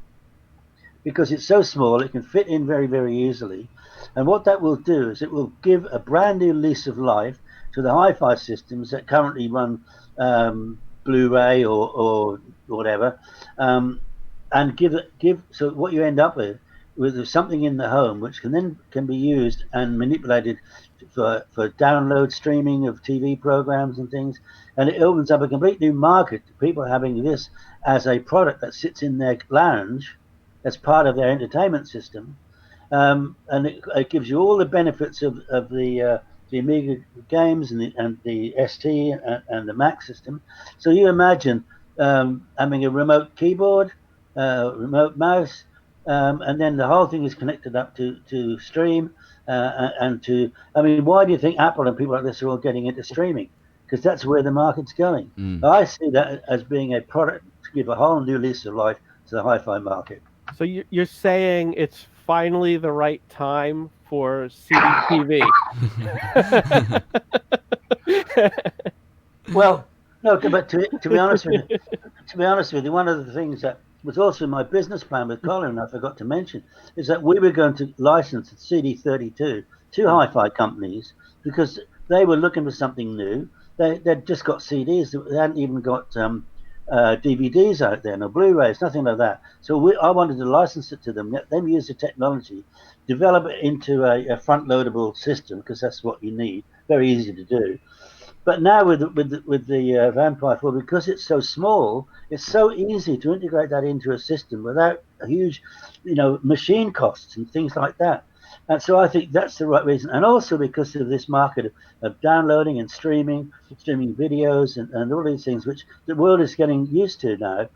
because it's so small it can fit in very, very easily. And what that will do is it will give a brand new lease of life to the hi-fi systems that currently run Blu-ray or whatever, and give so what you end up with something in the home which can be used and manipulated for download streaming of TV programs and things. And it opens up a complete new market to people having this as a product that sits in their lounge as part of their entertainment system. And it gives you all the benefits of the Amiga games and the ST and the Mac system. So you imagine having a remote keyboard, remote mouse, and then the whole thing is connected up to stream and to. I mean, why do you think Apple and people like this are all getting into streaming? Because that's where the market's going. I see that as being a product to give a whole new lease of life to the hi-fi market. So you're saying it's finally the right time for CD TV. Well, no, but to be honest with you, one of the things that was also in my business plan with Colin, and I forgot to mention, is that we were going to license the CD32 to hi-fi companies because they were looking for something new. They'd just got CDs; they hadn't even got DVDs out there, no Blu-rays, nothing like that. So I wanted to license it to them, let them use the technology, develop it into a front-loadable system because that's what you need. Very easy to do. But now with the Vampire 4, because it's so small, it's so easy to integrate that into a system without a huge, machine costs and things like that. And so I think that's the right reason. And also because of this market of downloading and streaming videos and all these things, which the world is getting used to now,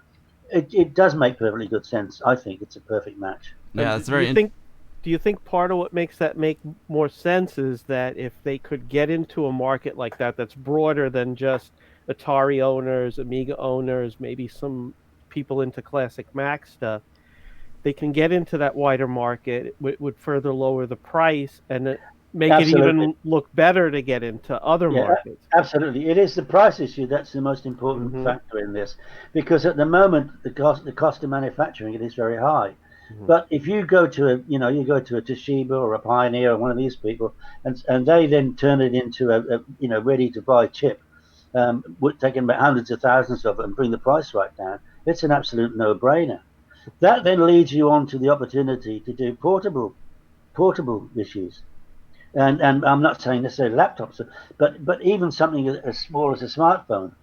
it does make perfectly good sense. I think it's a perfect match. Yeah, it's Do you think part of what makes that make more sense is that if they could get into a market like that that's broader than just Atari owners, Amiga owners, maybe some people into classic Mac stuff, they can get into that wider market, it would further lower the price and make Absolutely. it even look better to get into other markets. Absolutely. It is the price issue that's the most important factor in this, because at the moment the cost of manufacturing it is very high. But if you go to a Toshiba or a Pioneer or one of these people, and they then turn it into a ready to buy chip, taking about hundreds of thousands of it and bring the price right down, it's an absolute no-brainer. That then leads you on to the opportunity to do portable issues, and I'm not saying necessarily laptops, but even something as small as a smartphone,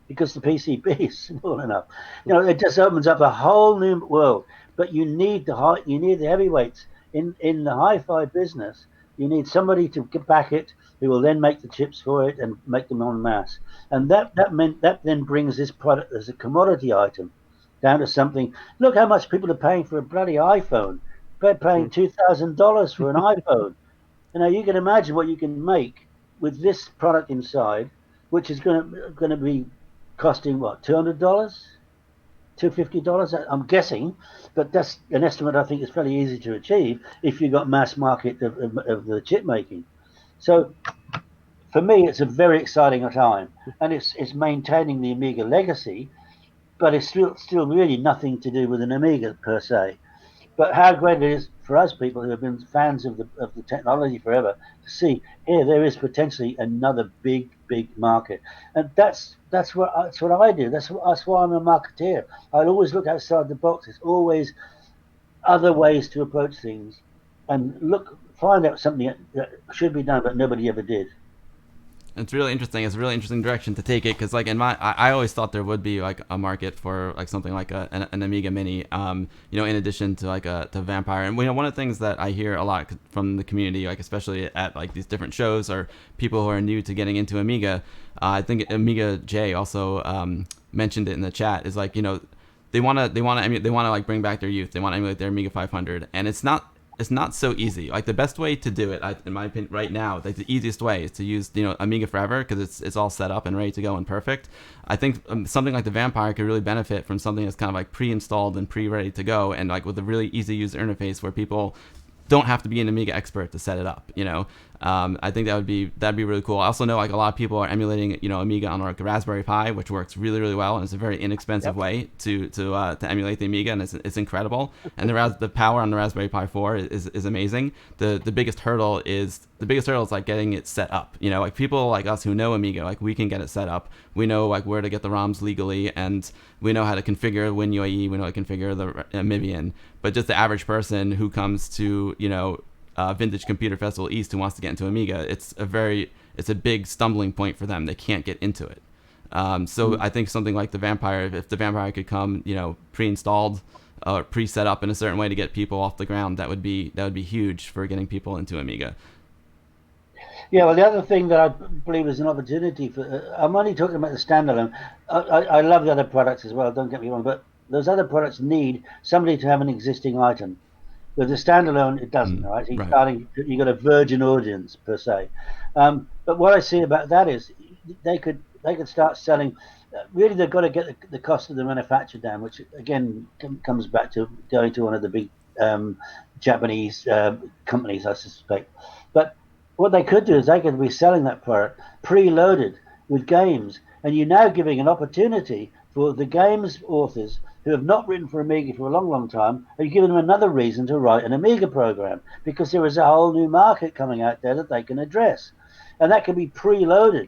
because the PCB is small enough. It just opens up a whole new world. But you need the heavyweights in the hi-fi business. You need somebody to back it, who will then make the chips for it and make them en masse. And that then brings this product as a commodity item down to something. Look how much people are paying for a bloody iPhone. They're paying $2,000 for an iPhone. You can imagine what you can make with this product inside, which is going to be costing what, $200, $250? I'm guessing, but that's an estimate I think is fairly easy to achieve if you've got mass market of the chip making. So for me, it's a very exciting time, and it's maintaining the Amiga legacy, but it's still really nothing to do with an Amiga per se. But how great it is for us people who have been fans of the technology forever to see here there is potentially another big market, and that's what I do. That's why I'm a marketeer. I always look outside the box. There's always other ways to approach things, and find out something that should be done but nobody ever did. It's really interesting. It's a really interesting direction to take it, because like I always thought there would be like a market for like something like an Amiga Mini, in addition to like to Vampire. And one of the things that I hear a lot from the community, like especially at like these different shows or people who are new to getting into Amiga, I think Amiga J also mentioned it in the chat, is like they want to like bring back their youth. They want to emulate their Amiga 500, and it's not so easy. Like the best way to do it, in my opinion, right now, like the easiest way is to use Amiga Forever, because it's all set up and ready to go and perfect. I think something like the Vampire could really benefit from something that's kind of like pre-installed and pre-ready to go, and like with a really easy user interface where people don't have to be an Amiga expert to set it up. I think that'd be really cool. I also know like a lot of people are emulating Amiga on like a Raspberry Pi, which works really really well, and it's a very inexpensive way to emulate the Amiga, and it's incredible. And the power on the Raspberry Pi 4 is amazing. The biggest hurdle is like getting it set up. Like people like us who know Amiga, like we can get it set up. We know like where to get the ROMs legally, and we know how to configure WinUAE. We know how to configure the Amiian. But just the average person who comes to Vintage Computer Festival East who wants to get into Amiga, it's a big stumbling point for them. They can't get into it. So I think something like the Vampire, if the Vampire could come, pre-installed, pre-set up in a certain way to get people off the ground, that would be huge for getting people into Amiga. Yeah, well, the other thing that I believe is an opportunity for, I'm only talking about the standalone. I love the other products as well, don't get me wrong, but those other products need somebody to have an existing item. With the standalone, it doesn't, right? You've got a virgin audience per se. But what I see about that is they could start selling. Really, they've got to get the cost of the manufacture down, which again comes back to going to one of the big Japanese companies, I suspect. But what they could do is they could be selling that product preloaded with games, and you're now giving an opportunity for the games authors who have not written for Amiga for a long, long time, and you're giving them another reason to write an Amiga program, because there is a whole new market coming out there that they can address, and that can be preloaded.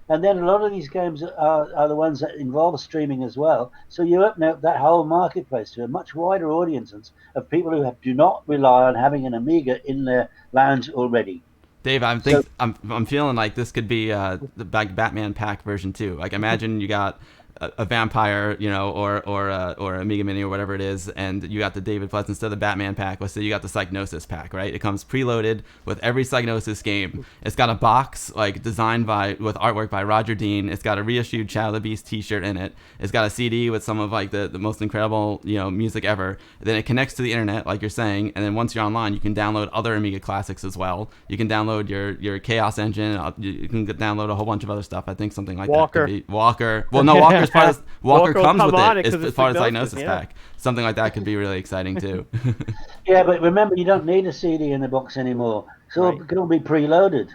And then a lot of these games are the ones that involve streaming as well. So you open up that whole marketplace to a much wider audience of people who do not rely on having an Amiga in their lounge already. Dave, I'm feeling like this could be the Batman pack version 2. Like, imagine you got a vampire, or Amiga Mini or whatever it is, and you got the David Pleasance instead of the Batman pack. Let's say you got the Psygnosis pack, right? It comes preloaded with every Psygnosis game. It's got a box designed with artwork by Roger Dean. It's got a reissued Shadow of the Beast T-shirt in it. It's got a CD with some of the most incredible music ever. Then it connects to the internet, like you're saying, and then once you're online, you can download other Amiga classics as well. You can download your Chaos engine. You can download a whole bunch of other stuff. I think something like Walker. that could be Walker. Well, no, Walker's part of Walker comes with it. It's part of the Psygnosis pack. Something like that could be really exciting too. Yeah, but remember, you don't need a CD in the box anymore. So it can all be preloaded.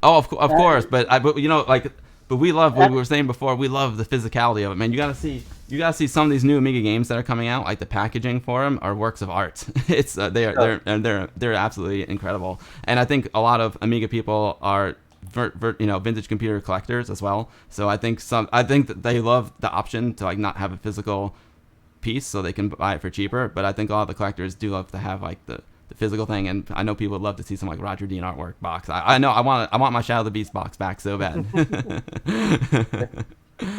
Oh, of course, but we love what we were saying before. We love the physicality of it, man. You gotta see some of these new Amiga games that are coming out. Like the packaging for them are works of art. It's they're absolutely incredible, and I think a lot of Amiga people are vintage computer collectors as well. So I think that they love the option to not have a physical piece, so they can buy it for cheaper. But I think a lot of the collectors do love to have the physical thing, and I know people would love to see some Roger Dean artwork box. I know I want my Shadow of the Beast box back so bad.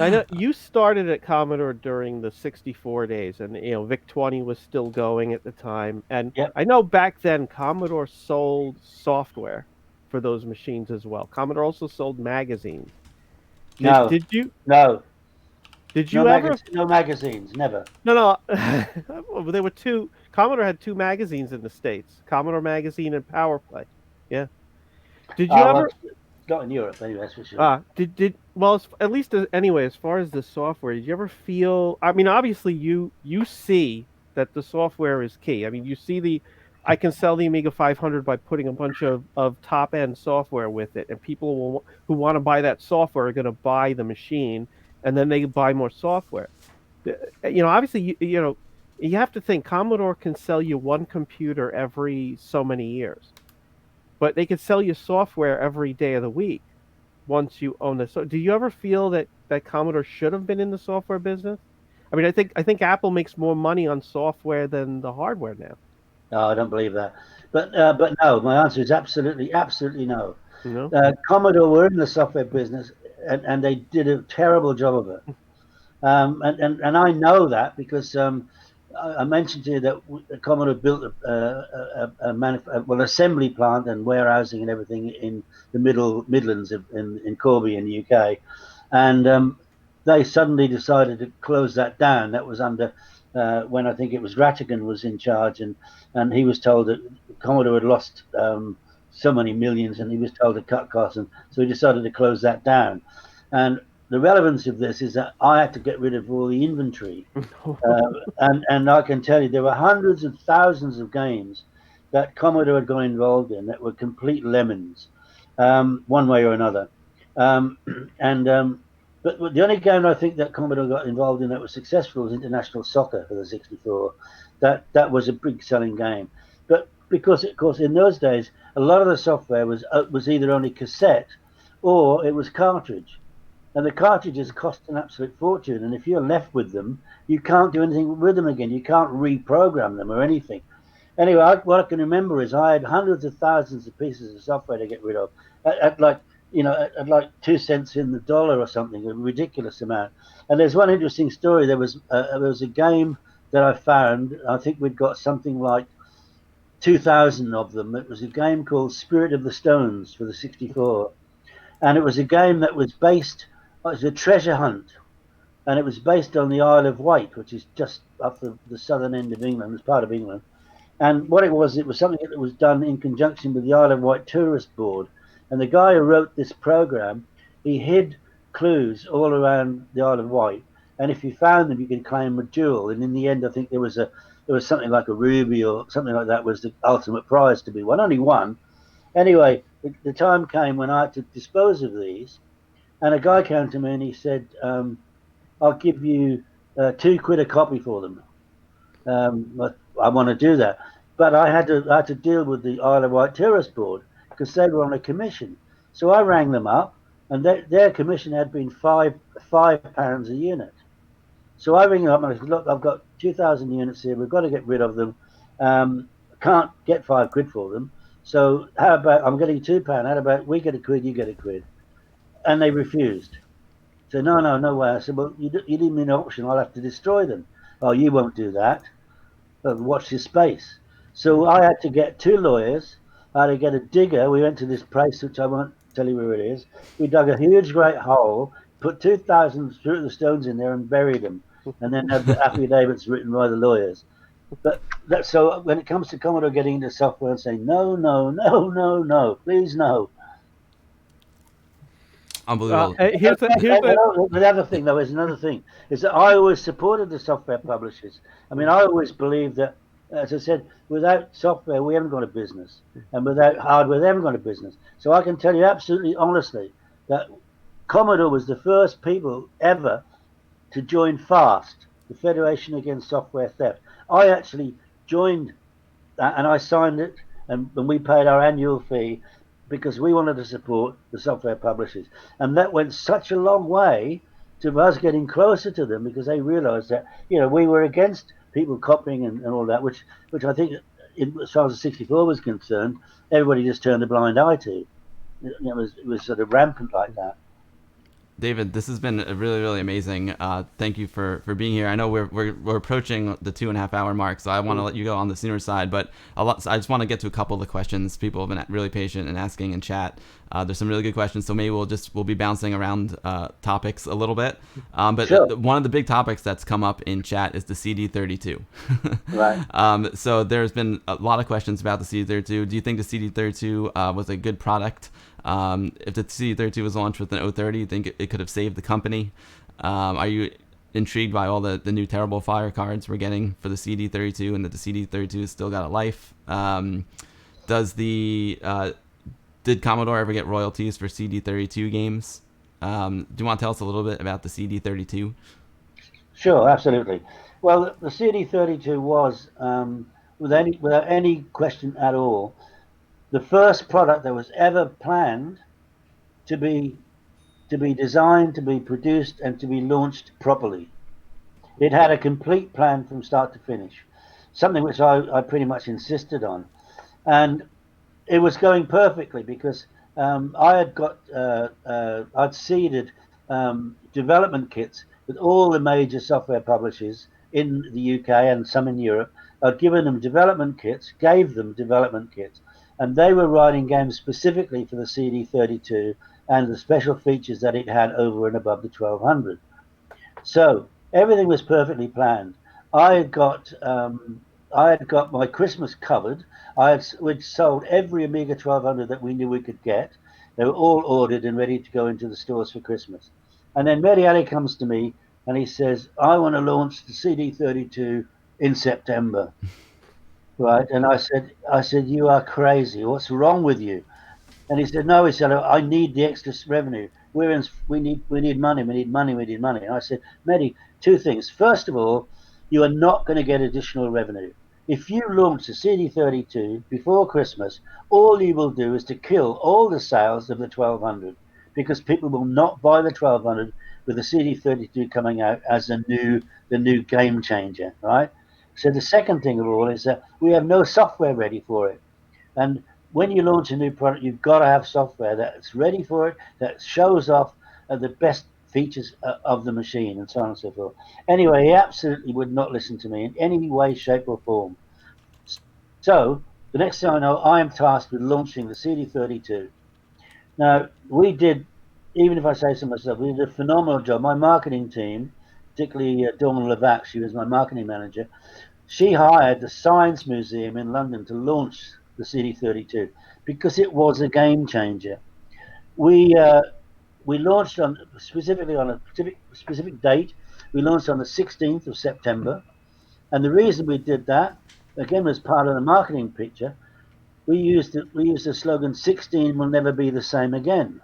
I know you started at Commodore during the 64 days, and VIC-20 was still going at the time. And Yep. I know back then Commodore sold software for those machines as well. Commodore also sold magazines. Did you? No. Did you ever? No magazines, never. No. There were two. Commodore had two magazines in the States: Commodore Magazine and Power Play. Yeah. Did you ever? Not in Europe, anyway. That's for sure. Well, at least anyway, as far as the software, did you ever feel? I mean, obviously, you see that the software is key. I mean, you see I can sell the Amiga 500 by putting a bunch of top-end software with it, and people who want to buy that software are going to buy the machine, and then they buy more software. Obviously, you have to think Commodore can sell you one computer every so many years, but they could sell you software every day of the week once you own this. So do you ever feel that Commodore should have been in the software business? I mean, I think Apple makes more money on software than the hardware now. No, I don't believe that. But no, my answer is absolutely no. Commodore were in the software business, and they did a terrible job of it. And I know that because I mentioned to you that Commodore built an assembly plant and warehousing and everything in the Midlands in Corby in the UK, and they suddenly decided to close that down. That was under when I think it was Rattigan was in charge, and he was told that Commodore had lost so many millions, and he was told to cut costs, and so he decided to close that down. And the relevance of this is that I had to get rid of all the inventory, and I can tell you there were hundreds of thousands of games that Commodore had got involved in that were complete lemons, one way or another. But the only game I think that Commodore got involved in that was successful was International Soccer for the 64. That was a big selling game, but because of course in those days a lot of the software was either only cassette or it was cartridge. And the cartridges cost an absolute fortune. And if you're left with them, you can't do anything with them again. You can't reprogram them or anything. Anyway, what I can remember is I had hundreds of thousands of pieces of software to get rid of at like 2 cents in the dollar or something, a ridiculous amount. And there's one interesting story. There was a game that I found. I think we'd got something like 2,000 of them. It was a game called Spirit of the Stones for the 64. And it was a game that was based... It was a treasure hunt, and it was based on the Isle of Wight, which is just up the southern end of England, it's part of England. And what it was something that was done in conjunction with the Isle of Wight Tourist Board. And the guy who wrote this program, he hid clues all around the Isle of Wight, and if you found them, you could claim a jewel. And in the end, I think there was It was something like a ruby or something like that was the ultimate prize to be won. Only one. Anyway, the time came when I had to dispose of these, and a guy came to me and he said, "I'll give you £2 a copy for them." I want to do that, but I had to deal with the Isle of Wight Tourist Board because they were on a commission. So I rang them up, and their commission had been £5 a unit. So I ring them up and I said, "Look, I've got 2,000 units here. We've got to get rid of them. I can't get £5 for them. So how about I'm getting £2? How about we get a quid, you get a quid?" And they refused. So no way. I said, "Well, you didn't mean an auction. I'll have to destroy them." "Oh, you won't do that. Watch your space." So I had to get two lawyers. I had to get a digger. We went to this place, which I won't tell you where it is. We dug a huge, great hole, put 2,000 the stones in there, and buried them, and then had the affidavits written by the lawyers. But so when it comes to Commodore getting into software and saying no, please no. Unbelievable. Here's The other thing, though, is another thing is that I always supported the software publishers. I mean, I always believed that, as I said, without software, we haven't got a business, and without hardware, they haven't got a business. So I can tell you absolutely honestly that Commodore was the first people ever to join FAST, the Federation Against Software Theft. I actually joined that, and I signed it, and we paid our annual fee because we wanted to support the software publishers. And that went such a long way to us getting closer to them because they realized that, we were against people copying and all that, which I think, as far as the 64 was concerned, everybody just turned a blind eye to. It was sort of rampant like that. David, this has been really, really amazing. Thank you for being here. I know we're approaching the 2.5 hour mark, so I want to let you go on the sooner side. But I just want to get to a couple of the questions. People have been really patient and asking in chat. There's some really good questions, so maybe we'll be bouncing around topics a little bit. But Sure. One of the big topics that's come up in chat is the CD32. Right. So there's been a lot of questions about the CD32. Do you think the CD32 was a good product? If the CD32 was launched with an 030, you think it could have saved the company? Are you intrigued by all the new Terrible Fire cards we're getting for the CD32 and that the CD32 has still got a life? Did Commodore ever get royalties for CD32 games? Do you want to tell us a little bit about the CD32? Sure, absolutely. Well, the CD32 was, without any question at all, the first product that was ever planned to be designed, to be produced, and to be launched properly. It had a complete plan from start to finish, something which I pretty much insisted on, and it was going perfectly because I'd seeded development kits with all the major software publishers in the UK and some in Europe. I'd given them development kits, gave them development kits, and they were writing games specifically for the CD32 and the special features that it had over and above the 1200. So everything was perfectly planned. I had got my Christmas covered. We'd sold every Amiga 1200 that we knew we could get. They were all ordered and ready to go into the stores for Christmas. And then Mehdi Ali comes to me and he says, "I want to launch the CD32 in September." Right? And I said, "You are crazy. What's wrong with you?" And he said, "No," he said, "I need the extra revenue. We need money. We need money. We need money." And I said, "Mehdi, two things. First of all, you are not going to get additional revenue. If you launch the CD32 before Christmas, all you will do is to kill all the sales of the 1200 because people will not buy the 1200 with the CD32 coming out as the new game changer, right?" So the second thing of all is that we have no software ready for it. And when you launch a new product, you've got to have software that's ready for it, that shows off the best features of the machine, and so on and so forth. Anyway, he absolutely would not listen to me in any way, shape, or form. So the next thing I know, I am tasked with launching the CD32. Now, we did, even if I say so myself, we did a phenomenal job. My marketing team, particularly Dawn Levac, she was my marketing manager, she hired the Science Museum in London to launch the CD32 because it was a game changer. We launched specifically on a specific date. We launched on the 16th of September. And the reason we did that, again, was part of the marketing picture. We used the slogan 16 will never be the same again,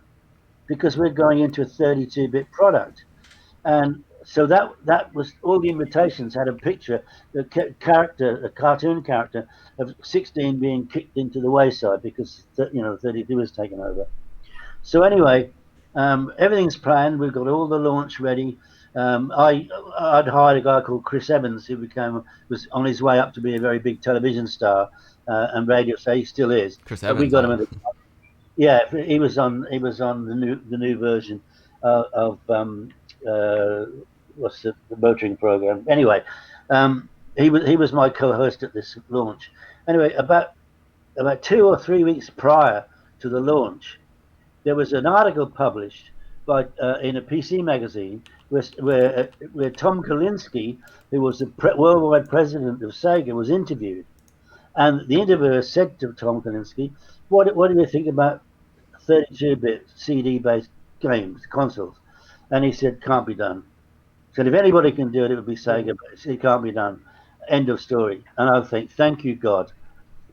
because we're going into a 32-bit product. And so that was all the invitations had a picture, a cartoon character of 16 being kicked into the wayside because 32 was taken over. So anyway, everything's planned. We've got all the launch ready. I'd hired a guy called Chris Evans, who was on his way up to be a very big television star and radio star. He still is. Chris But we Evans, got him huh? at yeah, he was on the new version of what's the motoring program. Anyway, he was my co-host at this launch. Anyway, about 2 or 3 weeks prior to the launch, there was an article published by in a PC magazine where Tom Kalinske, who was the worldwide president of Sega, was interviewed, and the interviewer said to Tom Kalinske, "What do you think about 32-bit CD-based games consoles?" And he said, "Can't be done." Said if anybody can do it, it would be Sega, but it can't be done. End of story. And I think, thank you, God.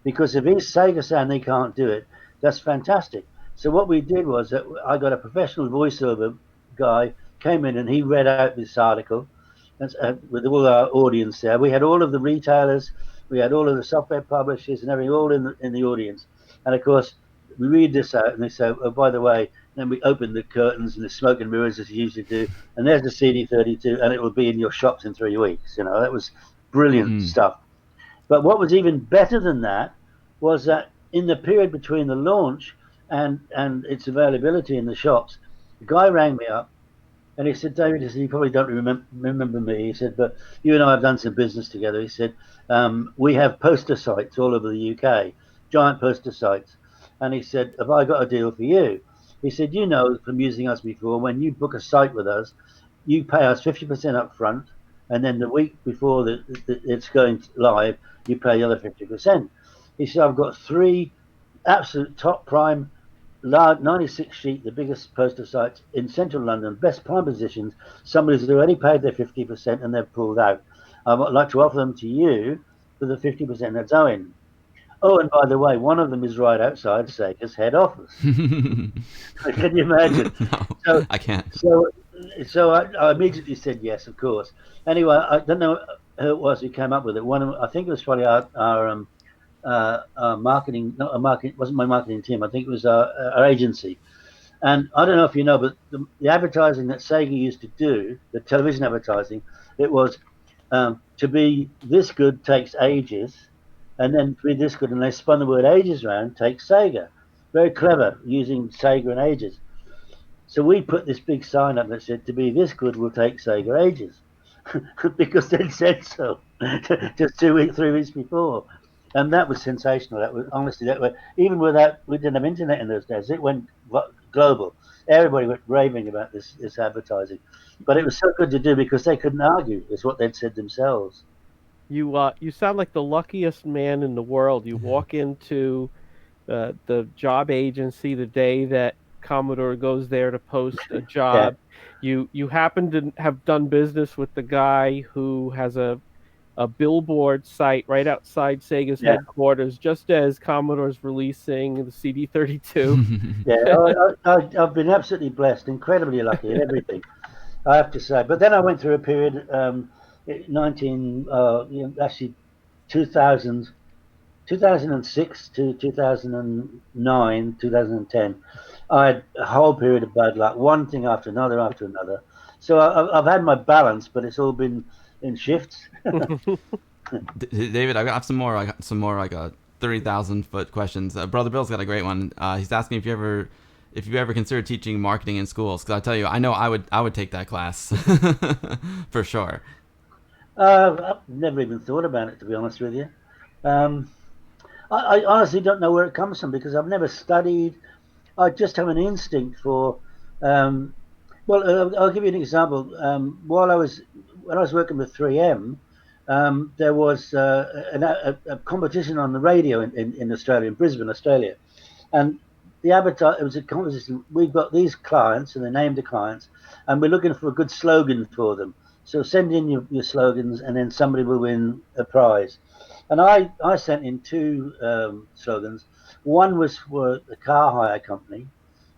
Because if it's Sega saying they can't do it, that's fantastic. So what we did was that I got a professional voiceover guy, came in and he read out this article with all our audience there. We had all of the retailers, we had all of the software publishers and everything all in the audience. And of course, we read this out and they say, oh, by the way, then we open the curtains and the smoke and mirrors as you usually do. And there's the CD32 and it will be in your shops in 3 weeks. That was brilliant stuff. But what was even better than that was that in the period between the launch and its availability in the shops, the guy rang me up and he said, David, he said, you probably don't remember me. He said, but you and I have done some business together. He said, we have poster sites all over the UK, giant poster sites. And he said, have I got a deal for you? He said, from using us before, when you book a site with us, you pay us 50% up front. And then the week before it's going live, you pay the other 50%. He said, I've got 3 absolute top prime large 96 sheet, the biggest poster sites in central London, best prime positions. Somebody's already paid their 50% and they've pulled out. I would like to offer them to you for the 50% that's owing. Oh, and by the way, one of them is right outside Sega's head office. Can you imagine? No, So, I can't. so I immediately said yes, of course. Anyway, I don't know who it was who came up with it. I think it was probably our marketing, not a marketing, it wasn't my marketing team. I think it was our agency. And I don't know if you know, but the advertising that Sega used to do, the television advertising, it was to be this good takes ages, and then to be this good, and they spun the word ages around, takes Sega. Very clever using Sega and ages. So we put this big sign up that said, to be this good will take Sega ages. Because they'd said so just 3 weeks before. And that was sensational. That was honestly even without, we didn't have internet in those days. It went global. Everybody was raving about this advertising, but it was so good to do because they couldn't argue. Is what they'd said themselves. You sound like the luckiest man in the world. You walk into the job agency the day that Commodore goes there to post a Yeah, job. You happen to have done business with the guy who has a billboard site right outside Sega's yeah, headquarters, just as Commodore's releasing the CD32. yeah. I've been absolutely blessed, incredibly lucky in everything, I have to say. But then I went through a period, 2000, 2006 to 2009, 2010, I had a whole period of bad luck, one thing after another after another. So I've had my balance, but it's all been in shifts. David, I got some more. I got some more like 30,000-foot questions. Brother Bill's got a great one. He's asking if you ever considered teaching marketing in schools. Because I tell you, I know I would take that class for sure. I've never even thought about it, to be honest with you. Um, I honestly don't know where it comes from because I've never studied. I just have an instinct for. Um, I'll give you an example. When I was working with 3M, there was a competition on the radio in Australia, in Brisbane, Australia, and it was a competition. We've got these clients, and they named the clients, and we're looking for a good slogan for them. So send in your slogans, and then somebody will win a prize. And I sent in two slogans. One was for the car hire company,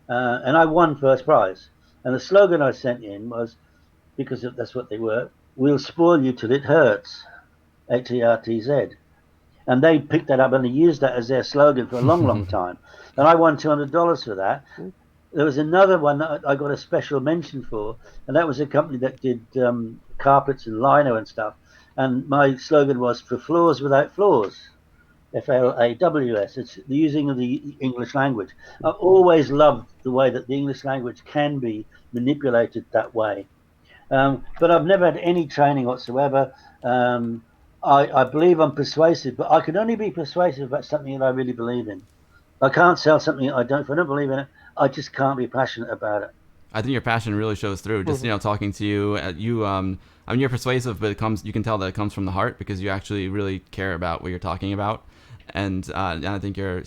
and I won first prize. And the slogan I sent in was, because that's what they were, "We'll spoil you till it hurts," HERTZ. And they picked that up and they used that as their slogan for a long, long time. And I won $200 for that. There was another one that I got a special mention for, and that was a company that did carpets and lino and stuff. And my slogan was, "For floors without flaws." FLAWS. It's the using of the English language. I've always loved the way that the English language can be manipulated that way. But I've never had any training whatsoever. I believe I'm persuasive, but I can only be persuasive about something that I really believe in. I can't sell something if I don't believe in it. I just can't be passionate about it. I think your passion really shows through. Just talking to you, I mean, you're persuasive, but you can tell that it comes from the heart because you actually really care about what you're talking about. And I think your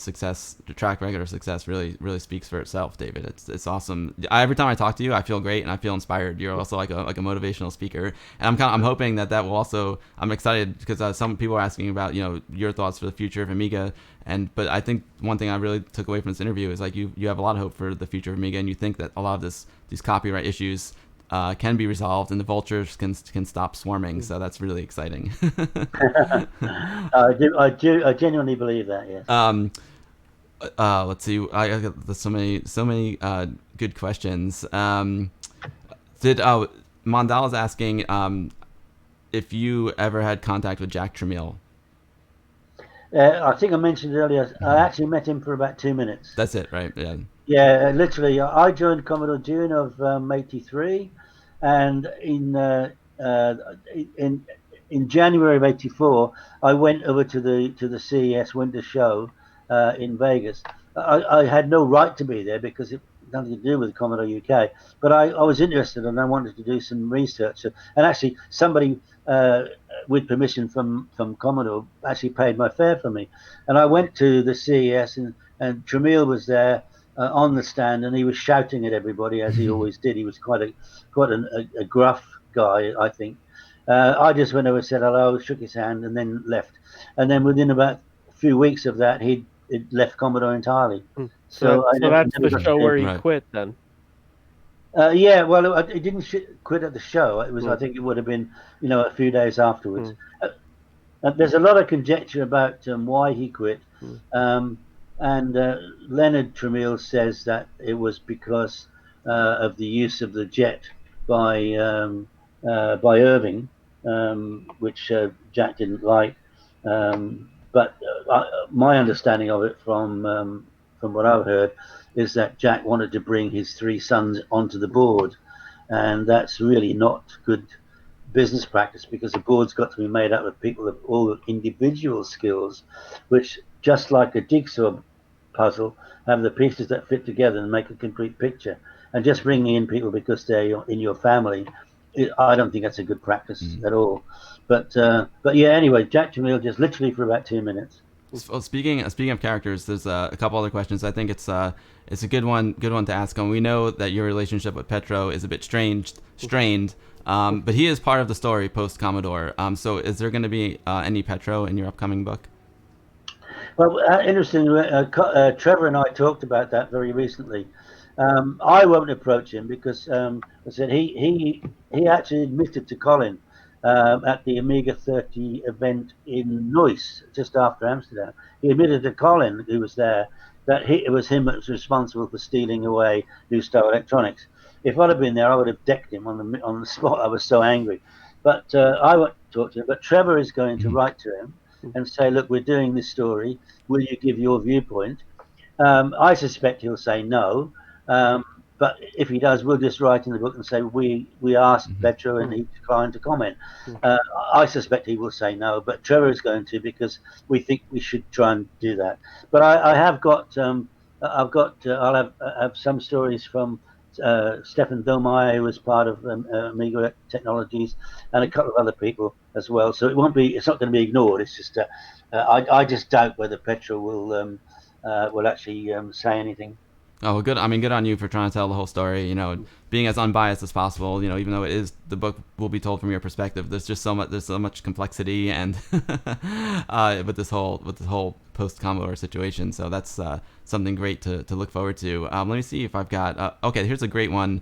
track record of success really, really speaks for itself, David. It's awesome. Every time I talk to you, I feel great and I feel inspired. You're also like a motivational speaker, and I'm hoping that will also. I'm excited because some people are asking about your thoughts for the future of Amiga, but I think one thing I really took away from this interview is like you have a lot of hope for the future of Amiga, and you think that a lot of these copyright issues can be resolved and the vultures can stop swarming. So that's really exciting. I genuinely believe that. Yes. Let's see. I got so many good questions. Did Mondala's asking if you ever had contact with Jack Tramiel? I think I mentioned earlier. I actually met him for about 2 minutes. That's it, right? Yeah. Yeah, literally. I joined Commodore June of '83, and in January of '84, I went over to the CES Winter Show in Vegas. I had no right to be there because it had nothing to do with Commodore UK, but I was interested and I wanted to do some research. And actually, somebody with permission from Commodore actually paid my fare for me. And I went to the CES, and Tramiel was there on the stand, and he was shouting at everybody as he always did. He was quite a gruff guy, I think. I just went over, said hello, shook his hand, and then left. And then within about a few weeks of that, he'd left Commodore entirely. So that's the show where he quit then. Yeah, well, he didn't quit at the show. It was, I think, it would have been, a few days afterwards. There's a lot of conjecture about why he quit, and Leonard Tramiel says that it was because of the use of the jet by Irving, which Jack didn't like. But my understanding of it from what I've heard is that Jack wanted to bring his three sons onto the board, and that's really not good business practice because the board's got to be made up of people of all individual skills, which, just like a jigsaw puzzle, have the pieces that fit together and make a complete picture. And just bringing in people because they're in your family, I don't think that's a good practice at all. But yeah, anyway, Jack Tramiel just literally for about 2 minutes. Well, speaking of characters, there's a couple other questions. I think it's a good one to ask him. We know that your relationship with Petro is a bit strained, but he is part of the story post Commodore. So is there going to be any Petro in your upcoming book? Well, interesting. Trevor and I talked about that very recently. I won't approach him because I said he actually admitted to Colin at the Amiga 30 event in Neuss, just after Amsterdam. He admitted to Colin, who was there, that it was him that was responsible for stealing away New Star Electronics. If I'd have been there, I would have decked him on the spot. I was so angry. But I won't talk to him. But Trevor is going to write to him and say, look, we're doing this story. Will you give your viewpoint? I suspect he'll say no. But if he does, we'll just write in the book and say we asked Petro and he declined to comment. I suspect he will say no, but Trevor is going to because we think we should try and do that. But I have got I'll have some stories from Stefan Domeyer, who was part of Amiga Technologies, and a couple of other people as well. So it's not going to be ignored. It's just I just doubt whether Petro will actually say anything. Oh, good. I mean, good on you for trying to tell the whole story. Being as unbiased as possible. Even though the book will be told from your perspective. There's just so much. There's so much complexity and with this whole post Commodore situation. So that's something great to look forward to. Let me see if I've got. Okay, here's a great one.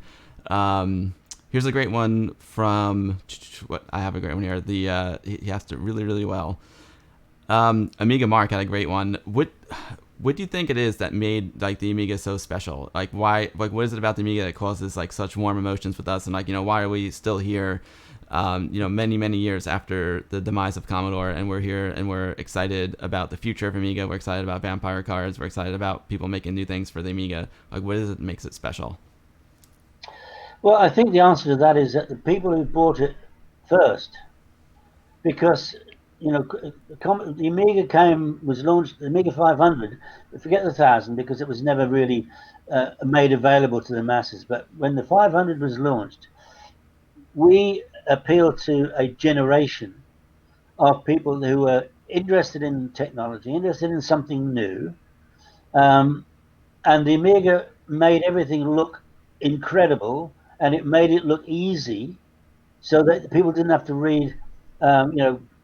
Here's a great one from what I have a great one here. He asked it really really well. Amiga Mark had a great one. What do you think it is that made like the Amiga so special? Like why? Like what is it about the Amiga that causes like such warm emotions with us? And like why are we still here? Many years after the demise of Commodore, and we're here and we're excited about the future of Amiga. We're excited about vampire cards. We're excited about people making new things for the Amiga. Like what is it that makes it special? Well, I think the answer to that is that the people who bought it first, because the Amiga was launched, the Amiga 500, forget the 1000 because it was never really made available to the masses. But when the 500 was launched, we appealed to a generation of people who were interested in technology, interested in something new. And the Amiga made everything look incredible, and it made it look easy so that people didn't have to read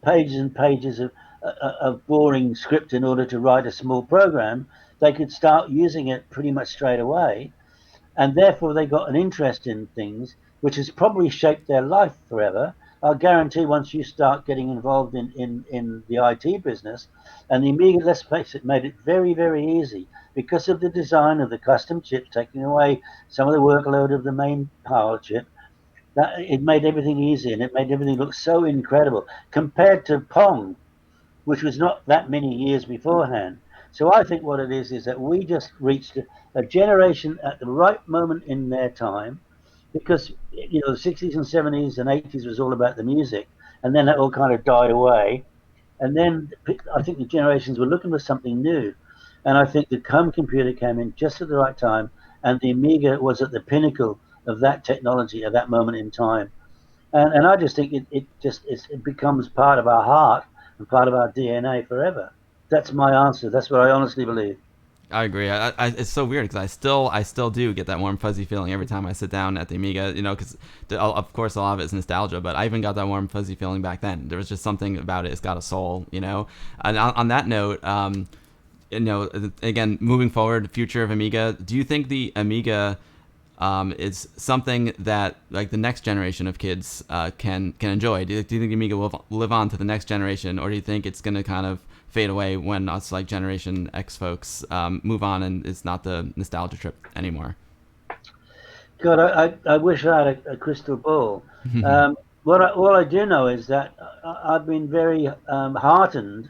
pages and pages of boring script in order to write a small program. They could start using it pretty much straight away, and therefore they got an interest in things which has probably shaped their life forever. I'll guarantee once you start getting involved in the IT business, and the Amiga, let's face it, made it very, very easy because of the design of the custom chip, taking away some of the workload of the main power chip. That it made everything easy, and it made everything look so incredible compared to Pong, which was not that many years beforehand. So I think what it is that we just reached a generation at the right moment in their time, because the 60s and 70s and 80s was all about the music, and then that all kind of died away. And then I think the generations were looking for something new, and I think the home computer came in just at the right time, and the Amiga was at the pinnacle of that technology at that moment in time. And I just think it becomes part of our heart and part of our DNA forever. That's my answer. That's what I honestly believe. I agree. It's so weird because I still do get that warm fuzzy feeling every time I sit down at the Amiga. Because of course a lot of it's nostalgia, but I even got that warm fuzzy feeling back then. There was just something about it. It's got a soul. And on that note, again, moving forward, future of Amiga. Do you think the Amiga is something that like the next generation of kids can enjoy? Do you think the Amiga will live on to the next generation, or do you think it's going to kind of fade away when us like Generation X folks move on and it's not the nostalgia trip anymore? God, I wish I had a crystal ball. All I do know is that I've been very heartened.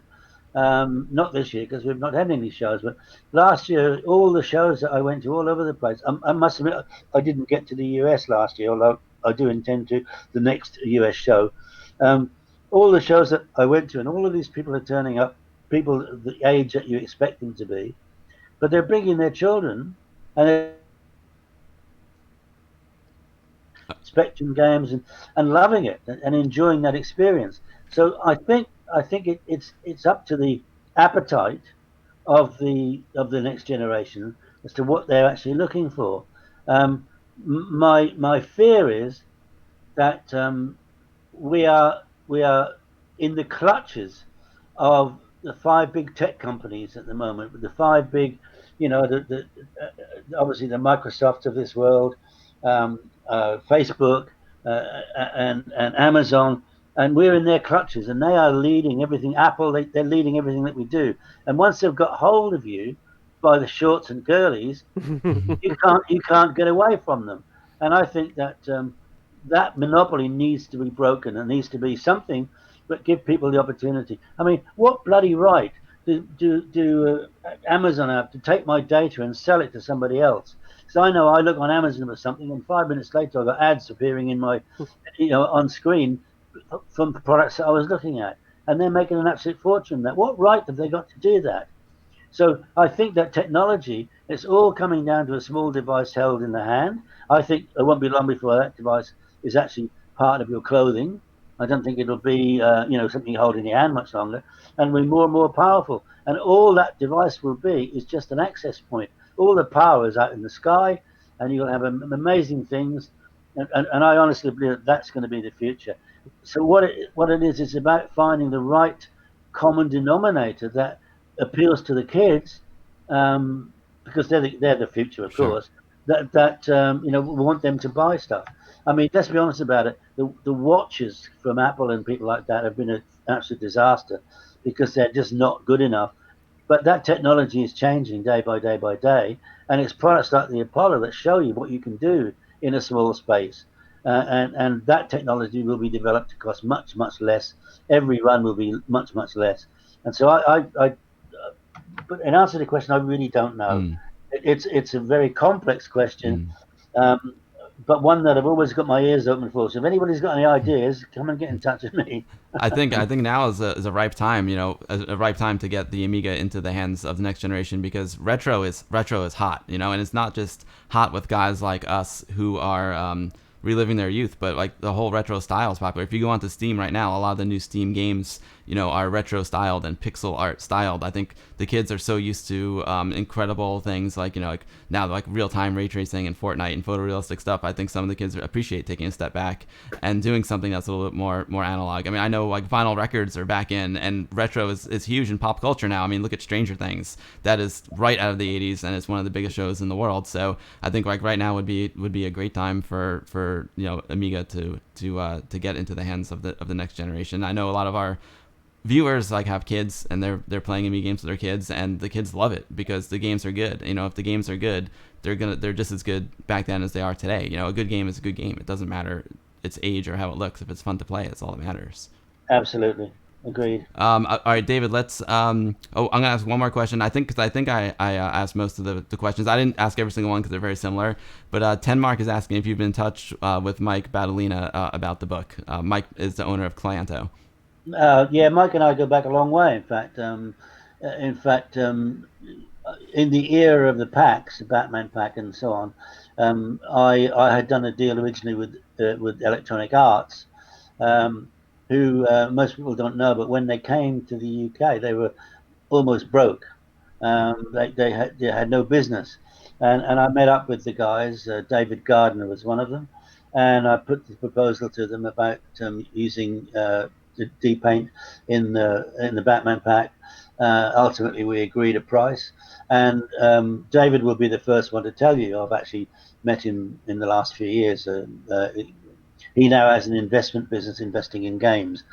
Not this year because we've not had any shows, but last year, all the shows that I went to all over the place. I must admit, I didn't get to the US last year, although I do intend to the next US show. All the shows that I went to, and all of these people are turning up, people the age that you expect them to be, but they're bringing their children and Spectrum games and loving it and enjoying that experience. So I think it's up to the appetite of the next generation as to what they're actually looking for. My fear is that we are in the clutches of the five big tech companies at the moment, with the five big, obviously the Microsoft of this world, Facebook, and Amazon, and we're in their clutches, and they are leading everything. Apple, they're leading everything that we do. And once they've got hold of you by the shorts and girlies, you can't get away from them. And I think that that monopoly needs to be broken. It needs to be something that give people the opportunity. I mean, what bloody right do Amazon have to take my data and sell it to somebody else? So I know I look on Amazon for something, and 5 minutes later I've got ads appearing in my, on screen from products that I was looking at, and they're making an absolute fortune. That what right have they got to do that? So I think that technology, it's all coming down to a small device held in the hand. I think it won't be long before that device is actually part of your clothing. I don't think it'll be, something you hold in your hand much longer, and be more and more powerful. And all that device will be is just an access point. all the power is out in the sky, and you'll have amazing things. And I honestly believe that's going to be the future. So what it is, it's about finding the right common denominator that appeals to the kids, because they're the future, of Sure. course. That we want them to buy stuff. I mean, let's be honest about it. The watches from Apple and people like that have been an absolute disaster because they're just not good enough. But that technology is changing day by day by day, and it's products like the Apollo that show you what you can do in a small space. And that technology will be developed to cost much, much less. Every run will be much, much less. And so but in answer to the question, I really don't know. Mm, It's a very complex question, mm. um, but one that I've always got my ears open for. So if anybody's got any ideas, come and get in touch with me. I think now is a ripe time, a ripe time to get the Amiga into the hands of the next generation, because retro is hot, and it's not just hot with guys like us who are reliving their youth, but like the whole retro style is popular. If you go onto Steam right now, a lot of the new Steam games, are retro styled and pixel art styled. I think the kids are so used to incredible things like, like now like real time ray tracing and Fortnite and photorealistic stuff. I think some of the kids appreciate taking a step back and doing something that's a little bit more analog. I mean, I know like vinyl records are back in, and retro is huge in pop culture now. I mean, look at Stranger Things. That is right out of the 80s, and it's one of the biggest shows in the world. So I think like right now would be a great time for Amiga to get into the hands of the next generation. I know a lot of our viewers like have kids, and they're playing Amiga games with their kids, and the kids love it because the games are good. If the games are good, they're just as good back then as they are today. A good game is a good game. It doesn't matter its age or how it looks. If it's fun to play, it's all that matters. Absolutely. Agreed. All right, David. Let's. I'm gonna ask one more question. I think I asked most of the questions. I didn't ask every single one because they're very similar. But Tenmark is asking if you've been in touch with Mike Battolina about the book. Mike is the owner of Clanto. Yeah, Mike and I go back a long way. In fact, in the era of the packs, the Batman pack, and so on, I had done a deal originally with Electronic Arts, who most people don't know, but when they came to the UK, they were almost broke. They had no business, and I met up with the guys. David Gardner was one of them, and I put the proposal to them about using D-Paint in the Batman pack. Ultimately, we agreed a price, and David will be the first one to tell you. I've actually met him in the last few years. He now has an investment business investing in games.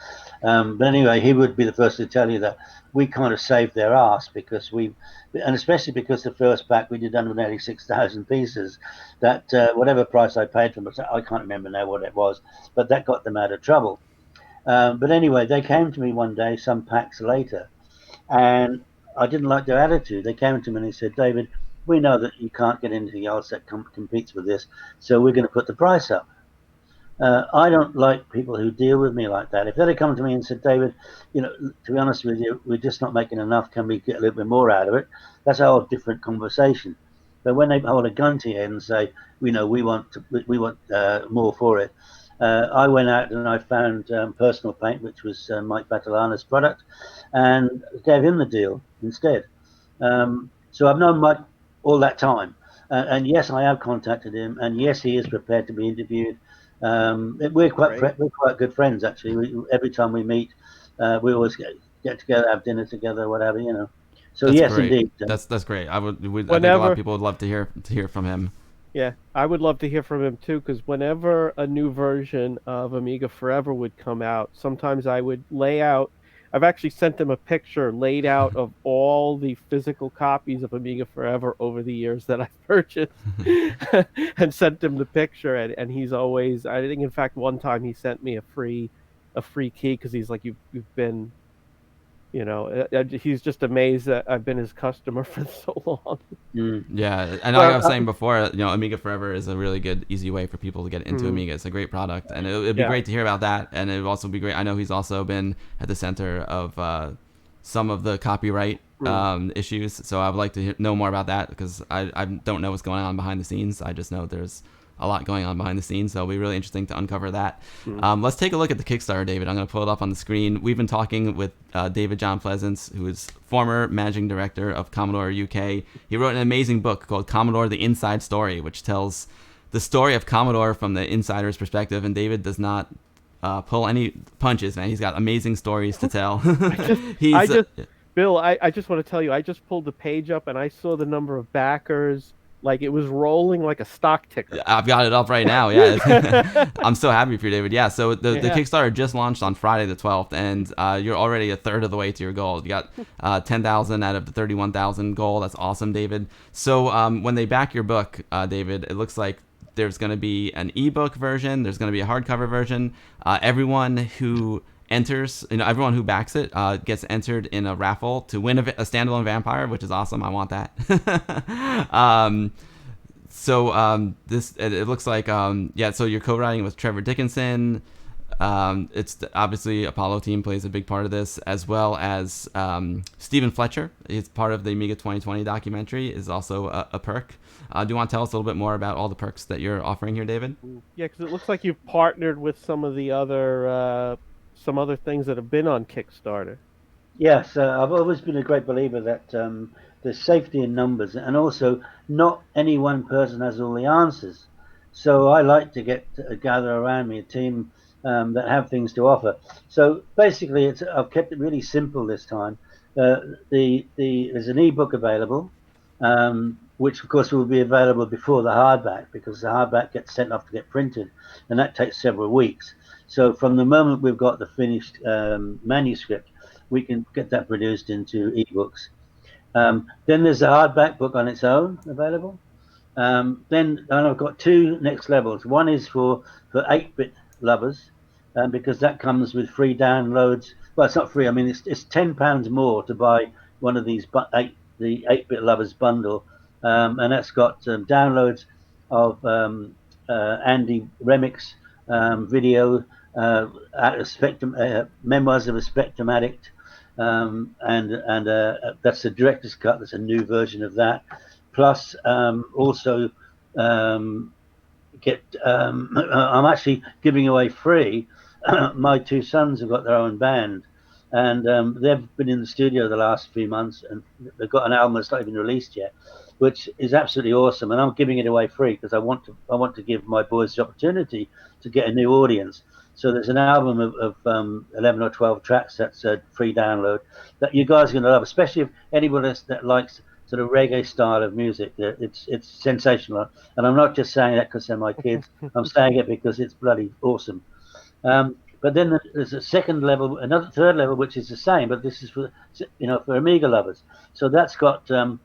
But anyway, he would be the first to tell you that we kind of saved their ass because and especially because the first pack we did 186,000 pieces, that whatever price I paid for them, I can't remember now what it was, but that got them out of trouble. But anyway, they came to me one day, some packs later, and I didn't like their attitude. They came to me and they said, David, we know that you can't get into the yards that competes with this, so we're going to put the price up. I don't like people who deal with me like that. If they'd have come to me and said, David, to be honest with you, we're just not making enough. Can we get a little bit more out of it? That's a whole different conversation. But when they hold a gun to you and say, we want more for it, I went out and I found Personal Paint, which was Mike Battolana's product, and gave him the deal instead. So I've known Mike all that time. And yes, I have contacted him, and yes, he is prepared to be interviewed. We're quite good friends, actually. Every time we meet, we always get together, have dinner together, whatever, So That's yes, great. indeed. That's great. I think a lot of people would love to hear from him. Yeah, I would love to hear from him too, because whenever a new version of Amiga Forever would come out, sometimes I would lay out. I've actually sent him a picture laid out of all the physical copies of Amiga Forever over the years that I've purchased, and sent him the picture. And he's always, I think, in fact, one time he sent me a free key because he's like, you've been. He's just amazed that I've been his customer for so long. Yeah, and like I was saying before, Amiga Forever is a really good, easy way for people to get into Amiga. It's a great product, and it'd be great to hear about that. And it would also be great. I know he's also been at the center of some of the copyright issues, so I would like to know more about that because I don't know what's going on behind the scenes. I just know there's a lot going on behind the scenes, so it'll be really interesting to uncover that. Let's take a look at the Kickstarter, David. I'm going to pull it up on the screen. We've been talking with David John Pleasance, who is former managing director of Commodore UK. He wrote an amazing book called Commodore: The Inside Story, which tells the story of Commodore from the insider's perspective, and David does not pull any punches, man. He's got amazing stories to tell. Bill, I just want to tell you, I just pulled the page up and I saw the number of backers. Like it was rolling like a stock ticker. I've got it up right now. Yeah, I'm so happy for you, David. Yeah, so the Kickstarter just launched on Friday the 12th, and you're already a third of the way to your goal. You got 10,000 out of the 31,000 goal. That's awesome, David. So when they back your book, David, it looks like there's going to be an ebook version. There's going to be a hardcover version. Everyone who enters, everyone who backs it gets entered in a raffle to win a standalone vampire, which is awesome. I want that. It looks like so you're co-writing with Trevor Dickinson. It's obviously Apollo team plays a big part of this, as well as Stephen Fletcher. He's part of the Amiga 2020 documentary, is also a perk. Do you want to tell us a little bit more about all the perks that you're offering here, David? Yeah, because it looks like you've partnered with some of the other some other things that have been on Kickstarter. Yes, I've always been a great believer that there's safety in numbers, and also not any one person has all the answers. So I like to gather around me a team that have things to offer. So basically, I've kept it really simple this time. There's an ebook available, which of course will be available before the hardback, because the hardback gets sent off to get printed, and that takes several weeks. So from the moment we've got the finished manuscript, we can get that produced into ebooks. Then there's a hardback book on its own available. Then I've got two next levels. One is for 8-bit lovers, because that comes with free downloads. Well, it's not free. I mean, it's £10 more to buy one of these the 8-bit lovers bundle, and that's got downloads of Andy Remick's video, Memoirs of a Spectrum Addict, and that's the director's cut. That's a new version of that. Plus, also I'm actually giving away free. My two sons have got their own band, and they've been in the studio the last few months, and they've got an album that's not even released yet, which is absolutely awesome. And I'm giving it away free because I want to give my boys the opportunity to get a new audience. So there's an album of 11 or 12 tracks that's a free download that you guys are going to love, especially if anybody that likes sort of reggae style of music. It's sensational, and I'm not just saying that because they're my kids. I'm saying it because it's bloody awesome. But then there's a second level, another third level, which is the same, but this is for Amiga lovers. So that's got the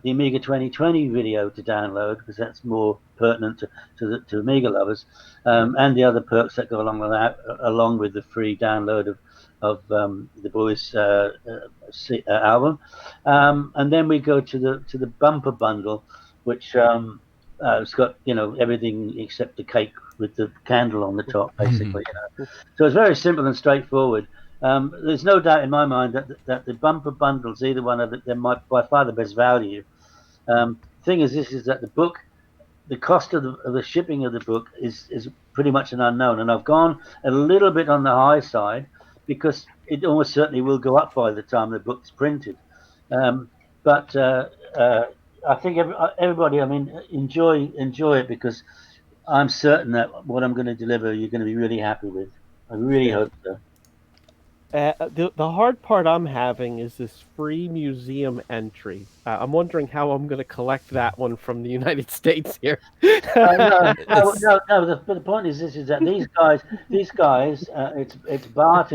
Amiga 2020 video to download, because that's more pertinent to Amiga lovers, and the other perks that go along with that, along with the free download of the boys' album. And then we go to the bumper bundle, which it's got everything except the cake with the candle on the top, basically. So it's very simple and straightforward. There's no doubt in my mind that the bumper bundles, either one of them, they're by far the best value. Thing is, this is that the book, the cost of the shipping of the book is pretty much an unknown, and I've gone a little bit on the high side because it almost certainly will go up by the time the book's printed. But I think everybody, enjoy it, because I'm certain that what I'm going to deliver, you're going to be really happy with. I really hope so. The hard part I'm having is this free museum entry. I'm wondering how I'm going to collect that one from the United States here. No. The point is that these guys, it's Bart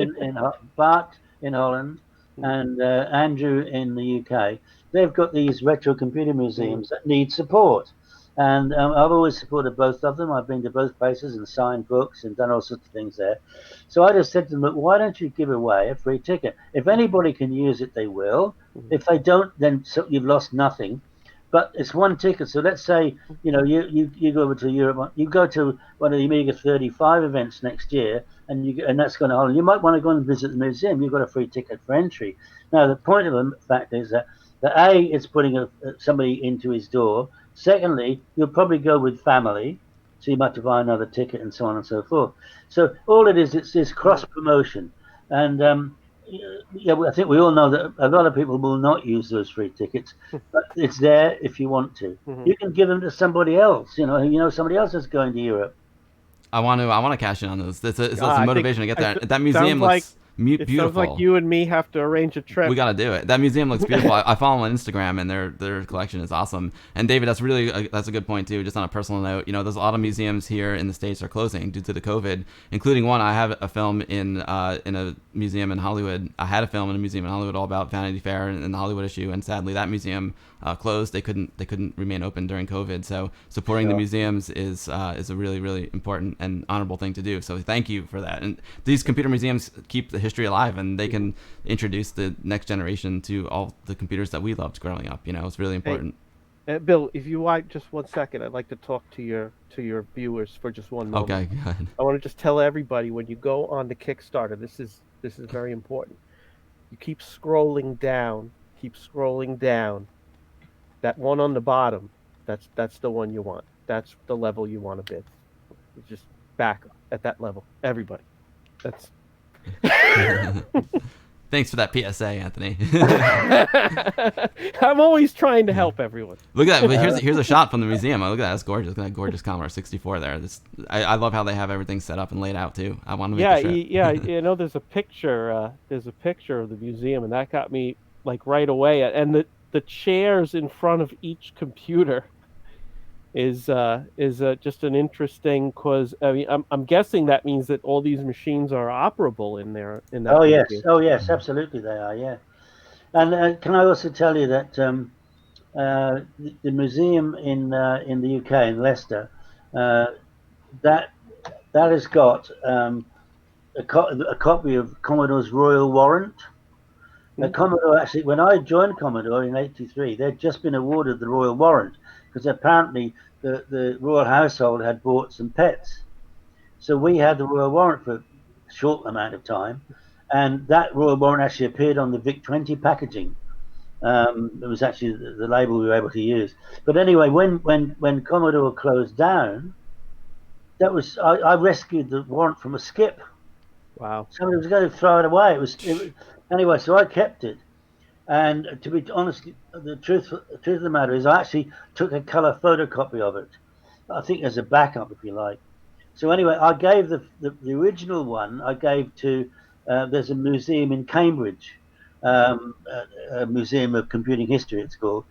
in Holland and Andrew in the UK. They've got these retro computer museums that need support. And I've always supported both of them. I've been to both places and signed books and done all sorts of things there. So I just said to them, look, why don't you give away a free ticket? If anybody can use it, they will. If they don't, then you've lost nothing. But it's one ticket. So let's say, you go over to Europe, you go to one of the Amiga 35 events next year, and that's going to hold. You might want to go and visit the museum. You've got a free ticket for entry. Now, the point of the fact is that A, it's putting somebody into his door. Secondly, you'll probably go with family, so you might have to buy another ticket and so on and so forth. So all it is, it's this cross promotion, and yeah, I think we all know that a lot of people will not use those free tickets, but it's there if you want to. You can give them to somebody else, somebody else is going to Europe. I want to cash in on those. It's a I think- motivation to get there. That sounds museum like- looks It beautiful. sounds like you and me have to arrange a trip. We got to do it. That museum looks beautiful. I follow them on Instagram, and their collection is awesome. And David, that's a good point too. Just on a personal note, there's a lot of museums here in the States are closing due to the COVID, including one. I have a film in a museum in Hollywood. I had a film in a museum in Hollywood all about Vanity Fair and the Hollywood issue, and sadly that museum closed. They couldn't remain open during COVID. So supporting the museums is a really, really important and honorable thing to do. So thank you for that. And these computer museums keep the history alive, and they can introduce the next generation to all the computers that we loved growing up. It's really important. Hey, Bill, if you want just 1 second, I'd like to talk to your viewers for just one moment. Okay, go ahead. I want to just tell everybody, when you go on the Kickstarter, this is very important. You keep scrolling down. That one on the bottom, that's the one you want. That's the level you want to bid. You just back at that level, everybody. That's. Thanks for that PSA, Anthony. I'm always trying to help everyone. Look at that. But here's a shot from the museum. Look at that. That's gorgeous. Look at that gorgeous Commodore 64 there. I love how they have everything set up and laid out too. I want to make the trip. Yeah. There's a picture. There's a picture of the museum, and that got me like right away. And the chairs in front of each computer is just an interesting, because I mean I'm guessing that means that all these machines are operable in there. In that. Oh yes, absolutely they are. Yeah, and can I also tell you that the museum in the UK in Leicester that has got a copy of Commodore's Royal Warrant. Commodore, actually, when I joined Commodore in '83, they'd just been awarded the Royal Warrant, because apparently the royal household had bought some pets. So we had the Royal Warrant for a short amount of time, and that Royal Warrant actually appeared on the VIC-20 packaging. It was actually the label we were able to use. But anyway, when Commodore closed down, I rescued the warrant from a skip. Wow. Somebody was going to throw it away. Anyway, so I kept it. And to be honest, the truth of the matter is I actually took a color photocopy of it. I think as a backup, if you like. So anyway, I gave the original one, I gave to, there's a museum in Cambridge, a Museum of Computing History it's called.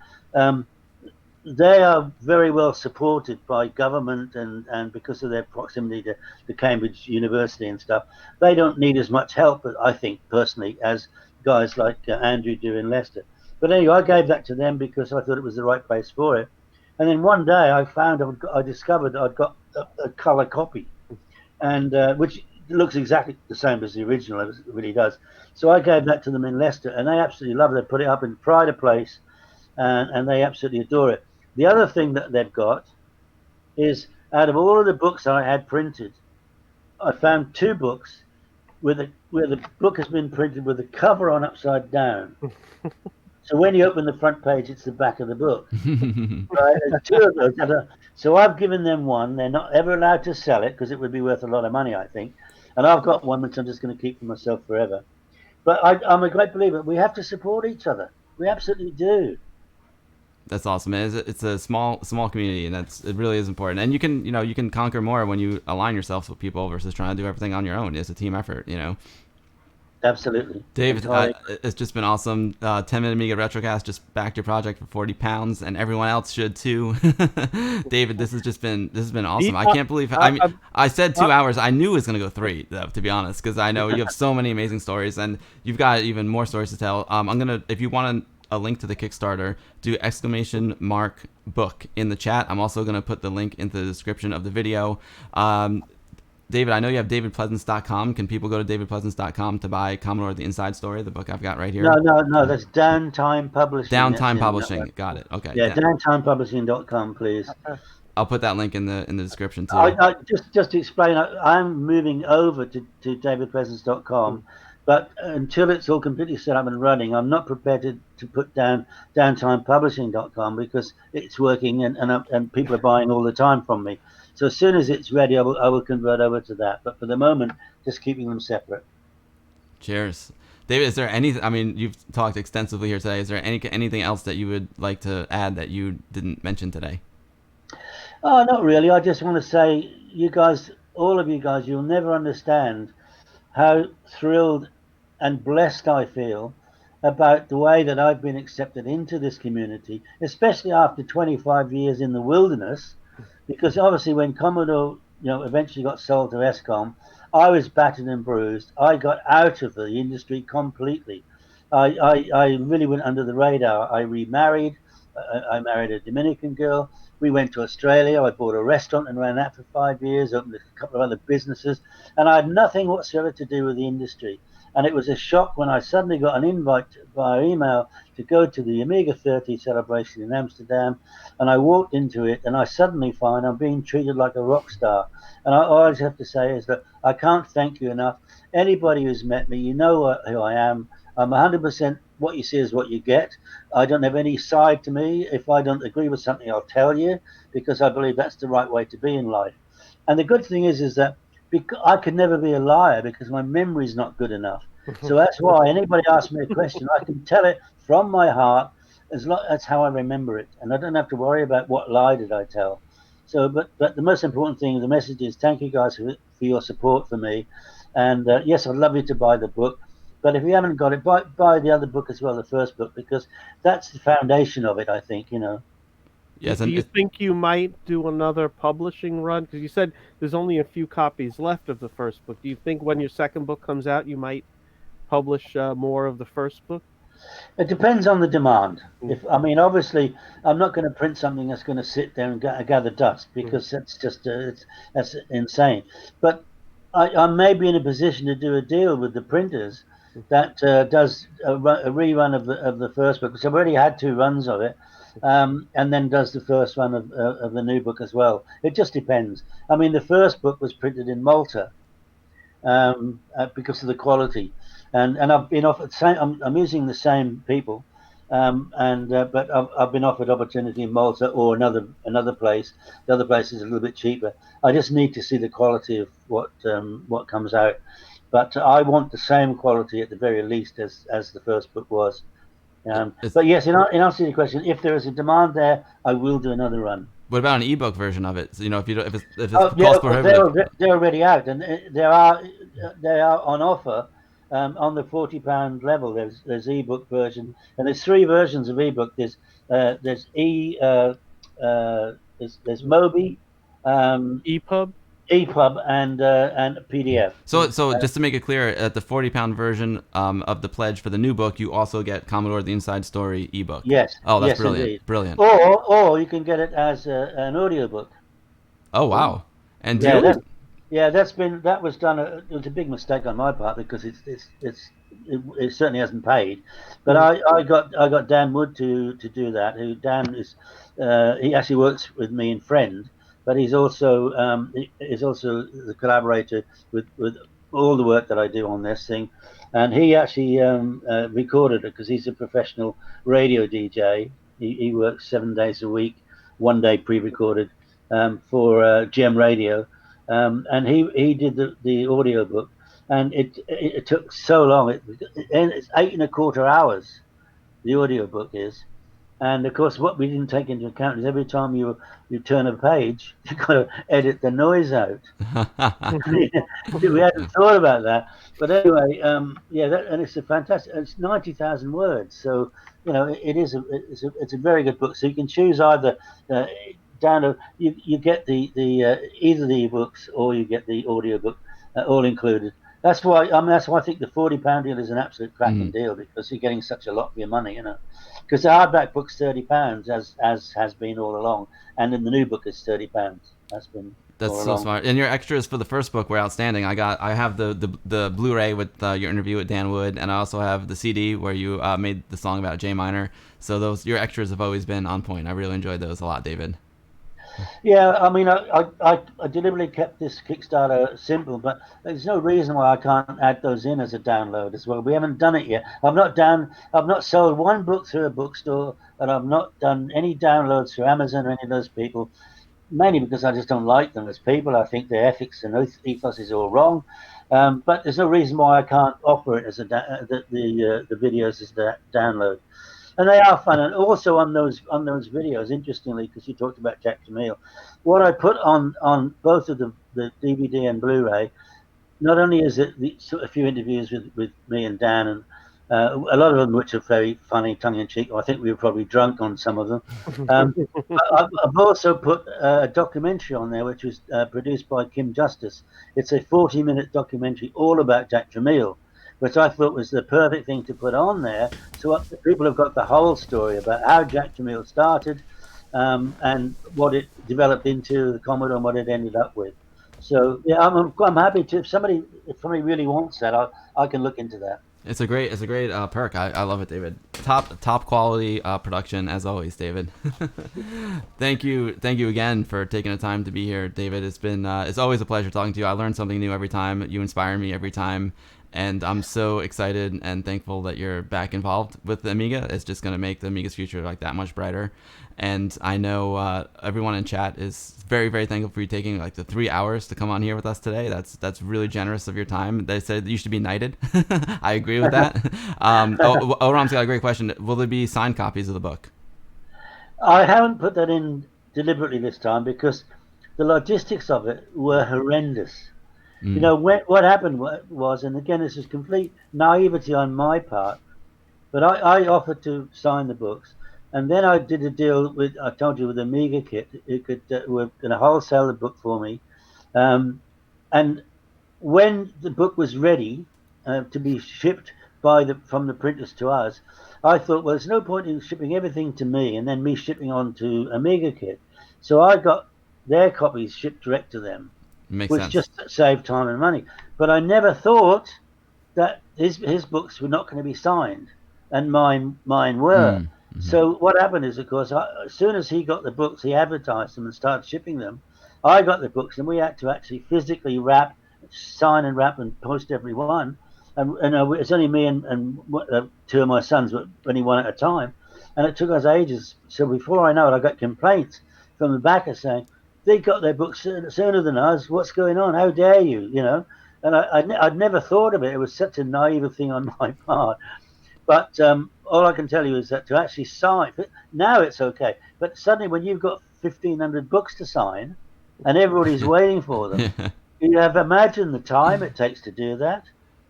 They are very well supported by government, and because of their proximity to Cambridge University and stuff, they don't need as much help, I think, personally, as guys like Andrew do in Leicester. But anyway, I gave that to them because I thought it was the right place for it. And then one day I discovered I'd got a color copy, and which looks exactly the same as the original. It really does. So I gave that to them in Leicester, and they absolutely love it. They put it up in pride of place, and they absolutely adore it. The other thing that they've got is, out of all of the books I had printed, I found 2 books where the book has been printed with the cover on upside down. So when you open the front page, it's the back of the book. Right? There's 2 of those. So I've given them one. They're not ever allowed to sell it because it would be worth a lot of money, I think. And I've got one which I'm just going to keep for myself forever. But I'm a great believer. We have to support each other. We absolutely do. That's awesome, man. It's a small community, and it really is important. And you can conquer more when you align yourself with people versus trying to do everything on your own. It's a team effort, Absolutely. David, it's just been awesome. 10-minute Amiga Retrocast just backed your project for £40, and everyone else should too. David, this has been awesome. I can't believe. I said 2 hours. I knew it was gonna go 3, though, to be honest, because I know you have so many amazing stories, and you've got even more stories to tell. If you want a link to the Kickstarter, do !book in the chat. I'm also going to put the link into the description of the video. David, I know you have davidpleasance.com. Can people go to davidpleasance.com to buy Commodore The Inside Story, the book I've got right here? No, that's Downtime Publishing. Downtime Publishing. Got it. Okay. Yeah, downtimepublishing.com, please. I'll put that link in the description too. Just to explain, I'm moving over to davidpleasance.com, But until it's all completely set up and running, I'm not prepared to put down downtimepublishing.com because it's working and people are buying all the time from me. So as soon as it's ready, I will convert over to that. But for the moment, just keeping them separate. Cheers. David, is there any, I mean, you've talked extensively here today. Is there anything else that you would like to add that you didn't mention today? Oh, not really. I just want to say, you guys, all of you guys, you'll never understand how thrilled and blessed I feel about the way that I've been accepted into this community, especially after 25 years in the wilderness, because obviously when Commodore, eventually got sold to Escom, I was battered and bruised. I got out of the industry completely. I really went under the radar. I remarried. I married a Dominican girl. We went to Australia. I bought a restaurant and ran that for 5 years, opened a couple of other businesses, and I had nothing whatsoever to do with the industry. And it was a shock when I suddenly got an invite via email to go to the Amiga 30 celebration in Amsterdam. And I walked into it and I suddenly find I'm being treated like a rock star. And I always have to say is that I can't thank you enough. Anybody who's met me, you know who I am. I'm 100% what you see is what you get. I don't have any side to me. If I don't agree with something, I'll tell you because I believe that's the right way to be in life. And the good thing is that I could never be a liar because my memory's not good enough. So that's why anybody asks me a question, I can tell it from my heart. That's how I remember it, and I don't have to worry about what lie did I tell. So, but the most important thing, the message is thank you guys for your support for me, and yes, I'd love you to buy the book. But if you haven't got it, buy the other book as well, the first book, because that's the foundation of it. I think Yes, Do you think you might do another publishing run? Because you said there's only a few copies left of the first book. Do you think when your second book comes out, you might publish more of the first book? It depends on the demand. Obviously, I'm not going to print something that's going to sit there and gather dust because that's just that's insane. But I may be in a position to do a deal with the printers that does a rerun of the first book, because I've already had 2 runs of it, and then does the first run of the new book as well. It just depends. I mean, the first book was printed in Malta because of the quality, and I've been offered I'm using the same people, but I've been offered opportunity in Malta or another place. The other place is a little bit cheaper. I just need to see the quality of what comes out, but I want the same quality at the very least as the first book was. But yes, in answer to your question, if there is a demand there, I will do another run. What about an ebook version of it? So, if it's cost prohibitive, they're already out, and they are on offer on the £40 level. There's ebook version, and there's 3 versions of ebook. There's Mobi, EPUB, and PDF. So just to make it clear, at the £40 version of the pledge for the new book, you also get Commodore: The Inside Story ebook. Yes. Oh, that's yes, brilliant! Indeed. Brilliant. Or you can get it as an audiobook. Oh wow! And that was done. It was a big mistake on my part because it certainly hasn't paid. But I got Dan Wood to do that. Who Dan is he actually works with me in Friend, but he's also the collaborator with all the work that I do on this thing, and he actually recorded it because he's a professional radio DJ. He works 7 days a week, 1 day pre-recorded for Gem Radio, and he did the audio book, and it took so long. It's 8.25 hours. The audio book is. And of course, what we didn't take into account is every time you turn a page, you've got to edit the noise out. We hadn't thought about that. But anyway, and it's a fantastic. It's 90,000 words, so it's a very good book. So you can choose either down to you get the either the ebooks or you get the audio book all included. That's why I think the £40 deal is an absolute cracking deal, because you're getting such a lot for your money, Because the hardback book's £30, as has been all along, and then the new book is £30. That's so smart. And your extras for the first book were outstanding. I have the Blu-ray with your interview with Dan Wood, and I also have the CD where you made the song about J minor. So your extras have always been on point. I really enjoyed those a lot, David. Yeah, I mean, I deliberately kept this Kickstarter simple, but there's no reason why I can't add those in as a download as well. We haven't done it yet. I've not sold one book through a bookstore, and I've not done any downloads through Amazon or any of those people, mainly because I just don't like them as people. I think their ethics and ethos is all wrong. But there's no reason why I can't offer it as the videos as the download. And they are fun. And also on those videos, interestingly, because you talked about Jack Jamil, what I put on both of the DVD and Blu-ray, not only is it a few interviews with me and Dan, and a lot of them which are very funny, tongue-in-cheek. I think we were probably drunk on some of them. I've also put a documentary on there, which was produced by Kim Justice. It's a 40-minute documentary all about Jack Jamil, which I thought was the perfect thing to put on there. So people have got the whole story about how Jack Jamil started, and what it developed into, the Commodore, and what it ended up with. So yeah, I'm happy to. If somebody really wants that, I can look into that. It's a great perk. I love it, David. Top quality production as always, David. Thank you again for taking the time to be here, David. It's always a pleasure talking to you. I learn something new every time. You inspire me every time, and I'm so excited and thankful that you're back involved with the Amiga. It's just going to make the Amiga's future like that much brighter. And I know everyone in chat is very, very thankful for you taking like the 3 hours to come on here with us today. That's really generous of your time. They said you should be knighted. I agree with that. Oram's got a great question. Will there be signed copies of the book? I haven't put that in deliberately this time because the logistics of it were horrendous. You know, what happened was, and again, this is complete naivety on my part, but I offered to sign the books, and then I did a deal I told you, with Amiga Kit. It were going to wholesale the book for me, and when the book was ready to be shipped from the printers to us, I thought, well, there's no point in shipping everything to me and then me shipping on to Amiga Kit. So I got their copies shipped direct to them, Makes which sense. just saved time and money. But I never thought that his books were not going to be signed, and mine were. So what happened is, of course, as soon as he got the books, he advertised them and started shipping them. I got the books, and we had to actually physically sign and wrap and post every one. And it's only me and two of my sons, but only one at a time. And it took us ages. So before I know it, I got complaints from the backer saying, they got their books sooner than us. What's going on? How dare you? You know? And I'd never thought of it. It was such a naive thing on my part. But all I can tell you is that to actually sign, now it's okay. But suddenly when you've got 1,500 books to sign and everybody's waiting for them, you have imagined the time it takes to do that.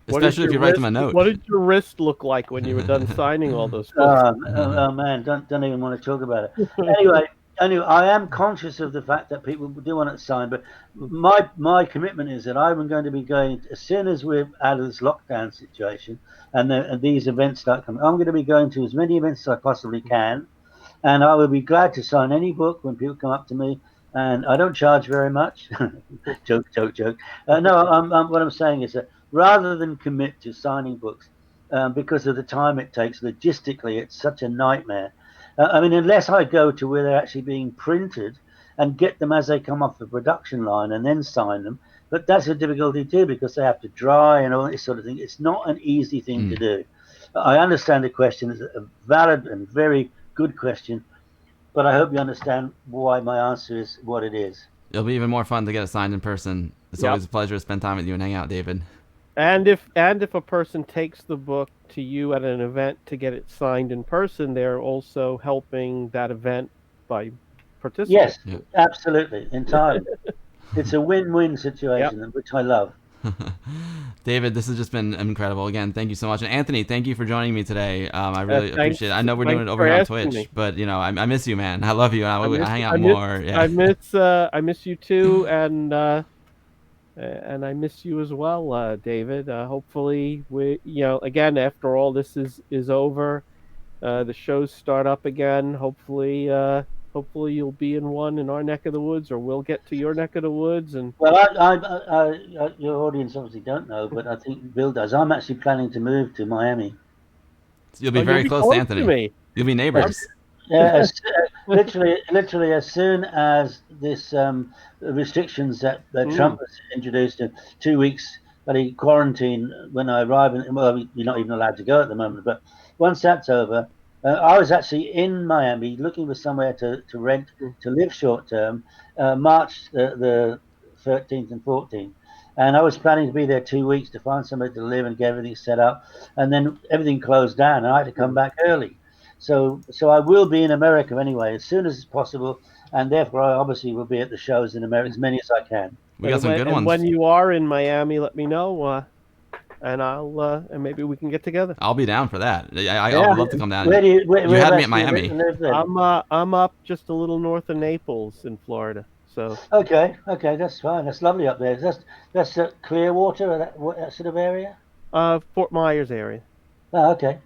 Especially if you write them a note. What did your wrist look like when you were done signing all those books? Oh man, don't even want to talk about it. Anyway, I am conscious of the fact that people do want it signed, but my commitment is that I'm going to be going, as soon as we're out of this lockdown situation and these events start coming, I'm going to be going to as many events as I possibly can, and I will be glad to sign any book when people come up to me. And I don't charge very much. Joke. No, what I'm saying is that rather than commit to signing books, because of the time it takes logistically, it's such a nightmare. I mean, unless I go to where they're actually being printed and get them as they come off the production line and then sign them, but that's a difficulty too because they have to dry and all this sort of thing. It's not an easy thing to do. I understand the question. It's a valid and very good question, but I hope you understand why my answer is what it is. It'll be even more fun to get it signed in person. It's always a pleasure to spend time with you and hang out, David. And if a person takes the book to you at an event to get it signed in person, they're also helping that event by participating. Yes, absolutely, entirely. It's a win-win situation, which I love. David, this has just been incredible. Again, thank you so much. And Anthony, thank you for joining me today. I really appreciate it. I know we're doing it over here on Twitch, but you know, I miss you, man. I love you. I hang out more. Yeah. I miss you too, and I miss you as well, David. Hopefully, again, after all this is over, the shows start up again. Hopefully you'll be in one in our neck of the woods, or we'll get to your neck of the woods. And well, your audience obviously don't know, but I think Bill does. I'm actually planning to move to Miami. You'll be very close to Anthony. You'll be neighbors. Yeah, literally as soon as this restrictions that Trump has introduced in 2 weeks bloody quarantine when I arrive. Well, you're not even allowed to go at the moment. But once that's over, I was actually in Miami looking for somewhere to rent to live short term, March the 13th and 14th. And I was planning to be there 2 weeks to find somewhere to live and get everything set up. And then everything closed down, and I had to come back early. So I will be in America anyway as soon as possible, and therefore I obviously will be at the shows in America as many as I can. We got some good ones. When you are in Miami, let me know, and I'll and maybe we can get together. I'll be down for that. I would love to come down. You had me at Miami. I'm up just a little north of Naples in Florida. So okay, that's fine. That's lovely up there. That's Clearwater, that sort of area. Fort Myers area. Oh, okay.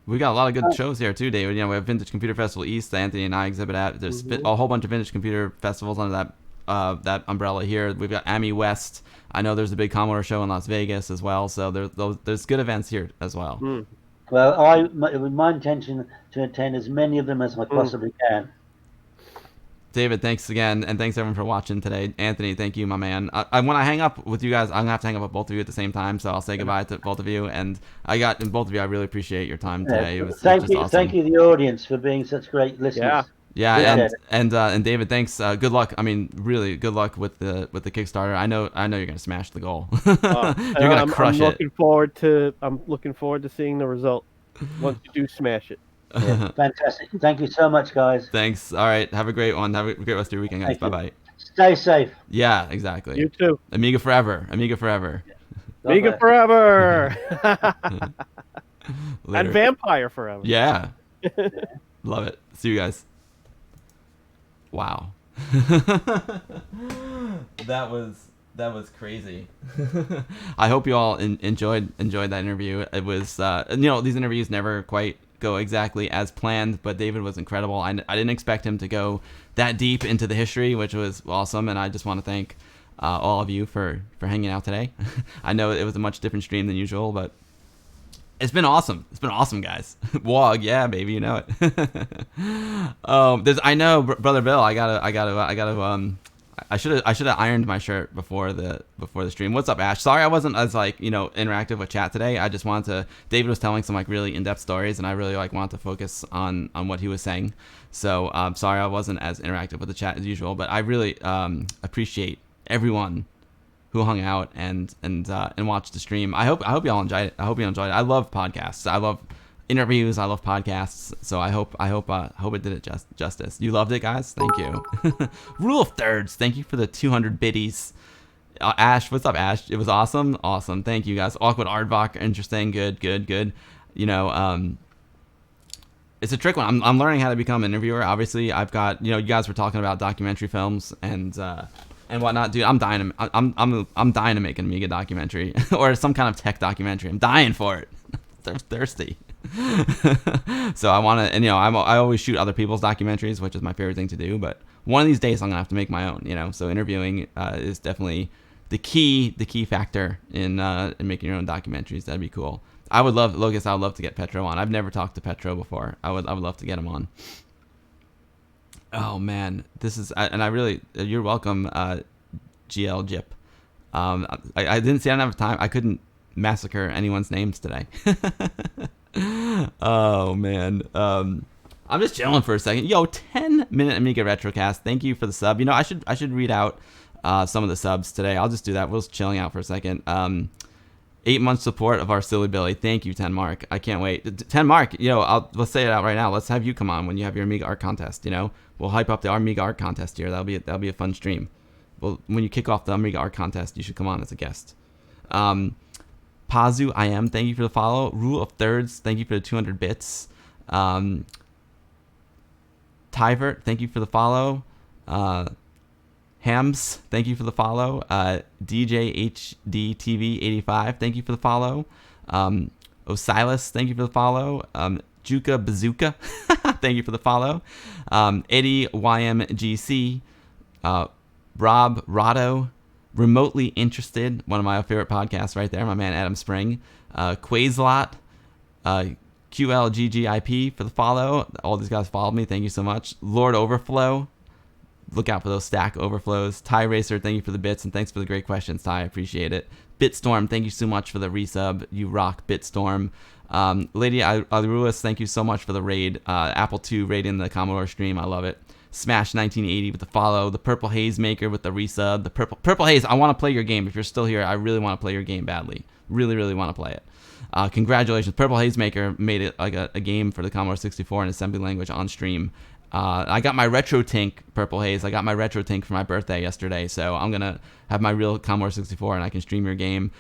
We got a lot of good shows here too, David. You know, we have Vintage Computer Festival East that Anthony and I exhibit at. There's a whole bunch of vintage computer festivals under that umbrella here. We've got AMI West. I know there's a big Commodore show in Las Vegas as well. So there's good events here as well. Well, it was my intention to attend as many of them as I possibly can. David, thanks again, and thanks everyone for watching today. Anthony, thank you, my man. When I hang up with you guys, I'm gonna have to hang up with both of you at the same time, so I'll say goodbye to both of you. And both of you, I really appreciate your time today. Thank you, awesome. Thank you, the audience, for being such great listeners. Yeah, and David, thanks. Good luck. I mean, really, good luck with the Kickstarter. I know you're gonna smash the goal. You're gonna crush it. I'm looking forward to seeing the result once you do smash it. Yeah, fantastic. Thank you so much, guys. Thanks. All right. Have a great one. Have a great rest of your weekend, guys. Bye-bye. Stay safe. Yeah, exactly. You too. Amiga forever. Amiga forever. Amiga forever. And Vampire forever. Yeah. Love it. See you guys. Wow. That was crazy. I hope you all enjoyed that interview. It was these interviews never quite go exactly as planned, but David was incredible. I didn't expect him to go that deep into the history, which was awesome, and I just want to thank all of you for hanging out today. I know it was a much different stream than usual, but it's been awesome. It's been awesome, guys. Wog, yeah, baby, you know it. I know, Brother Bill. I should have ironed my shirt before the stream. What's up, Ash? Sorry I wasn't as interactive with chat today. I just wanted to. David was telling some really in-depth stories, and I really wanted to focus on what he was saying. So sorry I wasn't as interactive with the chat as usual. But I really appreciate everyone who hung out and watched the stream. I hope y'all enjoyed it. I love podcasts. I love interviews. I love podcasts. So I hope it did it justice. You loved it, guys. Thank you. Rule of Thirds. Thank you for the 200 biddies. Ash, what's up, Ash? It was awesome. Thank you, guys. Awkward Aardbach. Interesting. Good. You know, it's a trick one. I'm learning how to become an interviewer. Obviously, I've got you guys were talking about documentary films and whatnot, dude. I'm dying to make an Amiga documentary or some kind of tech documentary. I'm dying for it. Thirsty. So I want to, and I always shoot other people's documentaries, which is my favorite thing to do. But one of these days, I'm gonna have to make my own. So interviewing is definitely the key factor in making your own documentaries. That'd be cool. I would love, Lucas. I would love to get Petro on. I've never talked to Petro before. I would love to get him on. Oh man, this is, and I really, you're welcome, GL Jip. I didn't see. I don't have time. I couldn't massacre anyone's names today. Oh man. I'm just chilling for a second. 10-minute Amiga Retrocast. Thank you for the sub. I should read out some of the subs today. I'll just do that. We're just chilling out for a second. 8 months support of our silly Billy. Thank you, 10 Mark. I can't wait. 10 Mark, let's say it out right now. Let's have you come on when you have your Amiga art contest. We'll hype up the Amiga art contest here. That'll be a fun stream. Well, when you kick off the Amiga art contest, you should come on as a guest. Pazu, I am. Thank you for the follow. Rule of Thirds. Thank you for the 200 bits. Tyvert, thank you for the follow. Hams, thank you for the follow. DJHDTV85, thank you for the follow. Osiris, thank you for the follow. Juka Bazooka, thank you for the follow. Eddie YMGC, Rob Rotto, Remotely Interested, one of my favorite podcasts right there, my man Adam Spring. Quazlot, QLGGIP for the follow. All these guys followed me. Thank you so much. Lord Overflow. look out for those stack overflows. Ty Racer, thank you for the bits, and thanks for the great questions, Ty. I appreciate it. Bitstorm, thank you so much for the resub. You rock, Bitstorm. Lady Aruas, thank you so much for the raid. Apple II raiding the Commodore stream. I love it. Smash 1980 with the follow. The Purple Haze Maker with the resub. The Purple Haze, I want to play your game. If you're still here, I really want to play your game badly. Really, really want to play it. Congratulations. Purple Haze Maker made it like a game for the Commodore 64 in assembly language on stream. I got my Retro Tink, Purple Haze. I got my Retro Tink for my birthday yesterday, so I'm going to have my real Commodore 64 and I can stream your game.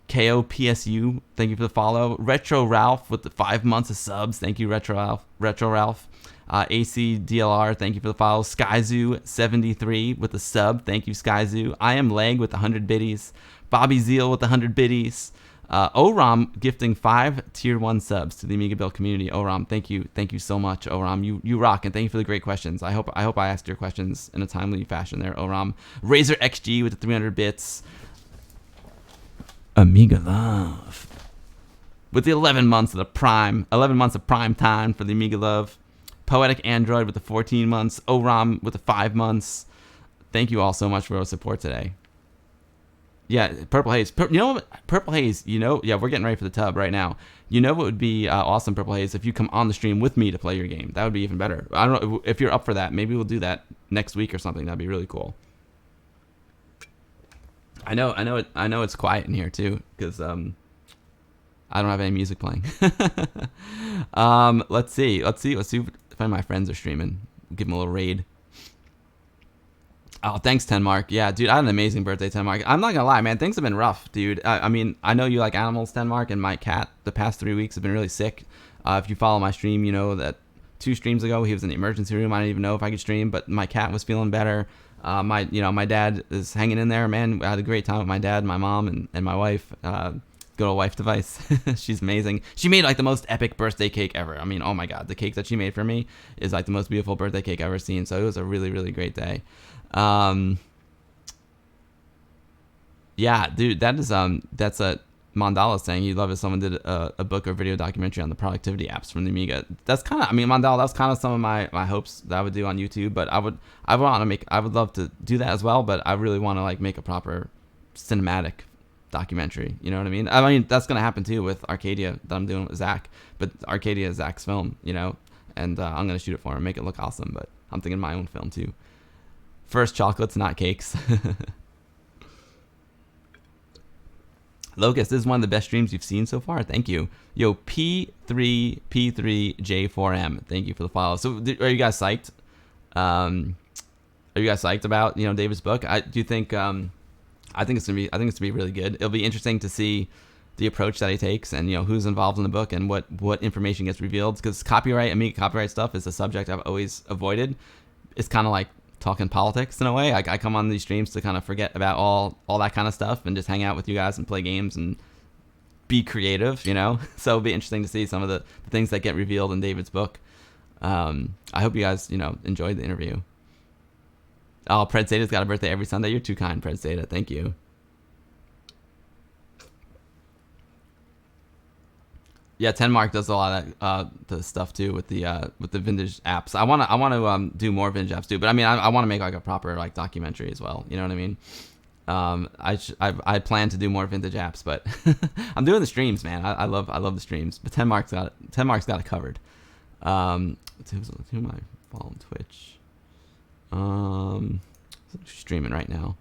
KOPSU, thank you for the follow. Retro Ralph with the 5 months of subs. Thank you, Retro Ralph. ACDLR, thank you for the follow. Skyzoo73 with the sub. Thank you, Skyzoo. I am Leg with the 100 biddies. Bobby Zeal with the 100 biddies. Oram gifting 5 tier 1 subs to the Amiga Build community. Oram, thank you so much. Oram, you rock, and thank you for the great questions. I hope I asked your questions in a timely fashion there, Oram. Razor XG with the 300 bits. Amiga Love with the 11 months of prime time for the Amiga Love. Poetic Android with the 14 months. Oram with the 5 months. Thank you all so much for your support today. Yeah, Purple Haze. You know what? Purple Haze, yeah, we're getting ready for the tub right now. You know what would be awesome, Purple Haze, if you come on the stream with me to play your game. That would be even better. I don't know if you're up for that. Maybe we'll do that next week or something. That'd be really cool. I know it's quiet in here too, because I don't have any music playing. Let's see if any of my friends are streaming. Give them a little raid. Oh, thanks, Tenmark. Yeah, dude, I had an amazing birthday, Tenmark. I'm not gonna lie, man. Things have been rough, dude. I mean, I know you like animals, Tenmark, and my cat the past 3 weeks have been really sick. If you follow my stream, you know that 2 streams ago he was in the emergency room. I didn't even know if I could stream, but my cat was feeling better. My dad is hanging in there, man. I had a great time with my dad, my mom, and my wife. Good old wife device. She's amazing. She made like the most epic birthday cake ever. I mean, oh my god, the cake that she made for me is like the most beautiful birthday cake I've ever seen. So it was a really, really great day. Yeah, dude, that's a Mandala saying he'd love if someone did a book or video documentary on the productivity apps from the Amiga. That's kind of, I mean, Mandala, that's kind of some of my hopes that I would do on YouTube, but I would love to do that as well, but I really want to like make a proper cinematic documentary, you know what I mean? I mean, that's going to happen too with Arcadia that I'm doing with Zach, but Arcadia is Zach's film, you know, and I'm going to shoot it for him, make it look awesome, but I'm thinking my own film too. First chocolates, not cakes. Locust, this is one of the best streams you've seen so far. Thank you. Yo, P3J4M. Thank you for the follow. So, are you guys psyched? Are you guys psyched about David's book? I think it's gonna be really good. It'll be interesting to see the approach that he takes, and who's involved in the book and what information gets revealed. Because Amiga copyright stuff is a subject I've always avoided. It's kind of like talking politics in a way. I come on these streams to kind of forget about all that kind of stuff and just hang out with you guys and play games and be creative, So it'll be interesting to see some of the things that get revealed in David's book. I hope you guys, enjoyed the interview. Oh, Pred Zeta's got a birthday every Sunday. You're too kind, Pred Zeta. Thank you. Yeah, Tenmark does a lot of the stuff too with the vintage apps. I want to do more vintage apps too, but I mean I want to make like a proper like documentary as well. You know what I mean? I plan to do more vintage apps, but I'm doing the streams, man. I love the streams. But Tenmark's got it covered. Who am I following Twitch? Streaming right now.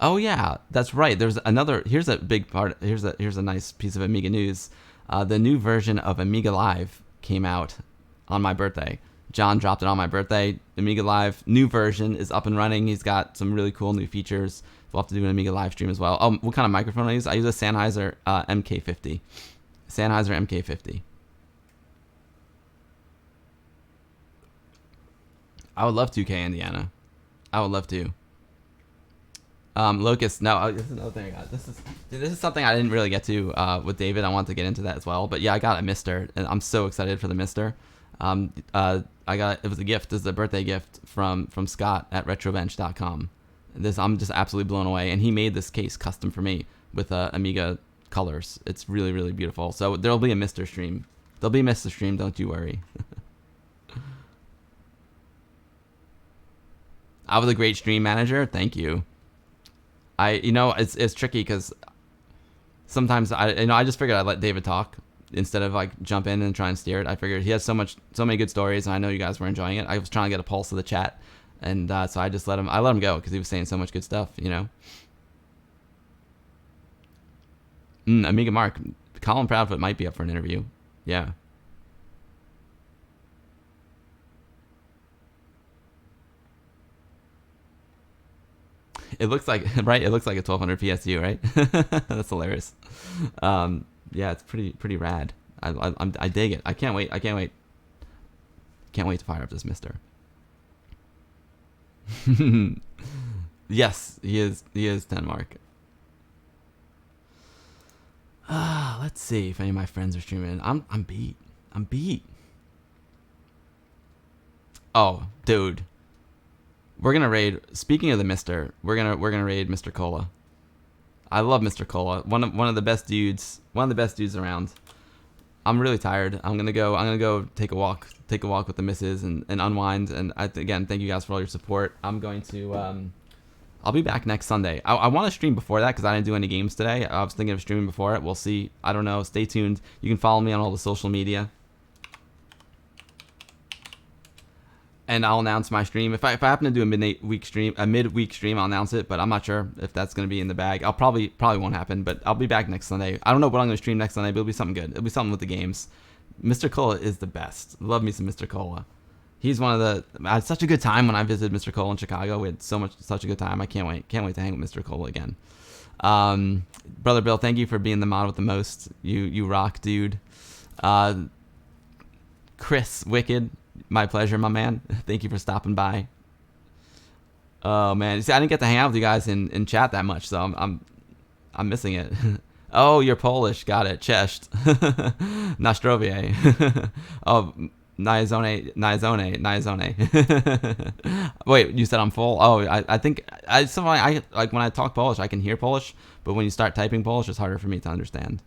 Oh yeah, that's right. There's another. Here's a big part. Here's a nice piece of Amiga news. The new version of Amiga Live came out on my birthday. John dropped it on my birthday. Amiga Live, new version, is up and running. He's got some really cool new features. We'll have to do an Amiga Live stream as well. Oh, what kind of microphone I use? I use a Sennheiser MK50. Sennheiser MK50. I would love 2K Indiana. I would love to. Locust, no, this is another thing I got. This is something I didn't really get to with David. I want to get into that as well. But yeah, I got a Mister, and I'm so excited for the Mister. It was a gift. This is a birthday gift from Scott at retrobench.com. I'm just absolutely blown away. And he made this case custom for me with Amiga colors. It's really, really beautiful. So there'll be a Mister stream. There'll be a Mister stream, don't you worry. I was a great stream manager. Thank you. It's tricky because sometimes I just figured I'd let David talk instead of like jump in and try and steer it. I figured he has so many good stories, and I know you guys were enjoying it. I was trying to get a pulse of the chat, and so I just let him go because he was saying so much good stuff, Amiga Mark, Colin Proudfoot might be up for an interview. Yeah. It looks like right. It looks like a 1200 PSU, right? That's hilarious. Yeah, it's pretty rad. I dig it. I can't wait. Can't wait to fire up this Mister. Yes, he is 10 Mark. Let's see if any of my friends are streaming. I'm beat. Oh, dude. We're gonna raid. Speaking of the Mister, we're gonna raid Mr. Cola. I love Mr. Cola. One of the best dudes. One of the best dudes around. I'm really tired. I'm gonna go take a walk with the missus and unwind. And again, thank you guys for all your support. I'm going to I'll be back next Sunday. I want to stream before that because I didn't do any games today. I was thinking of streaming before it. We'll see. I don't know. Stay tuned. You can follow me on all the social media. And I'll announce my stream. If I happen to do a midweek stream, I'll announce it. But I'm not sure if that's going to be in the bag. I'll probably won't happen. But I'll be back next Sunday. I don't know what I'm going to stream next Sunday, but it'll be something good. It'll be something with the games. Mr. Cola is the best. Love me some Mr. Cola. He's one of the. I had such a good time when I visited Mr. Cola in Chicago. We had such a good time. I can't wait to hang with Mr. Cola again. Brother Bill, thank you for being the mod with the most. You rock, dude. Chris Wicked. My pleasure, my man. Thank you for stopping by. Oh man, see, I didn't get to hang out with you guys in chat that much, so I'm missing it. Oh, you're Polish. Got it. Cześć. Nastrowie. Oh, Niazone. Wait, you said I'm full? Oh, I think I like when I talk Polish, I can hear Polish, but when you start typing Polish, it's harder for me to understand.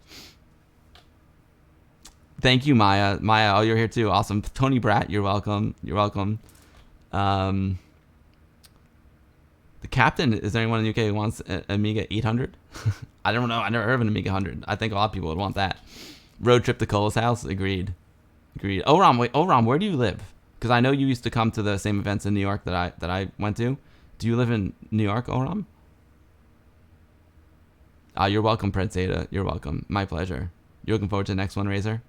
Thank you, Maya. Oh, you're here too. Awesome. Tony Bratt, you're welcome. The captain, is there anyone in the UK who wants Amiga 800? I don't know. I never heard of an Amiga 100. I think a lot of people would want that. Road trip to Cola's house? Agreed. Oram, where do you live? Because I know you used to come to the same events in New York that I went to. Do you live in New York, Oram? You're welcome, Prince Ada. You're welcome. My pleasure. You're looking forward to the next one, Razor?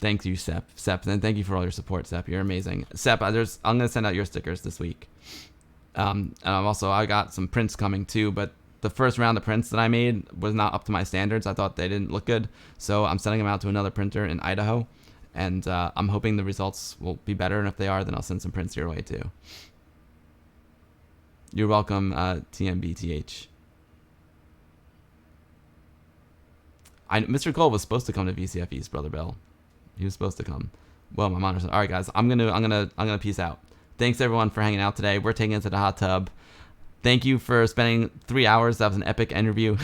Thank you, Sep, and thank you for all your support, Sep. You're amazing, Sep. I'm gonna send out your stickers this week. And I got some prints coming too, but the first round of prints that I made was not up to my standards. I thought they didn't look good, so I'm sending them out to another printer in Idaho, and I'm hoping the results will be better. And if they are, then I'll send some prints your way too. You're welcome, TMBTH. Mr. Cole was supposed to come to VCF East, Brother Bill. He was supposed to come. Well, my monitor. All right, guys. I'm gonna peace out. Thanks everyone for hanging out today. We're taking it to the hot tub. Thank you for spending 3 hours. That was an epic interview.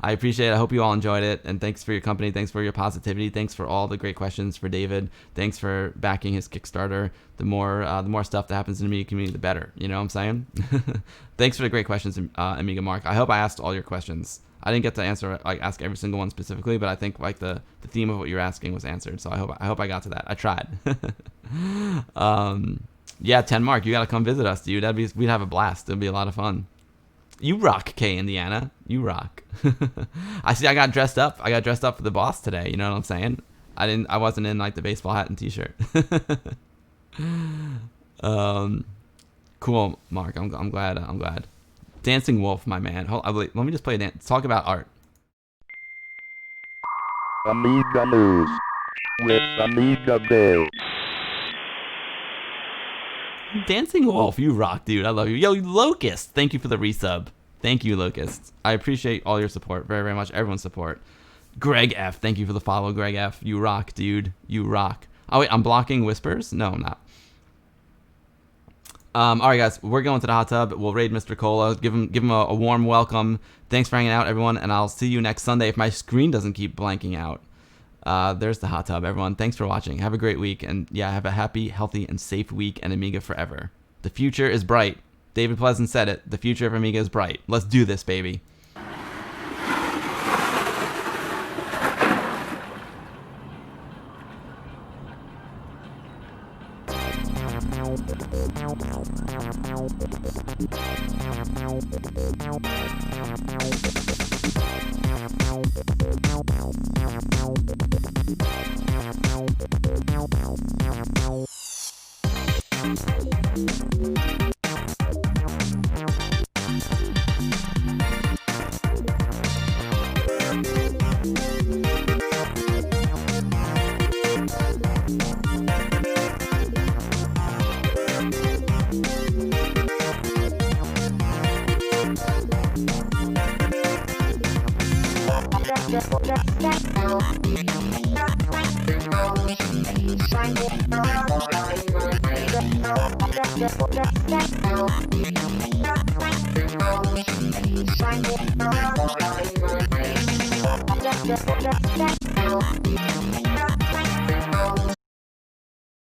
I appreciate it. I hope you all enjoyed it. And thanks for your company. Thanks for your positivity. Thanks for all the great questions for David. Thanks for backing his Kickstarter. The more stuff that happens in the Amiga community, the better. You know what I'm saying? Thanks for the great questions, Amiga Mark. I hope I asked all your questions. I didn't get to ask every single one specifically, but I think the theme of what you're asking was answered. So I hope I got to that. I tried. Yeah, 10 Mark, you gotta come visit us, dude. We'd have a blast. It'd be a lot of fun. You rock, K Indiana. You rock. I got dressed up. I got dressed up for the boss today. You know what I'm saying? I wasn't in the baseball hat and t-shirt. Cool, Mark. I'm glad. Dancing Wolf, my man. Let me just play a dance. Talk about art. Amiga News with Amiga Bill. Dancing Wolf, you rock, dude. I love you. Yo, Locust, thank you for the resub. Thank you, Locust. I appreciate all your support very, very much. Everyone's support. Greg F, thank you for the follow, Greg F. You rock, dude. You rock. Oh, wait, I'm blocking Whispers? No, I'm not. All right, guys, we're going to the hot tub. We'll raid Mr. Cola. Give him a warm welcome. Thanks for hanging out, everyone, and I'll see you next Sunday if my screen doesn't keep blanking out. There's the hot tub, everyone. Thanks for watching. Have a great week. And yeah, have a happy, healthy, and safe week, and Amiga forever. The future is bright. David Pleasance said it. The future of Amiga is bright. Let's do this, baby. Thank you.